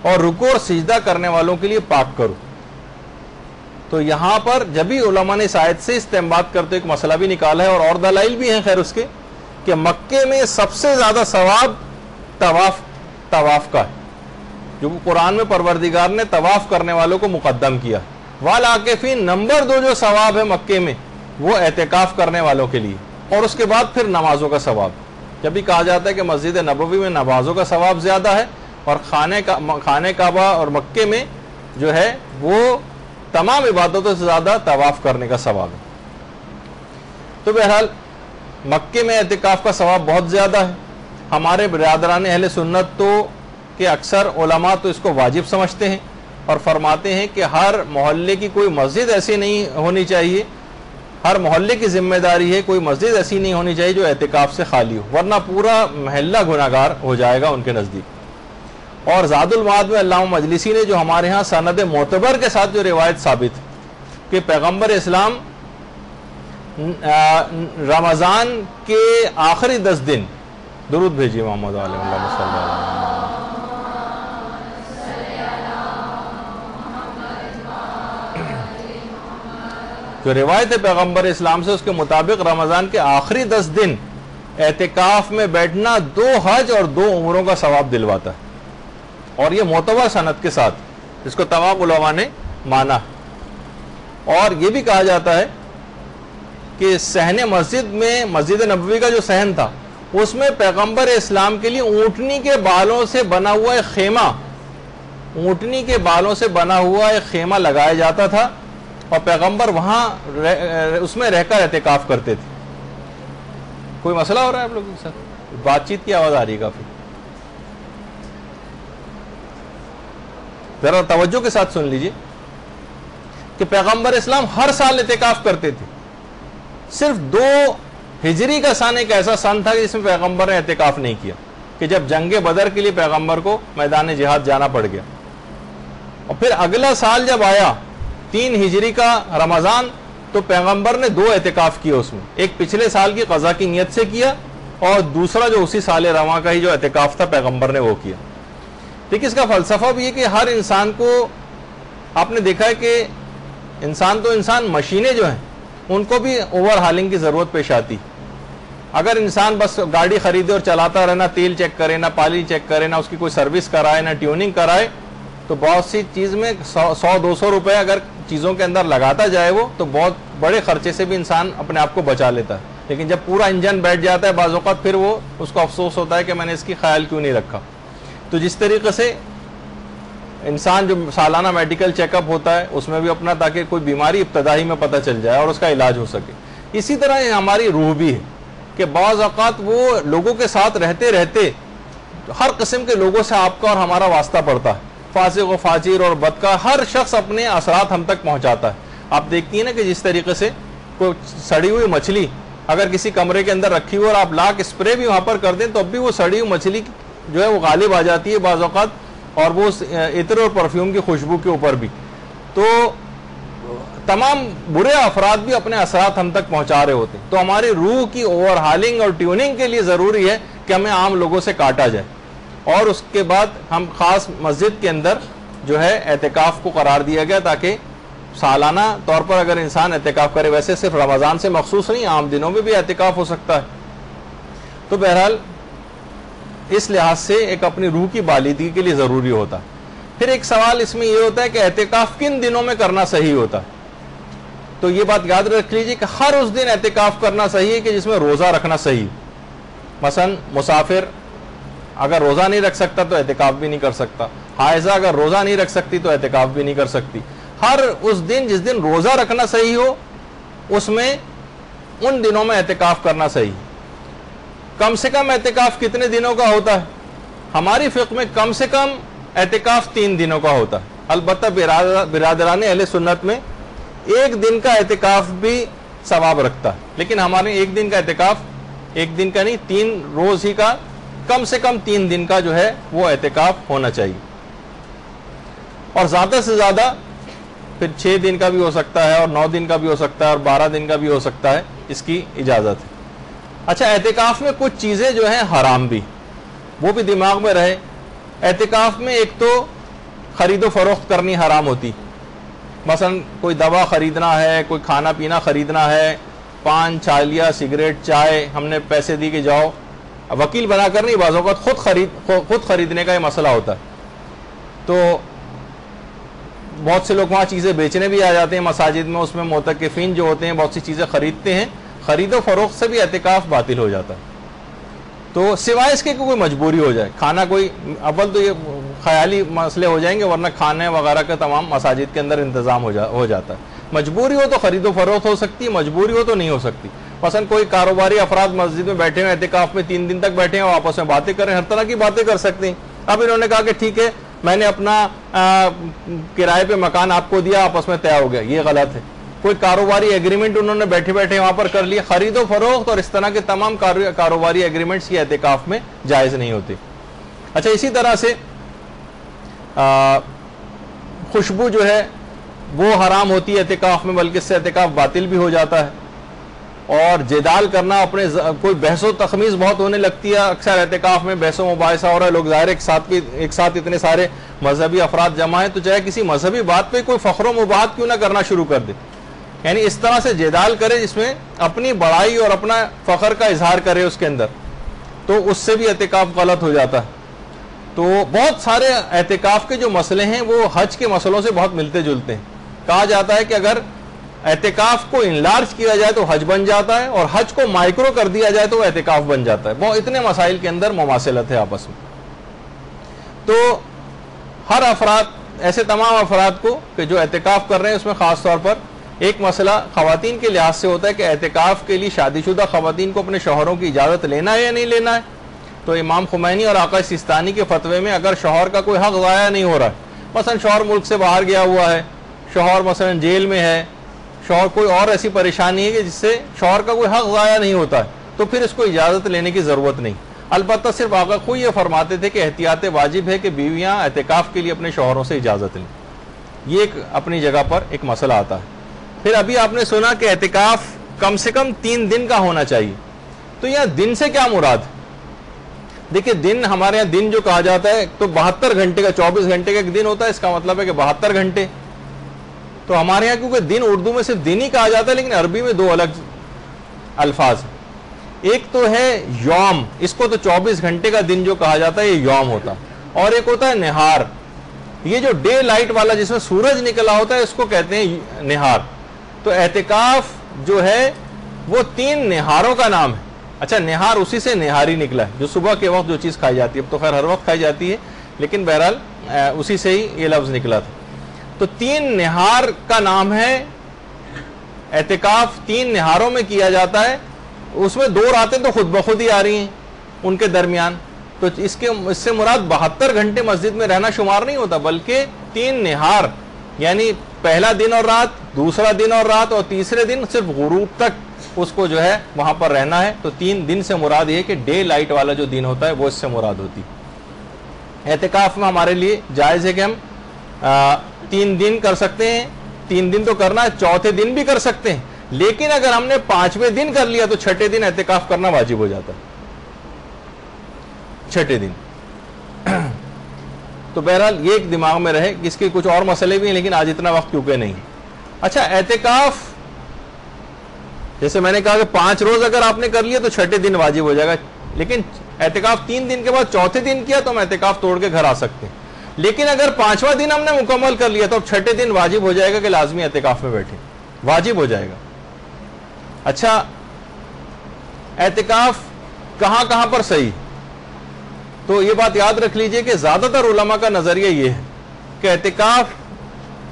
اور رکوع اور سجدہ کرنے والوں کے لیے پاک کرو۔ تو یہاں پر جب بھی علماء نے اس آیت سے استنباط کرتے ایک مسئلہ بھی نکالا ہے، اور دلائل بھی ہیں خیر اس کے، کہ مکے میں سب سے زیادہ ثواب طواف کا ہے، جو قرآن میں پروردگار نے طواف کرنے والوں کو مقدم کیا۔ والعاکفین نمبر 2 جو ثواب ہے مکے میں وہ اعتکاف کرنے والوں کے لیے، اور اس کے بعد پھر نمازوں کا ثواب۔ جب بھی کہا جاتا ہے کہ مسجد نبوی میں نمازوں کا ثواب زیادہ ہے اور خانہ کعبہ اور مکے میں جو ہے وہ تمام عبادتوں سے زیادہ طواف کرنے کا ثواب ہے۔ تو بہرحال مکے میں اعتکاف کا ثواب بہت زیادہ ہے۔ ہمارے برادران اہل سنت تو کہ اکثر علماء تو اس کو واجب سمجھتے ہیں اور فرماتے ہیں کہ ہر محلے کی کوئی مسجد ایسی نہیں ہونی چاہیے، ہر محلے کی ذمہ داری ہے کوئی مسجد ایسی نہیں ہونی چاہیے جو اعتکاف سے خالی ہو، ورنہ پورا محلہ گناہگار ہو جائے گا ان کے نزدیک۔ اور زاد المعاد میں علامہ مجلسی نے جو ہمارے ہاں سند معتبر کے ساتھ جو روایت ثابت کہ پیغمبر اسلام رمضان کے آخری 10 دن، درود بھیجیے محمد علیہ وسلم، جو روایت ہے پیغمبر اسلام سے اس کے مطابق رمضان کے آخری 10 دن اعتکاف میں بیٹھنا 2 حج اور 2 عمروں کا ثواب دلواتا ہے، اور یہ معتبر سند کے ساتھ جس کو تمام علماء نے مانا۔ اور یہ بھی کہا جاتا ہے کہ صحن مسجد میں، مسجد نبوی کا جو صحن تھا اس میں پیغمبر اسلام کے لیے اونٹنی کے بالوں سے بنا ہوا ایک خیمہ، اونٹنی کے بالوں سے بنا ہوا ایک خیمہ لگایا جاتا تھا، اور پیغمبر وہاں اس میں رہ کر اعتکاف کرتے تھے۔ کوئی مسئلہ ہو رہا ہے آپ لوگوں کے ساتھ؟ بات چیت کی آواز آ رہی ہے کافی، ذرا توجہ کے ساتھ سن لیجئے کہ پیغمبر اسلام ہر سال اعتکاف کرتے تھے، صرف 2 ہجری کا سن ایک ایسا سن تھا کہ جس میں پیغمبر نے اعتکاف نہیں کیا، کہ جب جنگ بدر کے لیے پیغمبر کو میدان جہاد جانا پڑ گیا. اور پھر اگلا سال جب آیا 3 ہجری کا رمضان تو پیغمبر نے 2 اعتکاف کیے اس میں. ایک پچھلے سال کی قضا کی نیت سے کیا اور دوسرا جو اسی سال رواں کا ہی جو اعتکاف تھا پیغمبر نے وہ کیا. دیکھیے اس کا فلسفہ بھی ہے کہ ہر انسان کو آپ نے دیکھا ہے کہ انسان مشینیں جو ہیں ان کو بھی اوور ہالنگ کی ضرورت پیش آتی. اگر انسان بس گاڑی خریدے اور چلاتا رہے، نہ تیل چیک کرے، نہ پانی چیک کرے، نہ اس کی کوئی سروس کرائے، نہ ٹیوننگ کرائے، تو بہت سی چیز میں 100-200 روپے اگر چیزوں کے اندر لگاتا جائے وہ تو بہت بڑے خرچے سے بھی انسان اپنے آپ کو بچا لیتا ہے. لیکن جب پورا انجن بیٹھ جاتا ہے بعض اوقات پھر وہ اس کو افسوس ہوتا ہے کہ میں نے اس کی خیال کیوں نہیں رکھا. تو جس طریقے سے انسان جو سالانہ میڈیکل چیک اپ ہوتا ہے اس میں بھی اپنا تاکہ کوئی بیماری ابتدائی میں پتہ چل جائے اور اس کا علاج ہو سکے. اسی طرح ہماری روح بھی ہے کہ بعض اوقات وہ لوگوں کے ساتھ رہتے رہتے ہر قسم کے لوگوں سے آپ کا اور ہمارا واسطہ پڑتا ہے. فاسق و فاجر اور بد کا ہر شخص اپنے اثرات ہم تک پہنچاتا ہے. آپ دیکھتی ہیں نا کہ جس طریقے سے کوئی سڑی ہوئی مچھلی اگر کسی کمرے کے اندر رکھی ہو اور آپ لاکھ اسپرے بھی وہاں پر کر دیں تو اب بھی وہ سڑی ہوئی مچھلی جو ہے وہ غالب آ جاتی ہے بعض اوقات، اور وہ عطر اور پرفیوم کی خوشبو کے اوپر بھی. تو تمام برے افراد بھی اپنے اثرات ہم تک پہنچا رہے ہوتے ہیں. تو ہماری روح کی اوور ہالنگ اور ٹیوننگ کے لیے ضروری ہے کہ ہمیں عام لوگوں سے کاٹا جائے اور اس کے بعد ہم خاص مسجد کے اندر جو ہے اعتکاف کو قرار دیا گیا تاکہ سالانہ طور پر اگر انسان اعتکاف کرے، ویسے صرف رمضان سے مخصوص نہیں، عام دنوں میں بھی اعتکاف ہو سکتا ہے. تو بہرحال اس لحاظ سے ایک اپنی روح کی بالیدگی کے لیے ضروری ہوتا ہے. پھر ایک سوال اس میں یہ ہوتا ہے کہ اعتکاف کن دنوں میں کرنا صحیح ہوتا ہے. تو یہ بات یاد رکھ لیجیے کہ ہر اس دن اعتکاف کرنا صحیح ہے کہ جس میں روزہ رکھنا صحیح. مثلا مسافر اگر روزہ نہیں رکھ سکتا تو اعتکاف بھی نہیں کر سکتا، حائضہ اگر روزہ نہیں رکھ سکتی تو اعتکاف بھی نہیں کر سکتی. ہر اس دن جس دن روزہ رکھنا صحیح ہو اس میں ان دنوں میں اعتکاف کرنا صحیح. کم سے کم اعتکاف کتنے دنوں کا ہوتا ہے؟ ہماری فقہ میں کم سے کم اعتکاف 3 دنوں کا ہوتا ہے. البتہ برادران اہل سنت میں 1 دن کا اعتکاف بھی ثواب رکھتا ہے، لیکن ہمارے 1 دن کا اعتکاف 1 دن کا نہیں 3 روز ہی کا کم سے کم 3 دن کا جو ہے وہ اعتکاف ہونا چاہیے. اور زیادہ سے زیادہ پھر 6 دن کا بھی ہو سکتا ہے اور 9 دن کا بھی ہو سکتا ہے اور 12 دن کا بھی ہو سکتا ہے، اس کی اجازت ہے. اچھا، اعتکاف میں کچھ چیزیں جو ہیں حرام بھی، وہ بھی دماغ میں رہے. اعتکاف میں ایک تو خرید و فروخت کرنی حرام ہوتی. مثلا کوئی دوا خریدنا ہے، کوئی کھانا پینا خریدنا ہے، پان، چھالیا، سگریٹ، چائے، ہم نے پیسے دی کہ جاؤ، وکیل بنا کر نہیں، بعض اوقات خود خریدنے کا یہ مسئلہ ہوتا ہے. تو بہت سے لوگ وہاں چیزیں بیچنے بھی آ جاتے ہیں مساجد میں، اس میں معتکفین جو ہوتے ہیں بہت سی چیزیں خریدتے ہیں. خرید و فروخت سے بھی اعتکاف باطل ہو جاتا ہے. تو سوائے اس کے کوئی مجبوری ہو جائے، کھانا کوئی، اول تو یہ خیالی مسئلے ہو جائیں گے، ورنہ کھانے وغیرہ کا تمام مساجد کے اندر انتظام ہو جاتا ہے. مجبوری ہو تو خرید و فروخت ہو سکتی ہے، مجبوری ہو تو نہیں ہو سکتی. مثلا کوئی کاروباری افراد مسجد میں بیٹھے ہیں، اعتکاف میں 3 دن تک بیٹھے ہیں اور آپس میں باتیں کر رہے ہیں، ہر طرح کی باتیں کر سکتے ہیں. اب انہوں نے کہا کہ ٹھیک ہے میں نے اپنا کرائے پہ مکان آپ کو دیا، آپس میں طے ہو گیا، یہ غلط ہے. کوئی کاروباری ایگریمنٹ انہوں نے بیٹھے بیٹھے وہاں پر کر لیا. خرید و فروخت اور اس طرح کے تمام کاروباری ایگریمنٹس کی اعتکاف میں جائز نہیں ہوتے. اچھا، اسی طرح سے خوشبو جو ہے وہ حرام ہوتی ہے اعتکاف میں، بلکہ اس سے اعتکاف باطل بھی ہو جاتا ہے. اور جدال کرنا، اپنے کوئی بحث و تخمیز بہت ہونے لگتی ہے. اکثر اعتکاف میں بحث و مباحثہ ہو رہا ہے، لوگ ظاہر ایک ساتھ اتنے سارے مذہبی افراد جمع ہیں تو چاہے کسی مذہبی بات پہ کوئی فخر و مباحث کیوں نہ کرنا شروع کر دے، یعنی اس طرح سے جدال کرے جس میں اپنی بڑائی اور اپنا فخر کا اظہار کرے اس کے اندر، تو اس سے بھی اعتکاف غلط ہو جاتا ہے. تو بہت سارے اعتکاف کے جو مسئلے ہیں وہ حج کے مسئلوں سے بہت ملتے جلتے ہیں. کہا جاتا ہے کہ اگر اعتکاف کو انلارج کیا جائے تو حج بن جاتا ہے، اور حج کو مائکرو کر دیا جائے تو اعتکاف بن جاتا ہے. بہت اتنے مسائل کے اندر مماثلت ہے آپس میں. تو ہر افراد، ایسے تمام افراد کو کہ جو اعتکاف کر رہے ہیں، اس میں خاص طور پر ایک مسئلہ خواتین کے لحاظ سے ہوتا ہے کہ اعتکاف کے لیے شادی شدہ خواتین کو اپنے شوہروں کی اجازت لینا ہے یا نہیں لینا ہے. تو امام خمینی اور آقا سیستانی کے فتوے میں اگر شوہر کا کوئی حق ضائع نہیں ہو رہا ہے، مثلا شوہر ملک سے باہر گیا ہوا ہے، شوہر مثلا جیل میں ہے، شوہر کوئی اور ایسی پریشانی ہے کہ جس سے شوہر کا کوئی حق ضائع نہیں ہوتا ہے، تو پھر اس کو اجازت لینے کی ضرورت نہیں. البتہ صرف آقا خود یہ فرماتے تھے کہ احتیاط واجب ہے کہ بیویاں اعتکاف کے لیے اپنے شوہروں سے اجازت لیں. یہ ایک اپنی جگہ پر ایک مسئلہ آتا ہے. پھر ابھی آپ نے سنا کہ اعتکاف کم سے کم 3 دن کا ہونا چاہیے. تو یہاں دن سے کیا مراد؟ دیکھیں دن ہمارے یہاں دن جو کہا جاتا ہے تو 72 گھنٹے کا 24 گھنٹے کا ایک دن ہوتا ہے, اس کا مطلب ہے کہ 72 گھنٹے. تو ہمارے یہاں کیونکہ دن اردو میں صرف دن ہی کہا جاتا ہے, لیکن عربی میں 2 الگ الفاظ ہیں. ایک تو ہے یوم, اس کو تو 24 گھنٹے کا دن جو کہا جاتا ہے یہ یوم ہوتا ہے, اور ایک ہوتا ہے نہار. یہ جو ڈے لائٹ والا جس میں سورج نکلا ہوتا ہے اس کو کہتے ہیں نہار. تو اعتکاف جو ہے وہ 3 نہاروں کا نام ہے. اچھا نہار اسی سے نہاری نکلا ہے, جو صبح کے وقت جو چیز کھائی جاتی ہے, اب تو خیر ہر وقت کھائی جاتی ہے, لیکن بہرحال اسی سے ہی یہ لفظ نکلا تھا. تو 3 نہار کا نام ہے اعتکاف. 3 نہاروں میں کیا جاتا ہے. اس میں 2 راتیں تو خود بخود ہی آ رہی ہیں ان کے درمیان. تو اس سے مراد 72 گھنٹے مسجد میں رہنا شمار نہیں ہوتا, بلکہ 3 نہار یعنی پہلا دن اور رات, دوسرا دن اور رات, اور تیسرے دن صرف غروب تک اس کو جو ہے وہاں پر رہنا ہے. تو 3 دن سے مراد یہ کہ ڈے لائٹ والا جو دن ہوتا ہے وہ اس سے مراد ہوتی. اعتکاف میں ہمارے لیے جائز ہے کہ ہم 3 دن کر سکتے ہیں. 3 دن تو کرنا ہے, چوتھے دن بھی کر سکتے ہیں, لیکن اگر ہم نے 5ویں دن کر لیا تو 6ٹھے دن اعتکاف کرنا واجب ہو جاتا ہے. 6ٹھے دن. تو بہرحال یہ ایک دماغ میں رہے. اس کے کچھ اور مسئلے بھی ہیں لیکن آج اتنا وقت کیونکہ نہیں. اچھا اعتکاف جیسے میں نے کہا کہ 5 روز اگر آپ نے کر لیا تو 6ٹھے دن واجب ہو جائے گا, لیکن اعتکاف 3 دن کے بعد چوتھے دن کیا تو ہم اعتکاف توڑ کے گھر آ سکتے ہیں. لیکن اگر 5واں دن ہم نے مکمل کر لیا تو اب 6ٹھے دن واجب ہو جائے گا کہ لازمی اعتکاف میں بیٹھے, واجب ہو جائے گا. اچھا اعتکاف کہاں کہاں پر صحیح؟ تو یہ بات یاد رکھ لیجئے کہ زیادہ تر علماء کا نظریہ یہ ہے کہ اعتکاف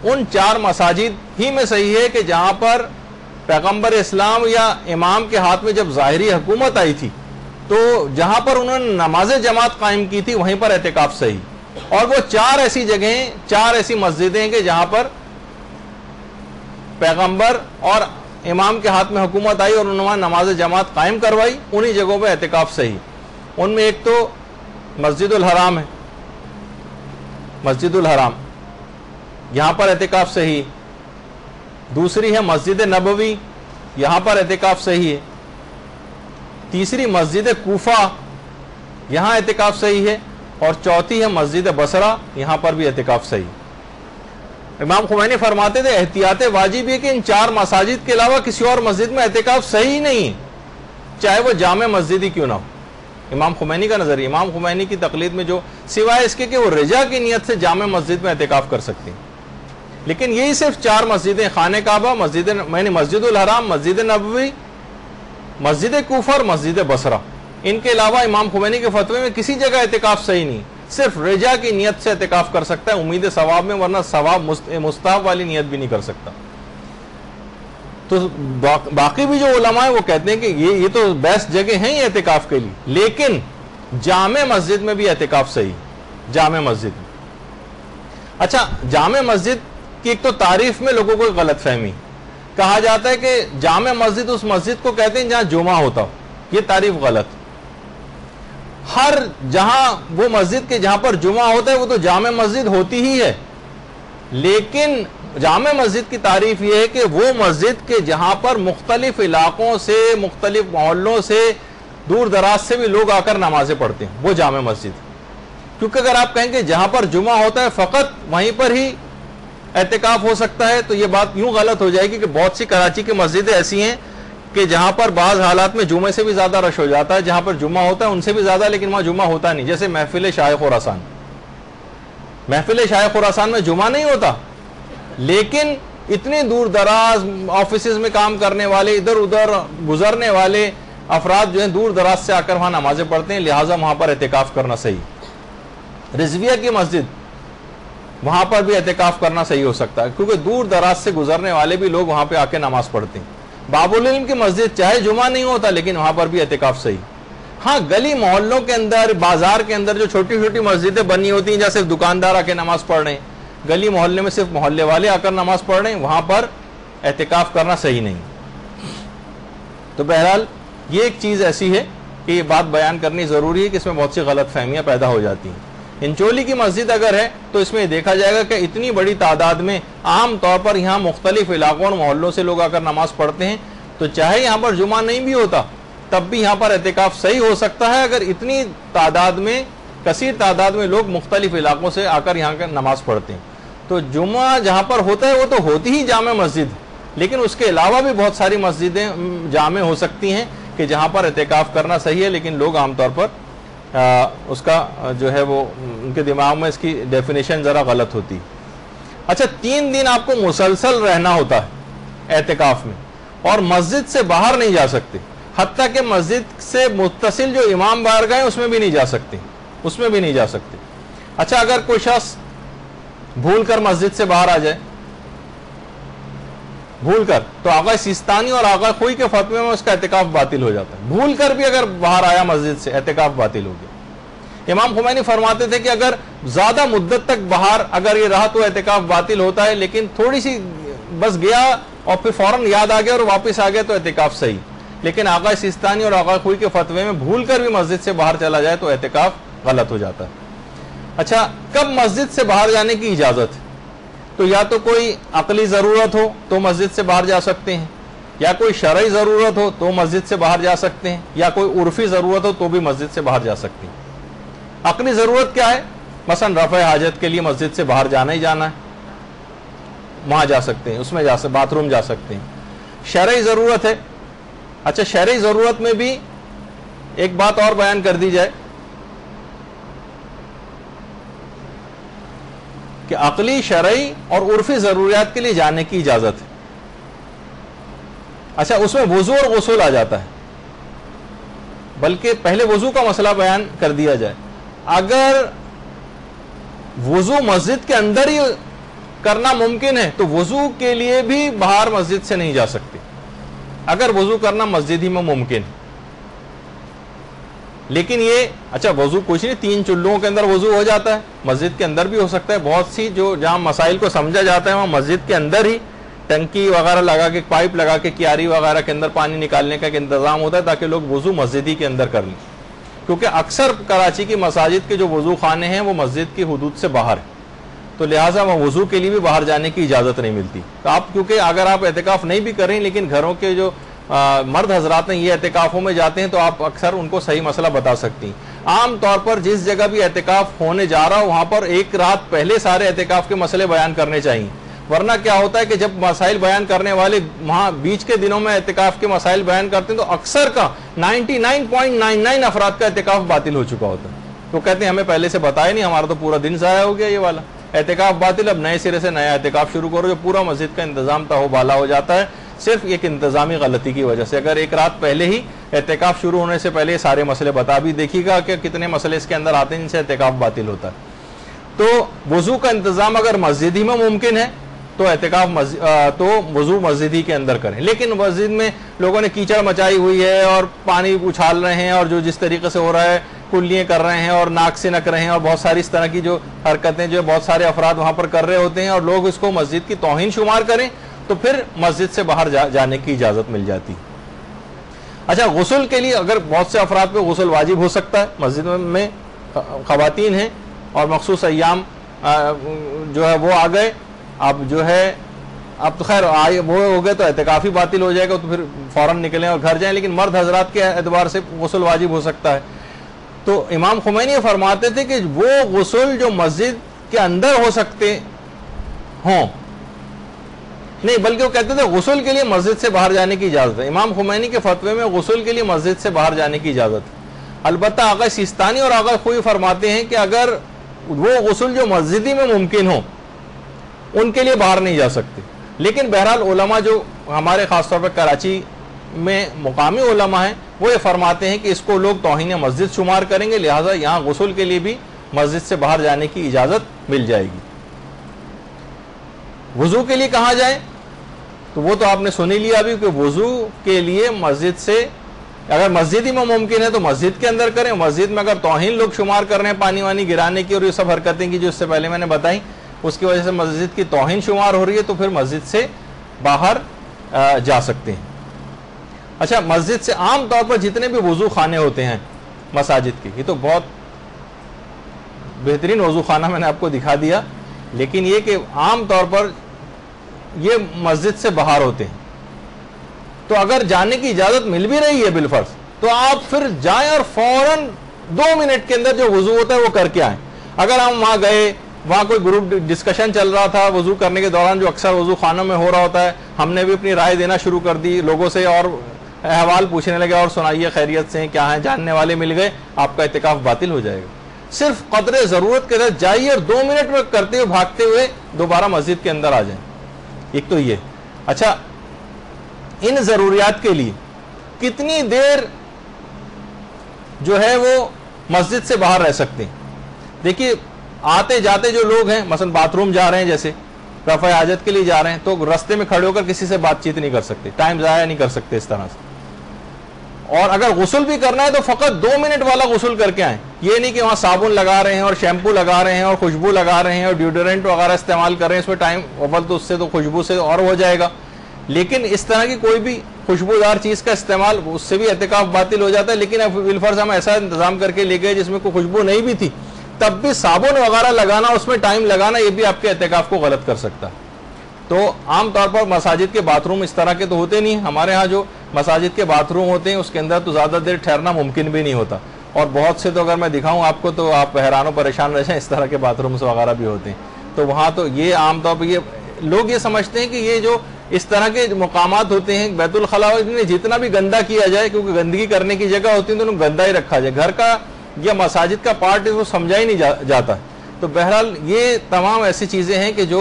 ان 4 مساجد ہی میں صحیح ہے کہ جہاں پر پیغمبر اسلام یا امام کے ہاتھ میں جب ظاہری حکومت آئی تھی تو جہاں پر انہوں نے نماز جماعت قائم کی تھی وہیں پر اعتکاف صحیح. اور وہ 4 ایسی جگہیں, 4 ایسی مسجدیں کہ جہاں پر پیغمبر اور امام کے ہاتھ میں حکومت آئی اور انہوں نے نماز جماعت قائم کروائی, انہی جگہوں پہ اعتکاف صحیح. ان میں ایک تو مسجد الحرام ہے, مسجد الحرام یہاں پر اعتکاف صحیح. دوسری ہے مسجد نبوی, یہاں پر اعتکاف صحیح ہے. تیسری مسجد کوفہ, یہاں اعتکاف صحیح ہے. اور چوتھی ہے مسجد بصرہ, یہاں پر بھی اعتکاف صحیح. امام خمینی فرماتے تھے احتیاط واجب ہے کہ ان 4 مساجد کے علاوہ کسی اور مسجد میں اعتکاف صحیح نہیں, چاہے وہ جامع مسجد ہی کیوں نہ ہو. امام خمینی کا نظریہ, امام خمینی کی تقلید میں جو سوائے اس کے کہ وہ رجا کی نیت سے جامع مسجد میں اعتکاف کر سکتے ہیں, لیکن یہی صرف 4 مسجدیں, خانہ کعبہ, مسجد الحرام, مسجد نبوی, مسجد کوفہ اور مسجد بصرہ, ان کے علاوہ امام خمینی کے فتوے میں کسی جگہ اعتکاف صحیح نہیں. صرف رجا کی نیت سے اعتکاف کر سکتا ہے امید ثواب میں, ورنہ ثواب مستحب والی نیت بھی نہیں کر سکتا. تو باقی بھی جو علماء ہیں وہ کہتے ہیں کہ یہ تو بیسٹ جگہ ہیں اعتکاف کے لیے, لیکن جامع مسجد میں بھی اعتکاف صحیح, جامع مسجد میں. اچھا جامع مسجد کی ایک تو تعریف میں لوگوں کو غلط فہمی, کہا جاتا ہے کہ جامع مسجد اس مسجد کو کہتے ہیں جہاں جمعہ ہوتا ہو. یہ تعریف غلط. ہر جہاں وہ مسجد کے جہاں پر جمعہ ہوتا ہے وہ تو جامع مسجد ہوتی ہی ہے, لیکن جامع مسجد کی تعریف یہ ہے کہ وہ مسجد کے جہاں پر مختلف علاقوں سے, مختلف محلوں سے, دور دراز سے بھی لوگ آ کر نمازیں پڑھتے ہیں, وہ جامع مسجد. کیونکہ اگر آپ کہیں کہ جہاں پر جمعہ ہوتا ہے فقط وہیں پر ہی اعتکاف ہو سکتا ہے تو یہ بات یوں غلط ہو جائے گی کہ بہت سی کراچی کی مسجدیں ایسی ہیں کہ جہاں پر بعض حالات میں جمعے سے بھی زیادہ رش ہو جاتا ہے, جہاں پر جمعہ ہوتا ہے ان سے بھی زیادہ, لیکن وہاں جمعہ ہوتا نہیں. جیسے محفل شاہ خراسان, محفل شاہ خراسان میں جمعہ نہیں ہوتا, لیکن اتنے دور دراز آفیسز میں کام کرنے والے, ادھر ادھر گزرنے والے افراد جو ہیں دور دراز سے آ کر وہاں نمازیں پڑھتے ہیں, لہٰذا وہاں پر اعتکاف کرنا صحیح. رضویہ کی مسجد, وہاں پر بھی اعتکاف کرنا صحیح ہو سکتا ہے کیونکہ دور دراز سے گزرنے والے بھی لوگ وہاں پہ آ کے نماز پڑھتے ہیں. باب العلم کی مسجد چاہے جمعہ نہیں ہوتا لیکن وہاں پر بھی اعتکاف صحیح. ہاں گلی محلوں کے اندر, بازار کے اندر جو چھوٹی چھوٹی مسجدیں بنی ہوتی ہیں جہاں صرف دکاندار آ کے نماز پڑھ رہے ہیں, گلی محلے میں صرف محلے والے آ کر نماز پڑھ رہے ہیں, وہاں پر اعتکاف کرنا صحیح نہیں. تو بہرحال یہ ایک چیز ایسی ہے کہ یہ بات بیان کرنی ضروری ہے کہ اس میں بہت سی غلط فہمیاں پیدا ہو جاتی ہیں. انچولی کی مسجد اگر ہے تو اس میں دیکھا جائے گا کہ اتنی بڑی تعداد میں عام طور پر یہاں مختلف علاقوں اور محلوں سے لوگ آ کر نماز پڑھتے ہیں, تو چاہے یہاں پر جمعہ نہیں بھی ہوتا تب بھی یہاں پر اعتکاف صحیح ہو سکتا ہے, اگر اتنی تعداد میں, کثیر تعداد میں لوگ مختلف علاقوں سے آ کر یہاں نماز پڑھتے ہیں. تو جمعہ جہاں پر ہوتا ہے وہ تو ہوتی ہی جامع مسجد, لیکن اس کے علاوہ بھی بہت ساری مسجدیں جامع ہو سکتی ہیں کہ جہاں پر اعتکاف کرنا صحیح ہے, لیکن لوگ عام طور پر اس کا جو ہے وہ ان کے دماغ میں اس کی ڈیفینیشن ذرا غلط ہوتی. اچھا, 3 دن آپ کو مسلسل رہنا ہوتا ہے اعتکاف میں, اور مسجد سے باہر نہیں جا سکتے, حتیٰ کہ مسجد سے متصل جو امام بارگاہ ہیں اس میں بھی نہیں جا سکتے, اس میں بھی نہیں جا سکتے. اچھا, اگر کوئی شخص بھول کر مسجد سے باہر آ جائے, بھول کر, تو آقا سیستانی اور آقا خوئی کے فتوے میں اس کا اعتکاف باطل ہو جاتا ہے. بھول کر بھی اگر باہر آیا مسجد سے, اعتکاف باطل ہو گیا. امام خمینی فرماتے تھے کہ اگر زیادہ مدت تک باہر اگر یہ رہا تو اعتکاف باطل ہوتا ہے, لیکن تھوڑی سی بس گیا اور پھر فوراً یاد آ گیا اور واپس آ گیا تو اعتکاف صحیح. لیکن آقا سیستانی اور آقا خوئی کے فتوے میں بھول کر بھی مسجد سے باہر چلا جائے تو اعتکاف غلط ہو جاتا ہے. اچھا, کب مسجد سے باہر جانے کی اجازت ہے؟ تو یا تو کوئی عقلی ضرورت ہو تو مسجد سے باہر جا سکتے ہیں, یا کوئی شرعی ضرورت ہو تو مسجد سے باہر جا سکتے ہیں, یا کوئی عرفی ضرورت ہو تو بھی مسجد سے باہر جا سکتے ہیں. عقلی ضرورت کیا ہے؟ مثلا رفع حاجت کے لیے مسجد سے باہر جانا ہی جانا ہے, وہاں جا سکتے ہیں, اس میں باتھ روم جا سکتے ہیں. شرعی ضرورت ہے. اچھا, شرعی ضرورت میں بھی ایک بات اور بیان کر دی جائے کہ عقلی, شرعی اور عرفی ضروریات کے لیے جانے کی اجازت ہے. اچھا, اس میں وضو اور غسل آ جاتا ہے, بلکہ پہلے وضو کا مسئلہ بیان کر دیا جائے. اگر وضو مسجد کے اندر ہی کرنا ممکن ہے تو وضو کے لیے بھی باہر مسجد سے نہیں جا سکتے, اگر وضو کرنا مسجد ہی میں ممکن ہے. لیکن یہ اچھا, وضو کچھ نہیں, 3 چولہوں کے اندر وضو ہو جاتا ہے, مسجد کے اندر بھی ہو سکتا ہے. بہت سی جو جہاں مسائل کو سمجھا جاتا ہے وہاں مسجد کے اندر ہی ٹنکی وغیرہ لگا کے, پائپ لگا کے, کیاری وغیرہ کے اندر پانی نکالنے کا ایک انتظام ہوتا ہے تاکہ لوگ وضو مسجد ہی کے اندر کر لیں, کیونکہ اکثر کراچی کی مساجد کے جو وضو خانے ہیں وہ مسجد کی حدود سے باہر ہیں, تو لہٰذا وہ وضو کے لیے بھی باہر جانے کی اجازت نہیں ملتی. تو آپ کیونکہ اگر آپ اعتکاف نہیں بھی کریں لیکن گھروں کے جو مرد حضرات ہیں یہ اعتکافوں میں جاتے ہیں تو آپ اکثر ان کو صحیح مسئلہ بتا سکتی ہیں. عام طور پر جس جگہ بھی اعتکاف ہونے جا رہا ہو وہاں پر ایک رات پہلے سارے اعتکاف کے مسئلے بیان کرنے چاہیے, ورنہ کیا ہوتا ہے کہ جب مسائل بیان کرنے والے وہاں بیچ کے دنوں میں اعتکاف کے مسائل بیان کرتے ہیں تو اکثر کا 99.99 افراد کا اعتکاف باطل ہو چکا ہوتا ہے. تو کہتے ہیں ہمیں پہلے سے بتایا نہیں, ہمارا تو پورا دن ضائع ہو گیا, یہ والا اعتکاف باطل, اب نئے سرے سے نیا اعتکاف شروع کرو. جو پورا مسجد کا انتظام تھا وہ بالا ہو جاتا ہے صرف ایک انتظامی غلطی کی وجہ سے. اگر ایک رات پہلے ہی اعتکاف شروع ہونے سے پہلے سارے مسئلے بتا بھی دیکھیے گا کہ کتنے مسئلے اس کے اندر آتے ہیں جن سے اعتکاف باطل ہوتا ہے. تو وضو کا انتظام اگر مسجد ہی میں ممکن ہے تو تو وضو مسجد ہی کے اندر کریں. لیکن مسجد میں لوگوں نے کیچڑ مچائی ہوئی ہے اور پانی اچھال رہے ہیں اور جو جس طریقے سے ہو رہا ہے کلیاں کر رہے ہیں اور ناک سے نک رہے ہیں اور بہت ساری اس طرح کی جو حرکتیں جو بہت سارے افراد وہاں پر کر رہے ہوتے ہیں اور لوگ اس کو مسجد کی توہین شمار کریں تو پھر مسجد سے باہر جانے کی اجازت مل جاتی. اچھا, غسل کے لیے اگر بہت سے افراد پہ غسل واجب ہو سکتا ہے, مسجد میں خواتین ہیں اور مخصوص ایام جو ہے وہ آ گئے, اب جو ہے اب تو خیر وہ ہو گئے تو اعتکاف ہی باطل ہو جائے گا, تو پھر فوراً نکلیں اور گھر جائیں. لیکن مرد حضرات کے اعتبار سے غسل واجب ہو سکتا ہے. تو امام خمینی فرماتے تھے کہ وہ غسل جو مسجد کے اندر ہو سکتے ہوں, نہیں بلکہ وہ کہتے تھے غسل کے لیے مسجد سے باہر جانے کی اجازت ہے. امام خمینی کے فتوے میں غسل کے لیے مسجد سے باہر جانے کی اجازت ہے. البتہ آقا سیستانی اور آقا خوئی فرماتے ہیں کہ اگر وہ غسل جو مسجدی میں ممکن ہو ان کے لیے باہر نہیں جا سکتے. لیکن بہرحال علماء جو ہمارے خاص طور پر کراچی میں مقامی علماء ہیں وہ یہ فرماتے ہیں کہ اس کو لوگ توہین مسجد شمار کریں گے, لہٰذا یہاں غسل کے لیے بھی مسجد سے باہر جانے کی اجازت مل جائے گی. وضو کے لیے کہاں جائیں تو وہ تو آپ نے سن ہی لیا ابھی کہ وضو کے لیے مسجد سے اگر مسجد ہی میں ممکن ہے تو مسجد کے اندر کریں. مسجد میں اگر توہین لوگ شمار کر رہے ہیں پانی وانی گرانے کی اور یہ سب حرکتیں کی جو اس سے پہلے میں نے بتائی اس کی وجہ سے مسجد کی توہین شمار ہو رہی ہے تو پھر مسجد سے باہر جا سکتے ہیں. اچھا مسجد سے عام طور پر جتنے بھی وضو خانے ہوتے ہیں مساجد کے، یہ تو بہت بہترین وضو خانہ میں نے آپ کو دکھا دیا، لیکن یہ کہ عام طور پر یہ مسجد سے باہر ہوتے ہیں، تو اگر جانے کی اجازت مل بھی رہی ہے بالفرض تو آپ پھر جائیں اور فوراً 2 منٹ کے اندر جو وضو ہوتا ہے وہ کر کے آئیں۔ اگر ہم وہاں گئے، وہاں کوئی گروپ ڈسکشن چل رہا تھا وضو کرنے کے دوران جو اکثر وضو خانوں میں ہو رہا ہوتا ہے، ہم نے بھی اپنی رائے دینا شروع کر دی لوگوں سے اور احوال پوچھنے لگے اور سنائیے خیریت سے ہیں کیا ہیں، جاننے والے مل گئے، آپ کا اعتکاف باطل ہو جائے گا۔ صرف قدر ضرورت کے تحت جائیے اور 2 منٹ میں کرتے ہوئے بھاگتے ہوئے دوبارہ مسجد کے اندر آ جائیں۔ ایک تو یہ۔ اچھا ان ضروریات کے لیے کتنی دیر جو ہے وہ مسجد سے باہر رہ سکتے ہیں؟ دیکھیے آتے جاتے جو لوگ ہیں، مثلا باتھ روم جا رہے ہیں، جیسے رفع حاجت کے لیے جا رہے ہیں، تو رستے میں کھڑے ہو کر کسی سے بات چیت نہیں کر سکتے، ٹائم ضائع نہیں کر سکتے اس طرح سے۔ اور اگر غسل بھی کرنا ہے تو فقط 2 منٹ والا غسل کر کے آئیں، یہ نہیں کہ وہاں صابن لگا رہے ہیں اور شیمپو لگا رہے ہیں اور خوشبو لگا رہے ہیں اور ڈیوڈرنٹ وغیرہ استعمال کر رہے ہیں، اس میں ٹائم اول تو اس سے تو خوشبو سے اور ہو جائے گا، لیکن اس طرح کی کوئی بھی خوشبودار چیز کا استعمال، اس سے بھی اعتکاف باطل ہو جاتا ہے۔ لیکن اب بالفرض ہم ایسا انتظام کر کے لے گئے جس میں کوئی خوشبو نہیں بھی تھی، تب بھی صابن وغیرہ لگانا، اس میں ٹائم لگانا، یہ بھی آپ کے اعتکاف کو غلط کر سکتا ہے۔ تو عام طور پر مساجد کے باتھ روم اس طرح کے تو ہوتے نہیں، ہمارے ہاں جو مساجد کے باتھ روم ہوتے ہیں اس کے اندر تو زیادہ دیر ٹھہرنا ممکن بھی نہیں ہوتا، اور بہت سے تو اگر میں دکھاؤں آپ کو تو آپ حیران و پریشان رہ جائیں، اس طرح کے باتھ رومس وغیرہ بھی ہوتے ہیں۔ تو وہاں تو یہ عام طور پر یہ لوگ یہ سمجھتے ہیں کہ یہ جو اس طرح کے مقامات ہوتے ہیں بیت الخلاء میں جتنا بھی گندا کیا جائے، کیونکہ گندگی کرنے کی جگہ ہوتی ہے تو انہیں گندا ہی رکھا جائے، گھر کا یا مساجد کا پارٹ اس کو سمجھا ہی نہیں جاتا۔ تو بہرحال یہ تمام ایسی چیزیں ہیں کہ جو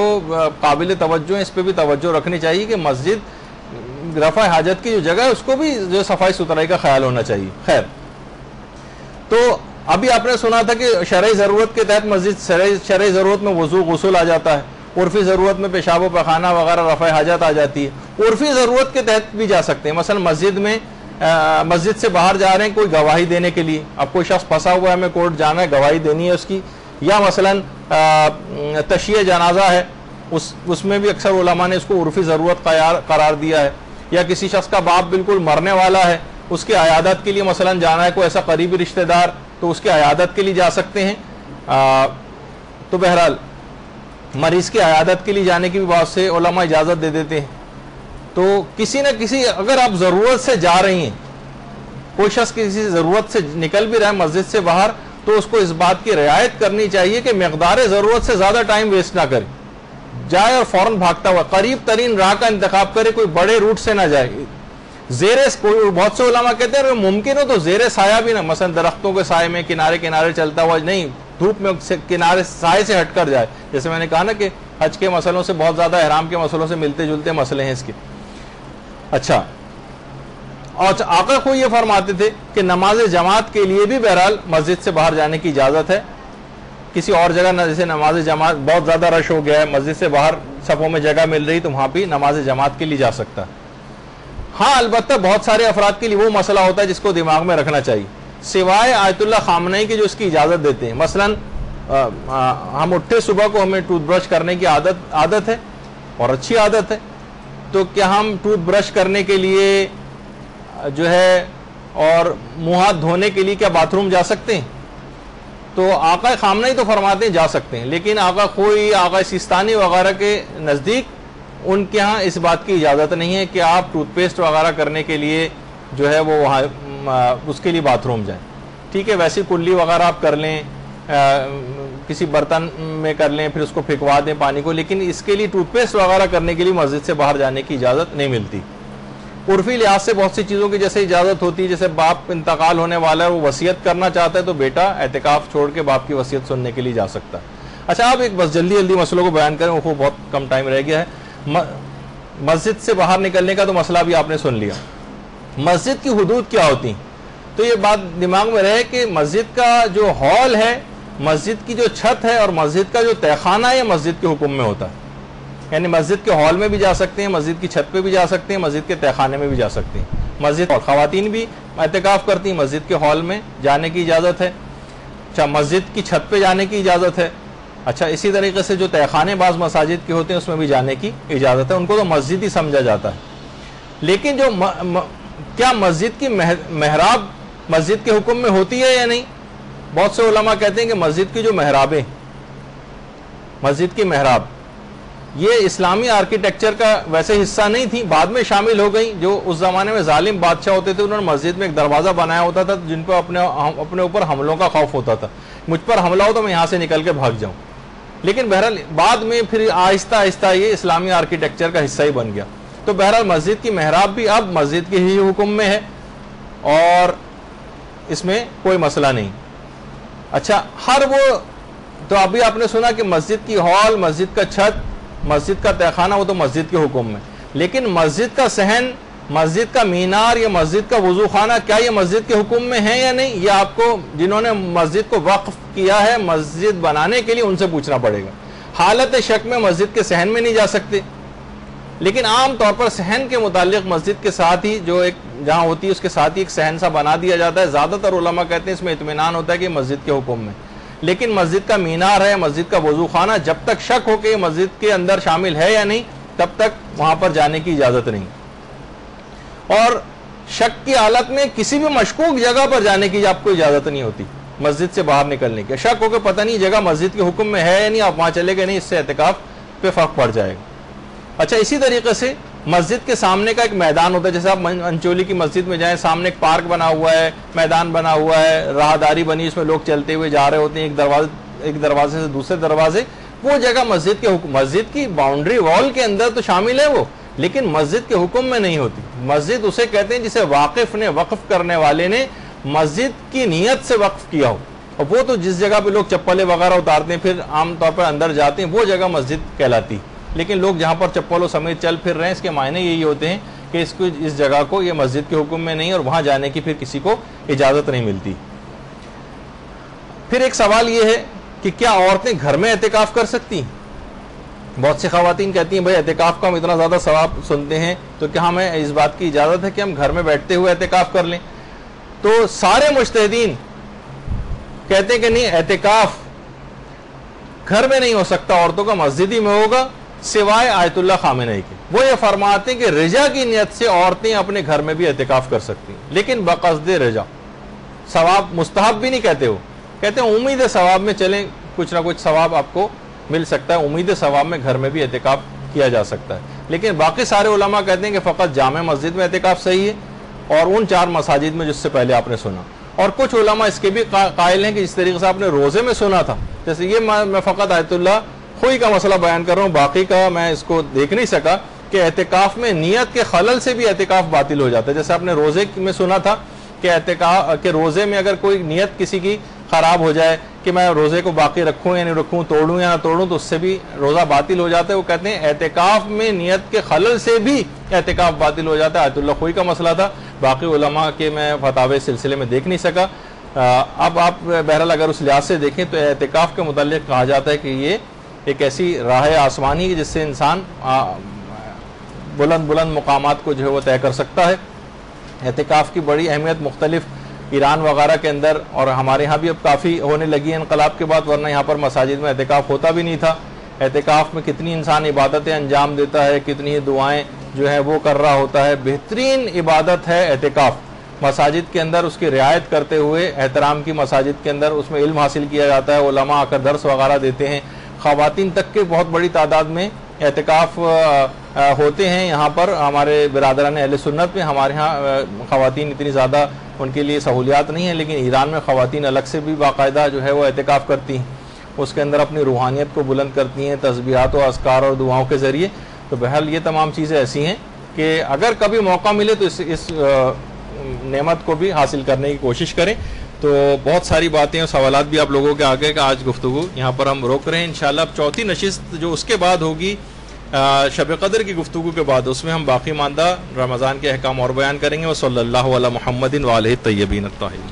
قابل توجہ ہیں، اس پہ بھی توجہ رکھنی چاہیے کہ مسجد رفع حاجت کی جو جگہ ہے اس کو بھی جو صفائی ستھرائی کا خیال ہونا چاہیے۔ خیر، تو ابھی آپ نے سنا تھا کہ شرعی ضرورت کے تحت مسجد، شرعی ضرورت میں وضو غسل آ جاتا ہے، عرفی ضرورت میں پیشاب و پخانہ وغیرہ رفع حاجت آ جاتی ہے۔ عرفی ضرورت کے تحت بھی جا سکتے ہیں، مثلا مسجد میں مسجد سے باہر جا رہے ہیں کوئی گواہی دینے کے لیے، اب کوئی شخص پھنسا ہوا ہے، ہمیں کورٹ جانا ہے، گواہی دینی ہے اس کی، یا مثلا تشییع جنازہ ہے، اس میں بھی اکثر علماء نے اس کو عرفی ضرورت قرار دیا ہے، یا کسی شخص کا باپ بالکل مرنے والا ہے، اس کی عیادت کے لیے مثلا جانا ہے، کوئی ایسا قریبی رشتہ دار، تو اس کی عیادت کے لیے جا سکتے ہیں۔ تو بہرحال مریض کی عیادت کے لیے جانے کی بھی بہت سے علماء اجازت دے دیتے ہیں۔ تو کسی نہ کسی، اگر آپ ضرورت سے جا رہی ہیں، کوئی شخص کسی ضرورت سے نکل بھی رہا ہے مسجد سے باہر، تو اس کو اس بات کی رعایت کرنی چاہیے کہ مقدار ضرورت سے زیادہ ٹائم ویسٹ نہ کرے، جائے اور فوراً بھاگتا ہوا قریب ترین راہ کا انتخاب کرے، کوئی بڑے روٹ سے نہ جائے۔ بہت سے علماء کہتے ہیں اگر ممکن ہو تو زیر سایہ بھی نہ، مثلا درختوں کے سائے میں کنارے کنارے چلتا ہوا نہیں، دھوپ میں کنارے سائے سے ہٹ کر جائے، جیسے میں نے کہا نا کہ حج کے مسئلوں سے بہت زیادہ احرام کے مسئلوں سے ملتے جلتے مسئلے ہیں اس کے۔ اچھا، اور آقا کو یہ فرماتے تھے کہ نماز جماعت کے لیے بھی بہرحال مسجد سے باہر جانے کی اجازت ہے، کسی اور جگہ نہ، جیسے نماز جماعت بہت زیادہ رش ہو گیا ہے، مسجد سے باہر صفوں میں جگہ مل رہی تو وہاں بھی نماز جماعت کے لیے جا سکتا ہے۔ ہاں البتہ بہت سارے افراد کے لیے وہ مسئلہ ہوتا ہے جس کو دماغ میں رکھنا چاہیے، سوائے آیت اللہ خامنئی کی جو اس کی اجازت دیتے ہیں۔ مثلا ہم اٹھے صبح کو، ہمیں ٹوتھ برش کرنے کی عادت ہے اور اچھی عادت ہے، تو کیا ہم ٹوتھ برش کرنے کے لیے جو ہے اور منہ ہاتھ دھونے کے لیے کیا باتھ روم جا سکتے ہیں؟ تو آقا خامنئی تو فرماتے ہیں جا سکتے ہیں، لیکن آقا خوئی، آقا سیستانی وغیرہ کے نزدیک ان کے ہاں اس بات کی اجازت نہیں ہے کہ آپ ٹوتھ پیسٹ وغیرہ کرنے کے لیے جو ہے وہ وہاں اس کے لیے باتھ روم جائیں۔ ٹھیک ہے، ویسی کلی وغیرہ آپ کر لیں، کسی برتن میں کر لیں، پھر اس کو پھینکوا دیں پانی کو، لیکن اس کے لیے ٹوتھ پیسٹ وغیرہ کرنے کے لیے مسجد سے باہر جانے کی اجازت نہیں ملتی۔ عرفی لحاظ سے بہت سی چیزوں کی جیسے اجازت ہوتی ہے، جیسے باپ انتقال ہونے والا ہے، وہ وصیت کرنا چاہتا ہے تو بیٹا اعتکاف چھوڑ کے باپ کی وصیت سننے کے لیے جا سکتا ہے۔ اچھا، آپ ایک بس جلدی مسئلوں کو بیان کریں، وہ بہت کم ٹائم رہ گیا ہے۔ مسجد سے باہر نکلنے کا تو مسئلہ بھی آپ نے سن لیا، مسجد کی حدود کیا ہوتی ہیں؟ تو یہ بات دماغ میں رہے کہ مسجد کا جو ہال ہے، مسجد کی جو چھت ہے اور مسجد کا جو تہخانہ ہے، یہ مسجد کے حکم میں ہوتا ہے، یعنی مسجد کے ہال میں بھی جا سکتے ہیں، مسجد کی چھت پہ بھی جا سکتے ہیں، مسجد کے تہخانے میں بھی جا سکتے ہیں۔ مسجد اور خواتین بھی اعتکاف کرتی ہیں، مسجد کے ہال میں جانے کی اجازت ہے۔ اچھا، مسجد کی چھت پہ جانے کی اجازت ہے۔ اچھا، اسی طریقے سے جو تہخانے بعض مساجد کے ہوتے ہیں اس میں بھی جانے کی اجازت ہے، ان کو تو مسجد ہی سمجھا جاتا ہے۔ لیکن جو کیا مسجد کی محراب مسجد کے حکم میں ہوتی ہے یا نہیں؟ بہت سے علماء کہتے ہیں کہ مسجد کی جو محرابیں، مسجد کی محراب یہ اسلامی آرکیٹیکچر کا ویسے حصہ نہیں تھی، بعد میں شامل ہو گئی۔ جو اس زمانے میں ظالم بادشاہ ہوتے تھے انہوں نے مسجد میں ایک دروازہ بنایا ہوتا تھا جن پر اپنے اوپر حملوں کا خوف ہوتا تھا، مجھ پر حملہ ہو تو میں یہاں سے نکل کے بھاگ جاؤں۔ لیکن بہرحال بعد میں پھر آہستہ آہستہ یہ اسلامی آرکیٹیکچر کا حصہ ہی بن گیا۔ تو بہرحال مسجد کی محراب بھی اب مسجد کے ہی حکم میں ہے اور اس میں کوئی مسئلہ نہیں۔ اچھا، ہر وہ تو ابھی آپ نے سنا کہ مسجد کی ہال، مسجد کا چھت، مسجد کا تہخانہ وہ تو مسجد کے حکم میں، لیکن مسجد کا صحن، مسجد کا مینار یا مسجد کا وضو خانہ کیا یہ مسجد کے حکم میں ہے یا نہیں؟ یہ آپ کو جنہوں نے مسجد کو وقف کیا ہے مسجد بنانے کے لیے ان سے پوچھنا پڑے گا۔ حالت شک میں مسجد کے صحن میں نہیں جا سکتے، لیکن عام طور پر صحن کے متعلق مسجد کے ساتھ ہی جو ایک جہاں ہوتی ہے اس کے ساتھ ہی ایک صحن سا بنا دیا جاتا ہے۔ زیادہ تر علماء کہتے ہیں اس میں اطمینان ہوتا ہے کہ مسجد کے حکم میں، لیکن مسجد کا مینار ہے، مسجد کا وضو خانہ، جب تک شک ہو کہ یہ مسجد کے اندر شامل ہے یا نہیں تب تک وہاں پر جانے کی اجازت نہیں۔ اور شک کی حالت میں کسی بھی مشکوک جگہ پر جانے کی آپ کو اجازت نہیں ہوتی، مسجد سے باہر نکلنے کی۔ شک ہو کہ پتہ نہیں جگہ مسجد کے حکم میں ہے یا نہیں، آپ وہاں چلے گئے نہیں، اس سے اعتکاف پہ فرق پڑ جائے گا۔ اچھا، اسی طریقے سے مسجد کے سامنے کا ایک میدان ہوتا ہے، جیسے آپ منچولی کی مسجد میں جائیں، سامنے ایک پارک بنا ہوا ہے، میدان بنا ہوا ہے، راہداری بنی، اس میں لوگ چلتے ہوئے جا رہے ہوتے ہیں ایک دروازے سے دوسرے دروازے، وہ جگہ مسجد کے حکم، مسجد کی باؤنڈری وال کے اندر تو شامل ہے وہ، لیکن مسجد کے حکم میں نہیں ہوتی۔ مسجد اسے کہتے ہیں جسے واقف نے، وقف کرنے والے نے مسجد کی نیت سے وقف کیا ہو، اور وہ تو جس جگہ پہ لوگ چپلیں وغیرہ اتارتے ہیں پھر عام طور پر اندر جاتے ہیں وہ جگہ مسجد کہلاتی، لیکن لوگ جہاں پر چپلوں سمیت چل پھر رہے ہیں اس کے معنی یہی ہوتے ہیں کہ اس جگہ کو یہ مسجد کے حکم میں نہیں اور وہاں جانے کی پھر کسی کو اجازت نہیں ملتی۔ پھر ایک سوال یہ ہے کہ کیا عورتیں گھر میں اعتکاف کر سکتی ہیں؟ بہت سی خواتین کہتی ہیں بھائی اعتکاف کا ہم اتنا زیادہ ثواب سنتے ہیں تو کیا ہمیں اس بات کی اجازت ہے کہ ہم گھر میں بیٹھتے ہوئے اعتکاف کر لیں؟ تو سارے مجتہدین کہتے ہیں کہ نہیں، اعتکاف گھر میں نہیں ہو سکتا عورتوں کا، مسجد ہی میں ہوگا، سوائے آیت اللہ خامنئی کے۔ وہ یہ فرماتے ہیں کہ رجا کی نیت سے عورتیں اپنے گھر میں بھی اعتکاف کر سکتی ہیں، لیکن بقصد رجا، ثواب مستحب بھی نہیں کہتے، وہ کہتے ہیں امید ثواب میں چلیں، کچھ نہ کچھ ثواب آپ کو مل سکتا ہے، امید ثواب میں گھر میں بھی اعتکاف کیا جا سکتا ہے۔ لیکن باقی سارے علماء کہتے ہیں کہ فقط جامع مسجد میں اعتکاف صحیح ہے اور ان 4 مساجد میں جس سے پہلے آپ نے سنا۔ اور کچھ علماء اس کے بھی قائل ہیں کہ جس طریقے سے آپ نے روزے میں سنا تھا، جیسے یہ میں فقط آیت اللہ خوئی کا مسئلہ بیان کر رہا ہوں، باقی کا میں اس کو دیکھ نہیں سکا کہ اعتکاف میں نیت کے خلل سے بھی اعتکاف باطل ہو جاتا ہے۔ جیسے آپ نے روزے میں سنا تھا کہ روزے میں اگر کوئی نیت کسی کی خراب ہو جائے کہ میں روزے کو باقی رکھوں یا نہیں رکھوں، توڑوں یا نہ توڑوں، تو اس سے بھی روزہ باطل ہو جاتا ہے۔ وہ کہتے ہیں اعتکاف میں نیت کے خلل سے بھی اعتکاف باطل ہو جاتا ہے۔ آیت اللہ خوئی کا مسئلہ تھا، باقی علماء کے میں فتاوی سلسلے میں دیکھ نہیں سکا۔ اب آپ بہرحال اگر اس لحاظ سے دیکھیں تو اعتکاف کے متعلق کہا جاتا ہے کہ یہ ایک ایسی راہ آسمانی ہے جس سے انسان بلند مقامات کو جو ہے وہ طے کر سکتا ہے۔ اعتکاف کی بڑی اہمیت مختلف ایران وغیرہ کے اندر اور ہمارے ہاں بھی اب کافی ہونے لگی ہے انقلاب کے بعد، ورنہ یہاں پر مساجد میں اعتکاف ہوتا بھی نہیں تھا۔ اعتکاف میں کتنی انسان عبادتیں انجام دیتا ہے، کتنی دعائیں جو ہیں وہ کر رہا ہوتا ہے۔ بہترین عبادت ہے اعتکاف، مساجد کے اندر اس کی رعایت کرتے ہوئے، احترام کی مساجد کے اندر اس میں علم حاصل کیا جاتا ہے، علماء آ کر درس وغیرہ دیتے ہیں، خواتین تک کے بہت بڑی تعداد میں اعتکاف ہوتے ہیں۔ یہاں پر ہمارے برادران اہل سنت میں ہمارے ہاں خواتین اتنی زیادہ ان کے لیے سہولیات نہیں ہیں، لیکن ایران میں خواتین الگ سے بھی باقاعدہ جو ہے وہ اعتکاف کرتی ہیں، اس کے اندر اپنی روحانیت کو بلند کرتی ہیں تسبیحات و اذکار اور دعاؤں کے ذریعے۔ تو بہرحال یہ تمام چیزیں ایسی ہیں کہ اگر کبھی موقع ملے تو اس نعمت کو بھی حاصل کرنے کی کوشش کریں۔ تو بہت ساری باتیں اور سوالات بھی آپ لوگوں کے آگے کا آج گفتگو یہاں پر ہم روک رہے ہیں۔ انشاءاللہ اب چوتھی نشست جو اس کے بعد ہوگی شب قدر کی گفتگو کے بعد، اس میں ہم باقی ماندہ رمضان کے احکام اور بیان کریں گے۔ وصلی اللہ علی محمد وآلہ الطیبین الطاہرین۔